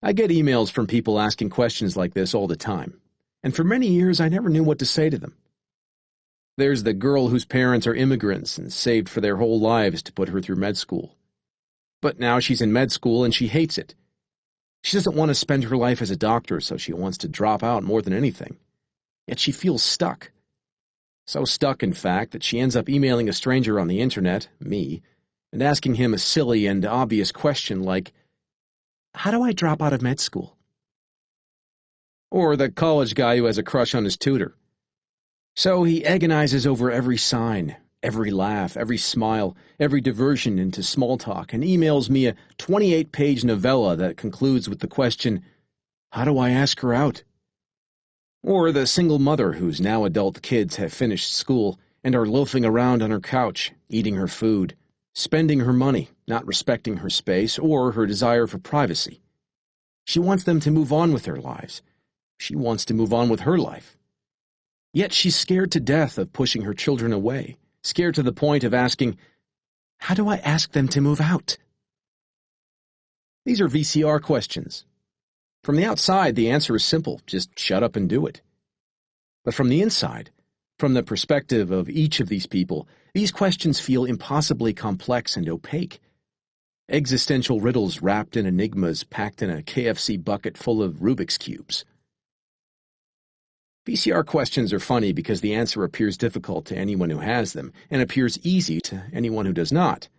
Speaker 2: I get emails from people asking questions like this all the time, and for many years I never knew what to say to them. There's the girl whose parents are immigrants and saved for their whole lives to put her through med school. But now she's in med school and she hates it. She doesn't want to spend her life as a doctor, so she wants to drop out more than anything. Yet she feels stuck. So stuck, in fact, that she ends up emailing a stranger on the internet, me, and asking him a silly and obvious question like, "How do I drop out of med school?" Or the college guy who has a crush on his tutor. So he agonizes over every sign, every laugh, every smile, every diversion into small talk, and emails me a 28-page novella that concludes with the question, "How do I ask her out?" Or the single mother whose now adult kids have finished school and are loafing around on her couch, eating her food, spending her money, not respecting her space or her desire for privacy. She wants them to move on with their lives. She wants to move on with her life. Yet she's scared to death of pushing her children away, scared to the point of asking, "How do I ask them to move out?" These are VCR questions. From the outside, the answer is simple: just shut up and do it. But from the inside, from the perspective of each of these people, these questions feel impossibly complex and opaque. Existential riddles wrapped in enigmas packed in a KFC bucket full of Rubik's Cubes. VCR questions are funny because the answer appears difficult to anyone who has them and appears easy to anyone who does not.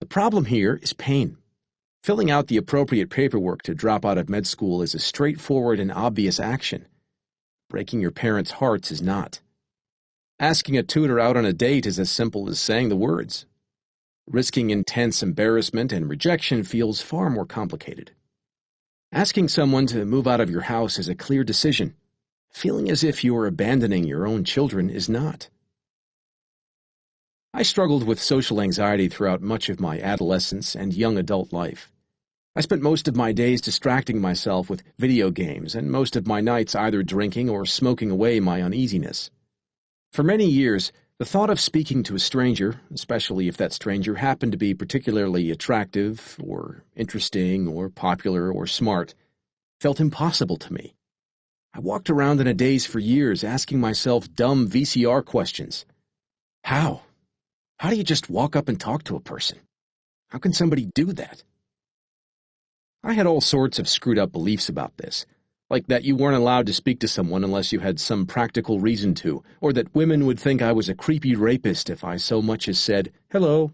Speaker 2: The problem here is pain. Filling out the appropriate paperwork to drop out of med school is a straightforward and obvious action. Breaking your parents' hearts is not. Asking a tutor out on a date is as simple as saying the words. Risking intense embarrassment and rejection feels far more complicated. Asking someone to move out of your house is a clear decision. Feeling as if you are abandoning your own children is not. I struggled with social anxiety throughout much of my adolescence and young adult life. I spent most of my days distracting myself with video games and most of my nights either drinking or smoking away my uneasiness. For many years, the thought of speaking to a stranger, especially if that stranger happened to be particularly attractive or interesting or popular or smart, felt impossible to me. I walked around in a daze for years asking myself dumb VCR questions. How? How do you just walk up and talk to a person? How can somebody do that? I had all sorts of screwed up beliefs about this, like that you weren't allowed to speak to someone unless you had some practical reason to, or that women would think I was a creepy rapist if I so much as said, hello.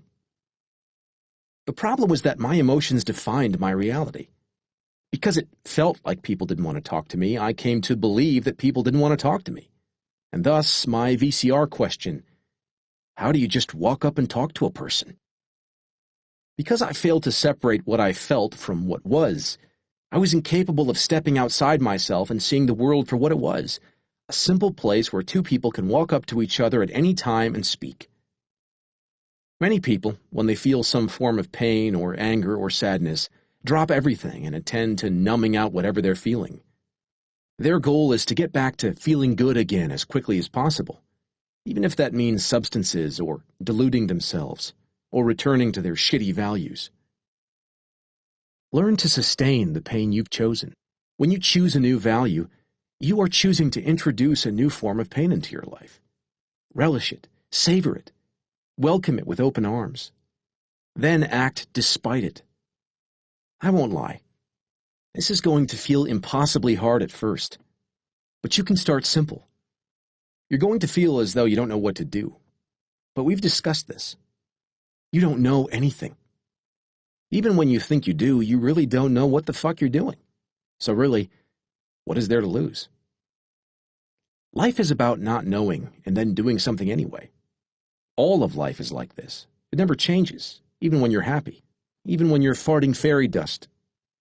Speaker 2: The problem was that my emotions defined my reality. Because it felt like people didn't want to talk to me, I came to believe that people didn't want to talk to me. And thus, my VCR question, how do you just walk up and talk to a person? Because I failed to separate what I felt from what was, I was incapable of stepping outside myself and seeing the world for what it was, a simple place where two people can walk up to each other at any time and speak. Many people, when they feel some form of pain or anger or sadness, drop everything and attend to numbing out whatever they're feeling. Their goal is to get back to feeling good again as quickly as possible, even if that means substances or deluding themselves or returning to their shitty values. Learn to sustain the pain you've chosen. When you choose a new value, you are choosing to introduce a new form of pain into your life. Relish it, savor it, welcome it with open arms. Then act despite it. I won't lie. This is going to feel impossibly hard at first, but you can start simple. You're going to feel as though you don't know what to do, but we've discussed this. You don't know anything. Even when you think you do, you really don't know what the fuck you're doing. So really, what is there to lose? Life is about not knowing and then doing something anyway. All of life is like this. It never changes, even when you're happy. Even when you're farting fairy dust.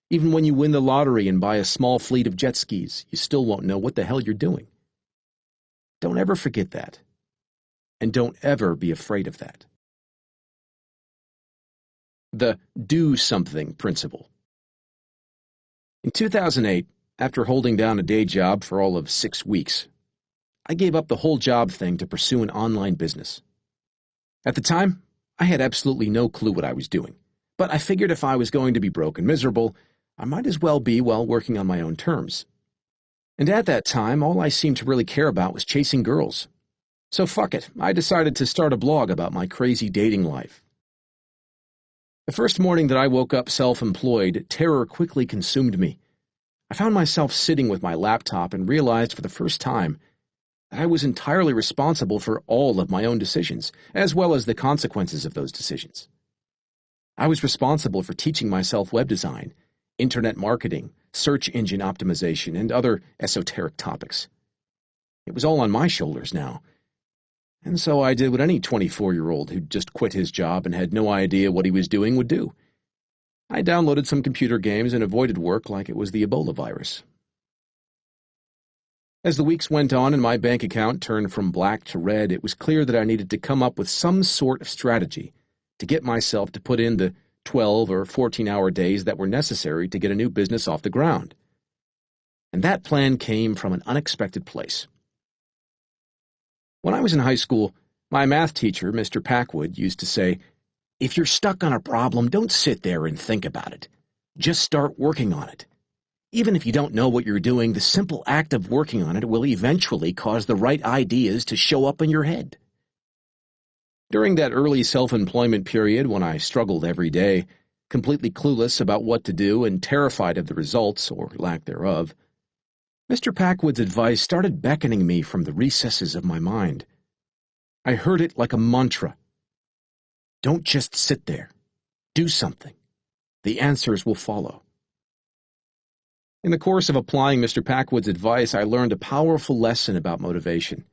Speaker 2: Even when you win the lottery and buy a small fleet of jet skis, you still won't know what the hell you're doing. Don't ever forget that. And don't ever be afraid of that. The do something principle. In 2008, after holding down a day job for all of 6 weeks, I gave up the whole job thing to pursue an online business. At the time, I had absolutely no clue what I was doing. But I figured if I was going to be broke and miserable, I might as well be while working on my own terms. And at that time, all I seemed to really care about was chasing girls. So fuck it, I decided to start a blog about my crazy dating life. The first morning that I woke up self-employed, terror quickly consumed me. I found myself sitting with my laptop and realized for the first time that I was entirely responsible for all of my own decisions, as well as the consequences of those decisions. I was responsible for teaching myself web design, internet marketing, search engine optimization, and other esoteric topics. It was all on my shoulders now. And so I did what any 24-year-old who'd just quit his job and had no idea what he was doing would do. I downloaded some computer games and avoided work like it was the Ebola virus. As the weeks went on and my bank account turned from black to red, it was clear that I needed to come up with some sort of strategy to get myself to put in the 12 or 14-hour days that were necessary to get a new business off the ground. And that plan came from an unexpected place. When I was in high school, my math teacher, Mr. Packwood, used to say, "If you're stuck on a problem, don't sit there and think about it. Just start working on it. Even if you don't know what you're doing, the simple act of working on it will eventually cause the right ideas to show up in your head. During that early self-employment period when I struggled every day, completely clueless about what to do and terrified of the results, or lack thereof, Mr. Packwood's advice started beckoning me from the recesses of my mind. I heard it like a mantra. Don't just sit there. Do something. The answers will follow. In the course of applying Mr. Packwood's advice, I learned a powerful lesson about motivation.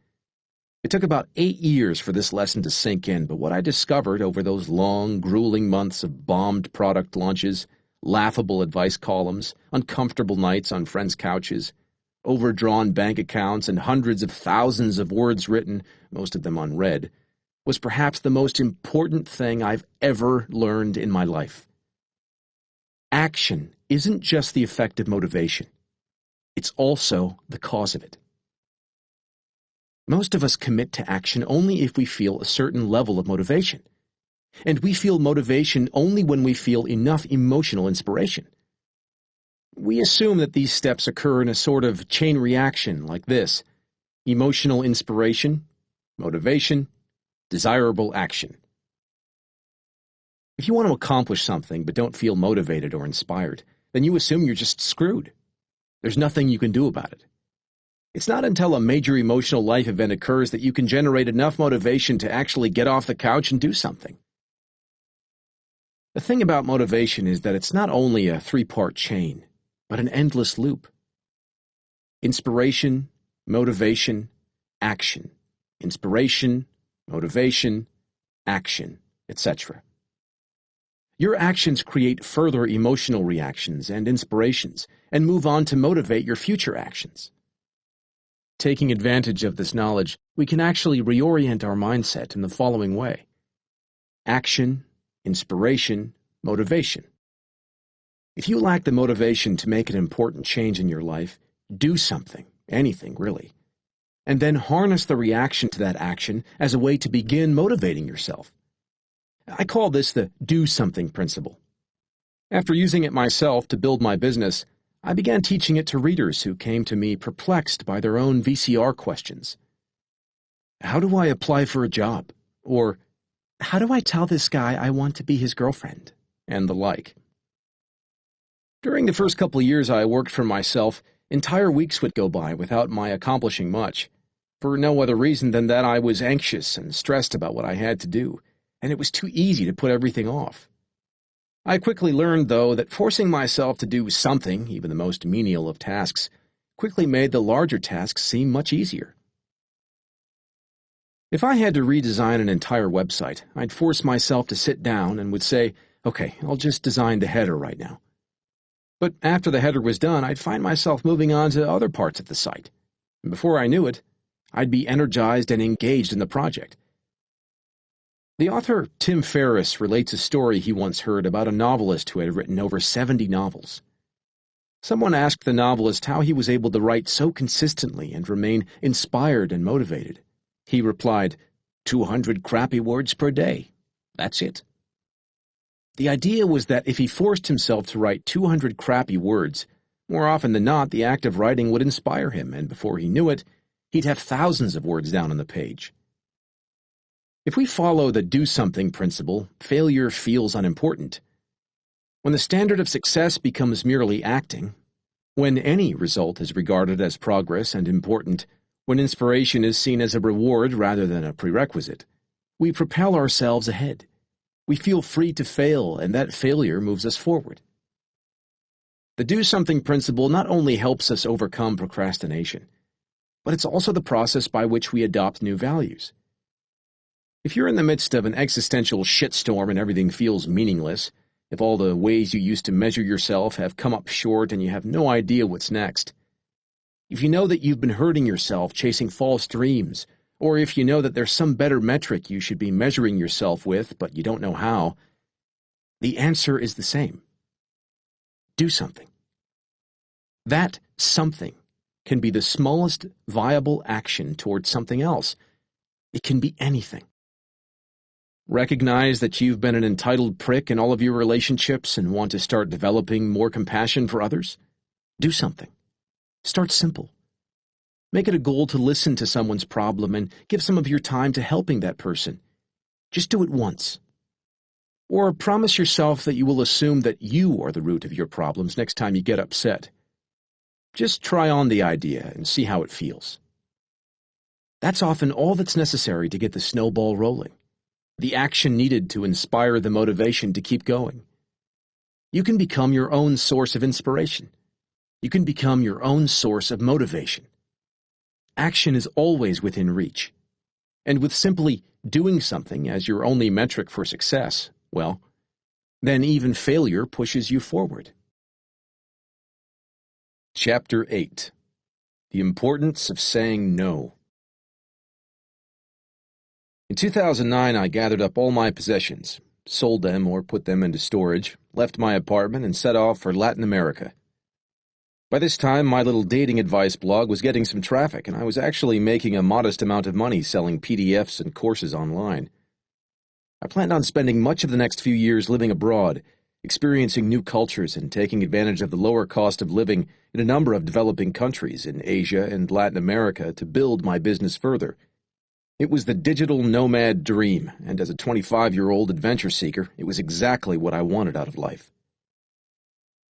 Speaker 2: It took about 8 years for this lesson to sink in, but what I discovered over those long, grueling months of bombed product launches, laughable advice columns, uncomfortable nights on friends' couches, overdrawn bank accounts, and hundreds of thousands of words written, most of them unread, was perhaps the most important thing I've ever learned in my life. Action isn't just the effect of motivation. It's also the cause of it. Most of us commit to action only if we feel a certain level of motivation. And we feel motivation only when we feel enough emotional inspiration. We assume that these steps occur in a sort of chain reaction like this: emotional inspiration, motivation, desirable action. If you want to accomplish something but don't feel motivated or inspired, then you assume you're just screwed. There's nothing you can do about it. It's not until a major emotional life event occurs that you can generate enough motivation to actually get off the couch and do something. The thing about motivation is that it's not only a 3-part chain, but an endless loop. Inspiration, motivation, action. Inspiration, motivation, action, etc. Your actions create further emotional reactions and inspirations, and move on to motivate your future actions. Taking advantage of this knowledge, we can actually reorient our mindset in the following way: action, inspiration, motivation. If you lack the motivation to make an important change in your life, do something, anything really, and then harness the reaction to that action as a way to begin motivating yourself. I call this the do something principle. After using it myself to build my business, I began teaching it to readers who came to me perplexed by their own VCR questions. How do I apply for a job? Or, how do I tell this guy I want to be his girlfriend? And the like. During the first couple of years I worked for myself, entire weeks would go by without my accomplishing much, for no other reason than that I was anxious and stressed about what I had to do, and it was too easy to put everything off. I quickly learned, though, that forcing myself to do something, even the most menial of tasks, quickly made the larger tasks seem much easier. If I had to redesign an entire website, I'd force myself to sit down and would say, okay, I'll just design the header right now. But after the header was done, I'd find myself moving on to other parts of the site. And before I knew it, I'd be energized and engaged in the project. The author Tim Ferriss relates a story he once heard about a novelist who had written over 70 novels. Someone asked the novelist how he was able to write so consistently and remain inspired and motivated. He replied, 200 crappy words per day. That's it. The idea was that if he forced himself to write 200 crappy words, more often than not the act of writing would inspire him, and before he knew it, he'd have thousands of words down on the page. If we follow the do-something principle, failure feels unimportant. When the standard of success becomes merely acting, when any result is regarded as progress and important, when inspiration is seen as a reward rather than a prerequisite, we propel ourselves ahead. We feel free to fail, and that failure moves us forward. The do-something principle not only helps us overcome procrastination, but it's also the process by which we adopt new values. If you're in the midst of an existential shitstorm and everything feels meaningless, if all the ways you used to measure yourself have come up short and you have no idea what's next, if you know that you've been hurting yourself chasing false dreams, or if you know that there's some better metric you should be measuring yourself with but you don't know how, the answer is the same. Do something. That something can be the smallest viable action towards something else. It can be anything. Recognize that you've been an entitled prick in all of your relationships and want to start developing more compassion for others? Do something. Start simple. Make it a goal to listen to someone's problem and give some of your time to helping that person. Just do it once. Or promise yourself that you will assume that you are the root of your problems next time you get upset. Just try on the idea and see how it feels. That's often all that's necessary to get the snowball rolling, the action needed to inspire the motivation to keep going. You can become your own source of inspiration. You can become your own source of motivation. Action is always within reach. And with simply doing something as your only metric for success, well, then even failure pushes you forward.
Speaker 1: Chapter 8. The Importance of Saying No. In 2009, I gathered up all my possessions, sold them or put them into storage, left my apartment, and set off for Latin America. By this time, my little dating advice blog was getting some traffic, and I was actually making a modest amount of money selling PDFs and courses online. I planned on spending much of the next few years living abroad, experiencing new cultures and taking advantage of the lower cost of living in a number of developing countries in Asia and Latin America to build my business further. It was the digital nomad dream, and as a 25-year-old adventure seeker, it was exactly what I wanted out of life.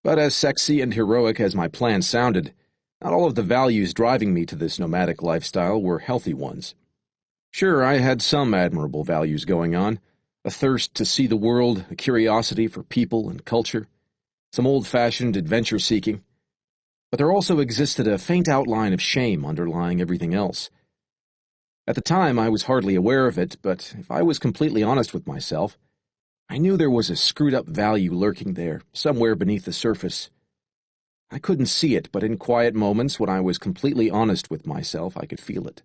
Speaker 1: But as sexy and heroic as my plan sounded, not all of the values driving me to this nomadic lifestyle were healthy ones. Sure, I had some admirable values going on, a thirst to see the world, a curiosity for people and culture, some old-fashioned adventure-seeking, but there also existed a faint outline of shame underlying everything else. At the time, I was hardly aware of it, but if I was completely honest with myself, I knew there was a screwed-up value lurking there, somewhere beneath the surface. I couldn't see it, but in quiet moments when I was completely honest with myself, I could feel it.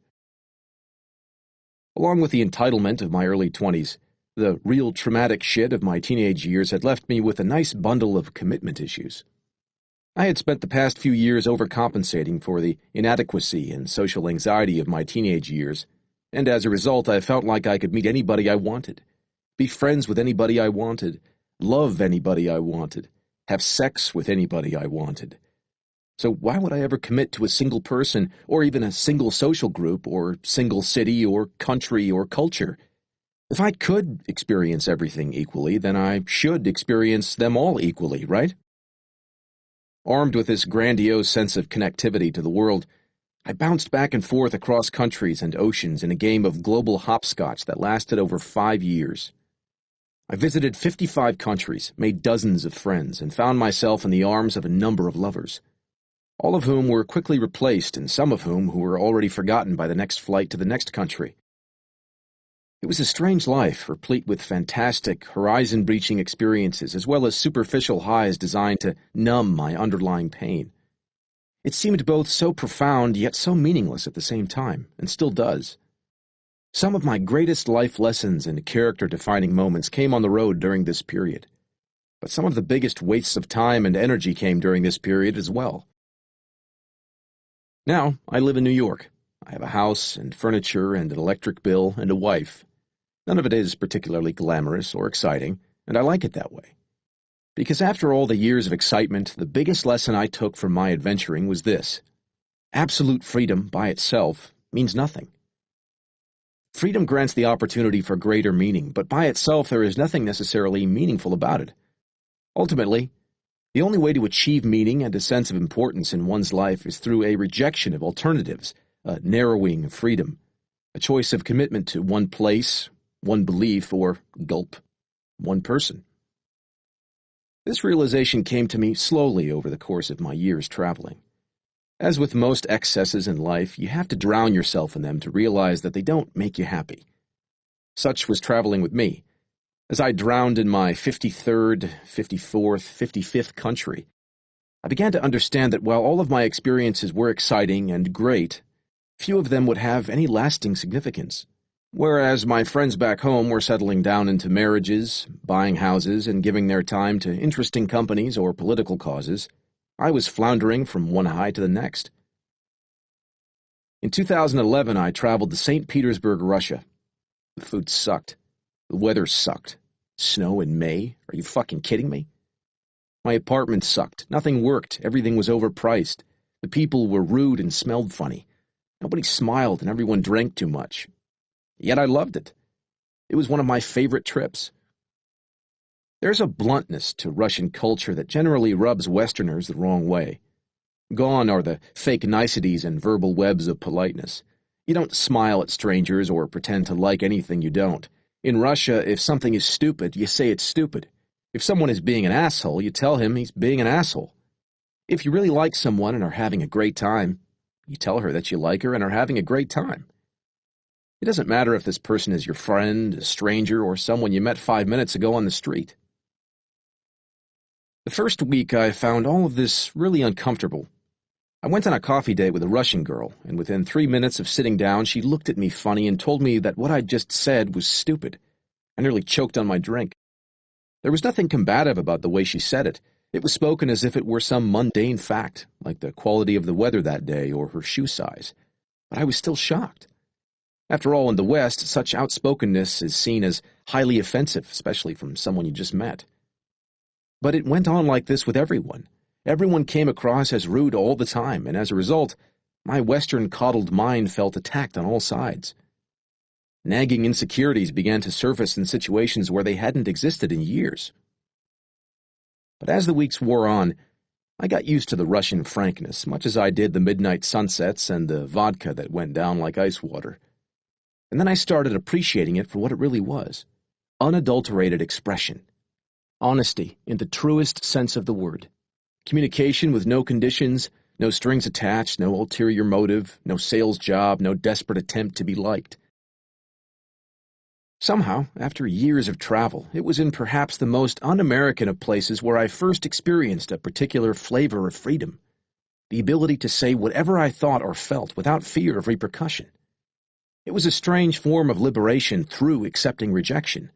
Speaker 1: Along with the entitlement of my early 20s, the real traumatic shit of my teenage years had left me with a nice bundle of commitment issues. I had spent the past few years overcompensating for the inadequacy and social anxiety of my teenage years, and as a result I felt like I could meet anybody I wanted, be friends with anybody I wanted, love anybody I wanted, have sex with anybody I wanted. So why would I ever commit to a single person, or even a single social group, or single city, or country, or culture? If I could experience everything equally, then I should experience them all equally, right? Armed with this grandiose sense of connectivity to the world, I bounced back and forth across countries and oceans in a game of global hopscotch that lasted over 5 years. I visited 55 countries, made dozens of friends, and found myself in the arms of a number of lovers, all of whom were quickly replaced and some of whom who were already forgotten by the next flight to the next country. It was a strange life, replete with fantastic, horizon-breaching experiences as well as superficial highs designed to numb my underlying pain. It seemed both so profound yet so meaningless at the same time, and still does. Some of my greatest life lessons and character-defining moments came on the road during this period, but some of the biggest wastes of time and energy came during this period as well. Now, I live in New York. I have a house and furniture and an electric bill and a wife. None of it is particularly glamorous or exciting, and I like it that way. Because after all the years of excitement, the biggest lesson I took from my adventuring was this: absolute freedom by itself means nothing. Freedom grants the opportunity for greater meaning, but by itself there is nothing necessarily meaningful about it. Ultimately, the only way to achieve meaning and a sense of importance in one's life is through a rejection of alternatives, a narrowing of freedom, a choice of commitment to one place, one belief, or, gulp, one person. This realization came to me slowly over the course of my years traveling. As with most excesses in life, you have to drown yourself in them to realize that they don't make you happy. Such was traveling with me. As I drowned in my 53rd, 54th, 55th country, I began to understand that while all of my experiences were exciting and great, few of them would have any lasting significance. Whereas my friends back home were settling down into marriages, buying houses, and giving their time to interesting companies or political causes, I was floundering from one high to the next. In 2011, I traveled to St. Petersburg, Russia. The food sucked. The weather sucked. Snow in May? Are you fucking kidding me?
Speaker 2: My apartment sucked. Nothing worked. Everything was overpriced. The people were rude and smelled funny. Nobody smiled and everyone drank too much. Yet I loved it. It was one of my favorite trips. There's a bluntness to Russian culture that generally rubs Westerners the wrong way. Gone are the fake niceties and verbal webs of politeness. You don't smile at strangers or pretend to like anything you don't. In Russia, if something is stupid, you say it's stupid. If someone is being an asshole, you tell him he's being an asshole. If you really like someone and are having a great time, you tell her that you like her and are having a great time. It doesn't matter if this person is your friend, a stranger, or someone you met 5 minutes ago on the street. The first week, I found all of this really uncomfortable. I went on a coffee date with a Russian girl, and within 3 minutes of sitting down, she looked at me funny and told me that what I'd just said was stupid. I nearly choked on my drink. There was nothing combative about the way she said it. It was spoken as if it were some mundane fact, like the quality of the weather that day or her shoe size. But I was still shocked. After all, in the West, such outspokenness is seen as highly offensive, especially from someone you just met. But it went on like this with everyone. Everyone came across as rude all the time, and as a result, my Western-coddled mind felt attacked on all sides. Nagging insecurities began to surface in situations where they hadn't existed in years. But as the weeks wore on, I got used to the Russian frankness, much as I did the midnight sunsets and the vodka that went down like ice water. And then I started appreciating it for what it really was: unadulterated expression. Honesty in the truest sense of the word. Communication with no conditions, no strings attached, no ulterior motive, no sales job, no desperate attempt to be liked. Somehow, after years of travel, it was in perhaps the most un-American of places where I first experienced a particular flavor of freedom. The ability to say whatever I thought or felt without fear of repercussion. It was a strange form of liberation through accepting rejection.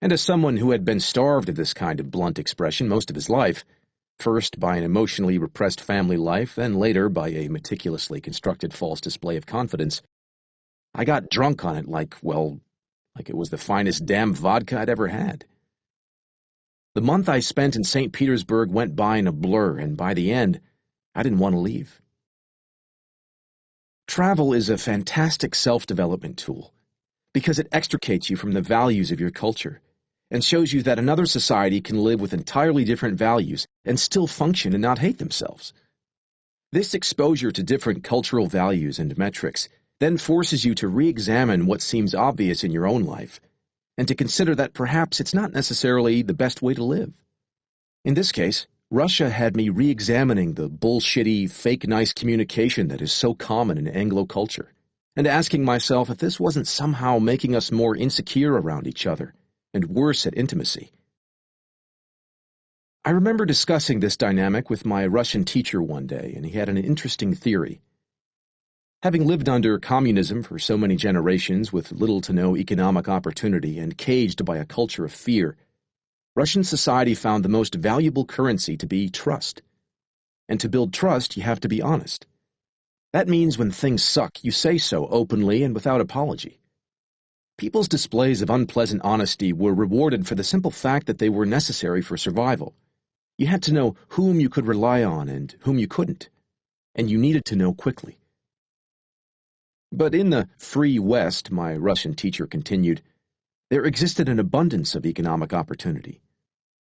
Speaker 2: And as someone who had been starved of this kind of blunt expression most of his life, first by an emotionally repressed family life, then later by a meticulously constructed false display of confidence, I got drunk on it like it was the finest damn vodka I'd ever had. The month I spent in St. Petersburg went by in a blur, and by the end, I didn't want to leave. Travel is a fantastic self-development tool because it extricates you from the values of your culture and shows you that another society can live with entirely different values and still function and not hate themselves. This exposure to different cultural values and metrics then forces you to re-examine what seems obvious in your own life and to consider that perhaps it's not necessarily the best way to live. In this case, Russia had me re-examining the bullshitty, fake nice communication that is so common in Anglo culture, and asking myself if this wasn't somehow making us more insecure around each other and worse at intimacy. I remember discussing this dynamic with my Russian teacher one day, and he had an interesting theory. Having lived under communism for so many generations with little to no economic opportunity and caged by a culture of fear, Russian society found the most valuable currency to be trust. And to build trust, you have to be honest. That means when things suck, you say so openly and without apology. People's displays of unpleasant honesty were rewarded for the simple fact that they were necessary for survival. You had to know whom you could rely on and whom you couldn't, and you needed to know quickly. But in the free West, my Russian teacher continued, there existed an abundance of economic opportunity.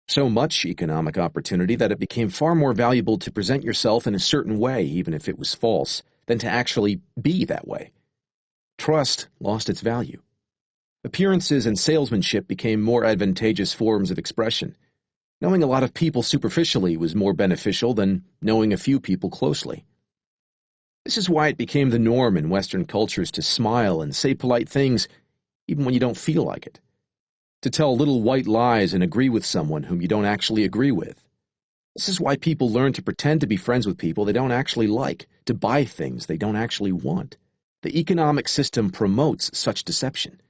Speaker 2: So much economic opportunity that it became far more valuable to present yourself in a certain way, even if it was false, than to actually be that way. Trust lost its value. Appearances and salesmanship became more advantageous forms of expression. Knowing a lot of people superficially was more beneficial than knowing a few people closely. This is why it became the norm in Western cultures to smile and say polite things even when you don't feel like it. To tell little white lies and agree with someone whom you don't actually agree with. This is why people learn to pretend to be friends with people they don't actually like, to buy things they don't actually want. The economic system promotes such deception.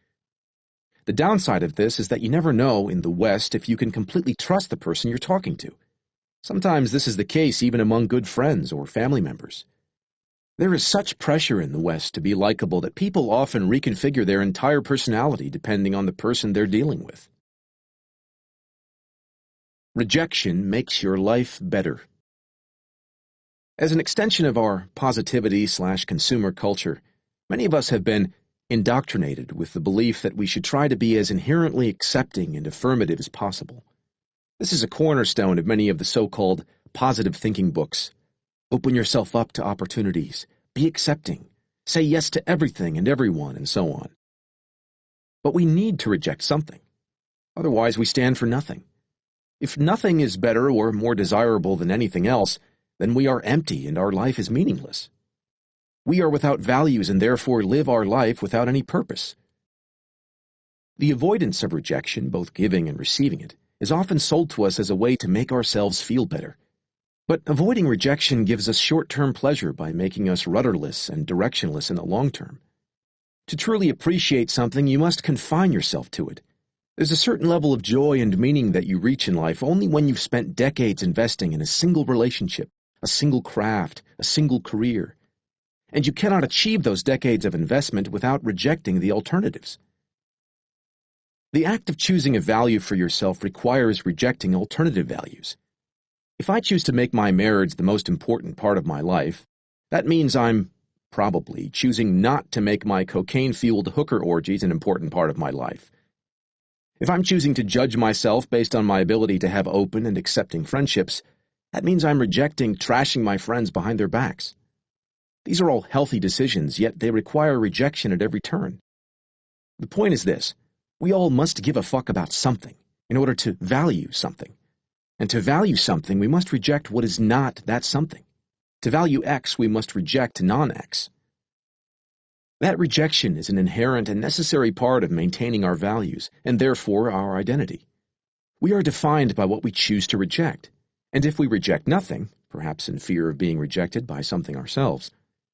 Speaker 2: The downside of this is that you never know in the West if you can completely trust the person you're talking to. Sometimes this is the case even among good friends or family members. There is such pressure in the West to be likable that people often reconfigure their entire personality depending on the person they're dealing with. Rejection makes your life better. As an extension of our positivity/consumer culture, many of us have been indoctrinated with the belief that we should try to be as inherently accepting and affirmative as possible. This is a cornerstone of many of the so-called positive thinking books. Open yourself up to opportunities, be accepting, say yes to everything and everyone, and so on. But we need to reject something. Otherwise, we stand for nothing. If nothing is better or more desirable than anything else, then we are empty and our life is meaningless. We are without values and therefore live our life without any purpose. The avoidance of rejection, both giving and receiving it, is often sold to us as a way to make ourselves feel better. But avoiding rejection gives us short-term pleasure by making us rudderless and directionless in the long term. To truly appreciate something, you must confine yourself to it. There's a certain level of joy and meaning that you reach in life only when you've spent decades investing in a single relationship, a single craft, a single career. And you cannot achieve those decades of investment without rejecting the alternatives. The act of choosing a value for yourself requires rejecting alternative values. If I choose to make my marriage the most important part of my life, that means I'm probably choosing not to make my cocaine-fueled hooker orgies an important part of my life. If I'm choosing to judge myself based on my ability to have open and accepting friendships, that means I'm rejecting trashing my friends behind their backs. These are all healthy decisions, yet they require rejection at every turn. The point is this: we all must give a fuck about something in order to value something. And to value something, we must reject what is not that something. To value X, we must reject non-X. That rejection is an inherent and necessary part of maintaining our values, and therefore our identity. We are defined by what we choose to reject, and if we reject nothing, perhaps in fear of being rejected by something ourselves,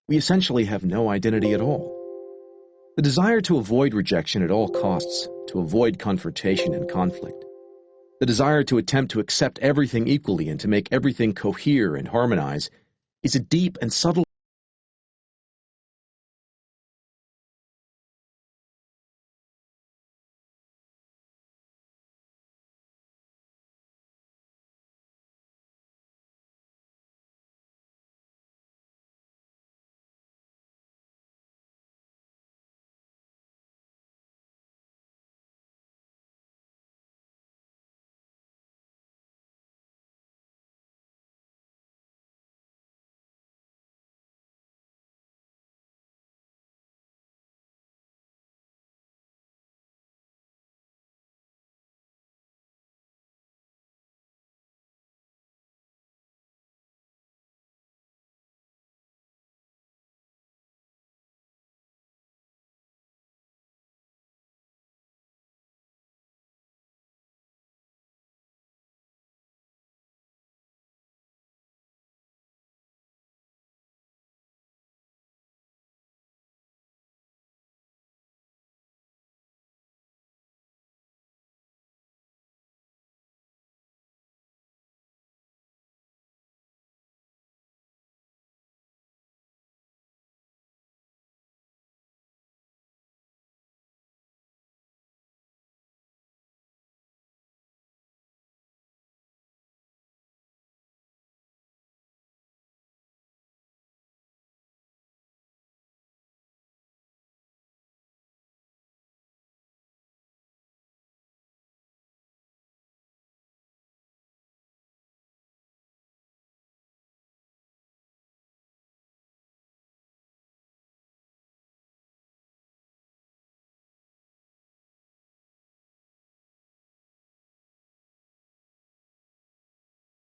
Speaker 2: we essentially have no identity at all. The desire to avoid rejection at all costs, to avoid confrontation and conflict. The desire to attempt to accept everything equally and to make everything cohere and harmonize is a deep and subtle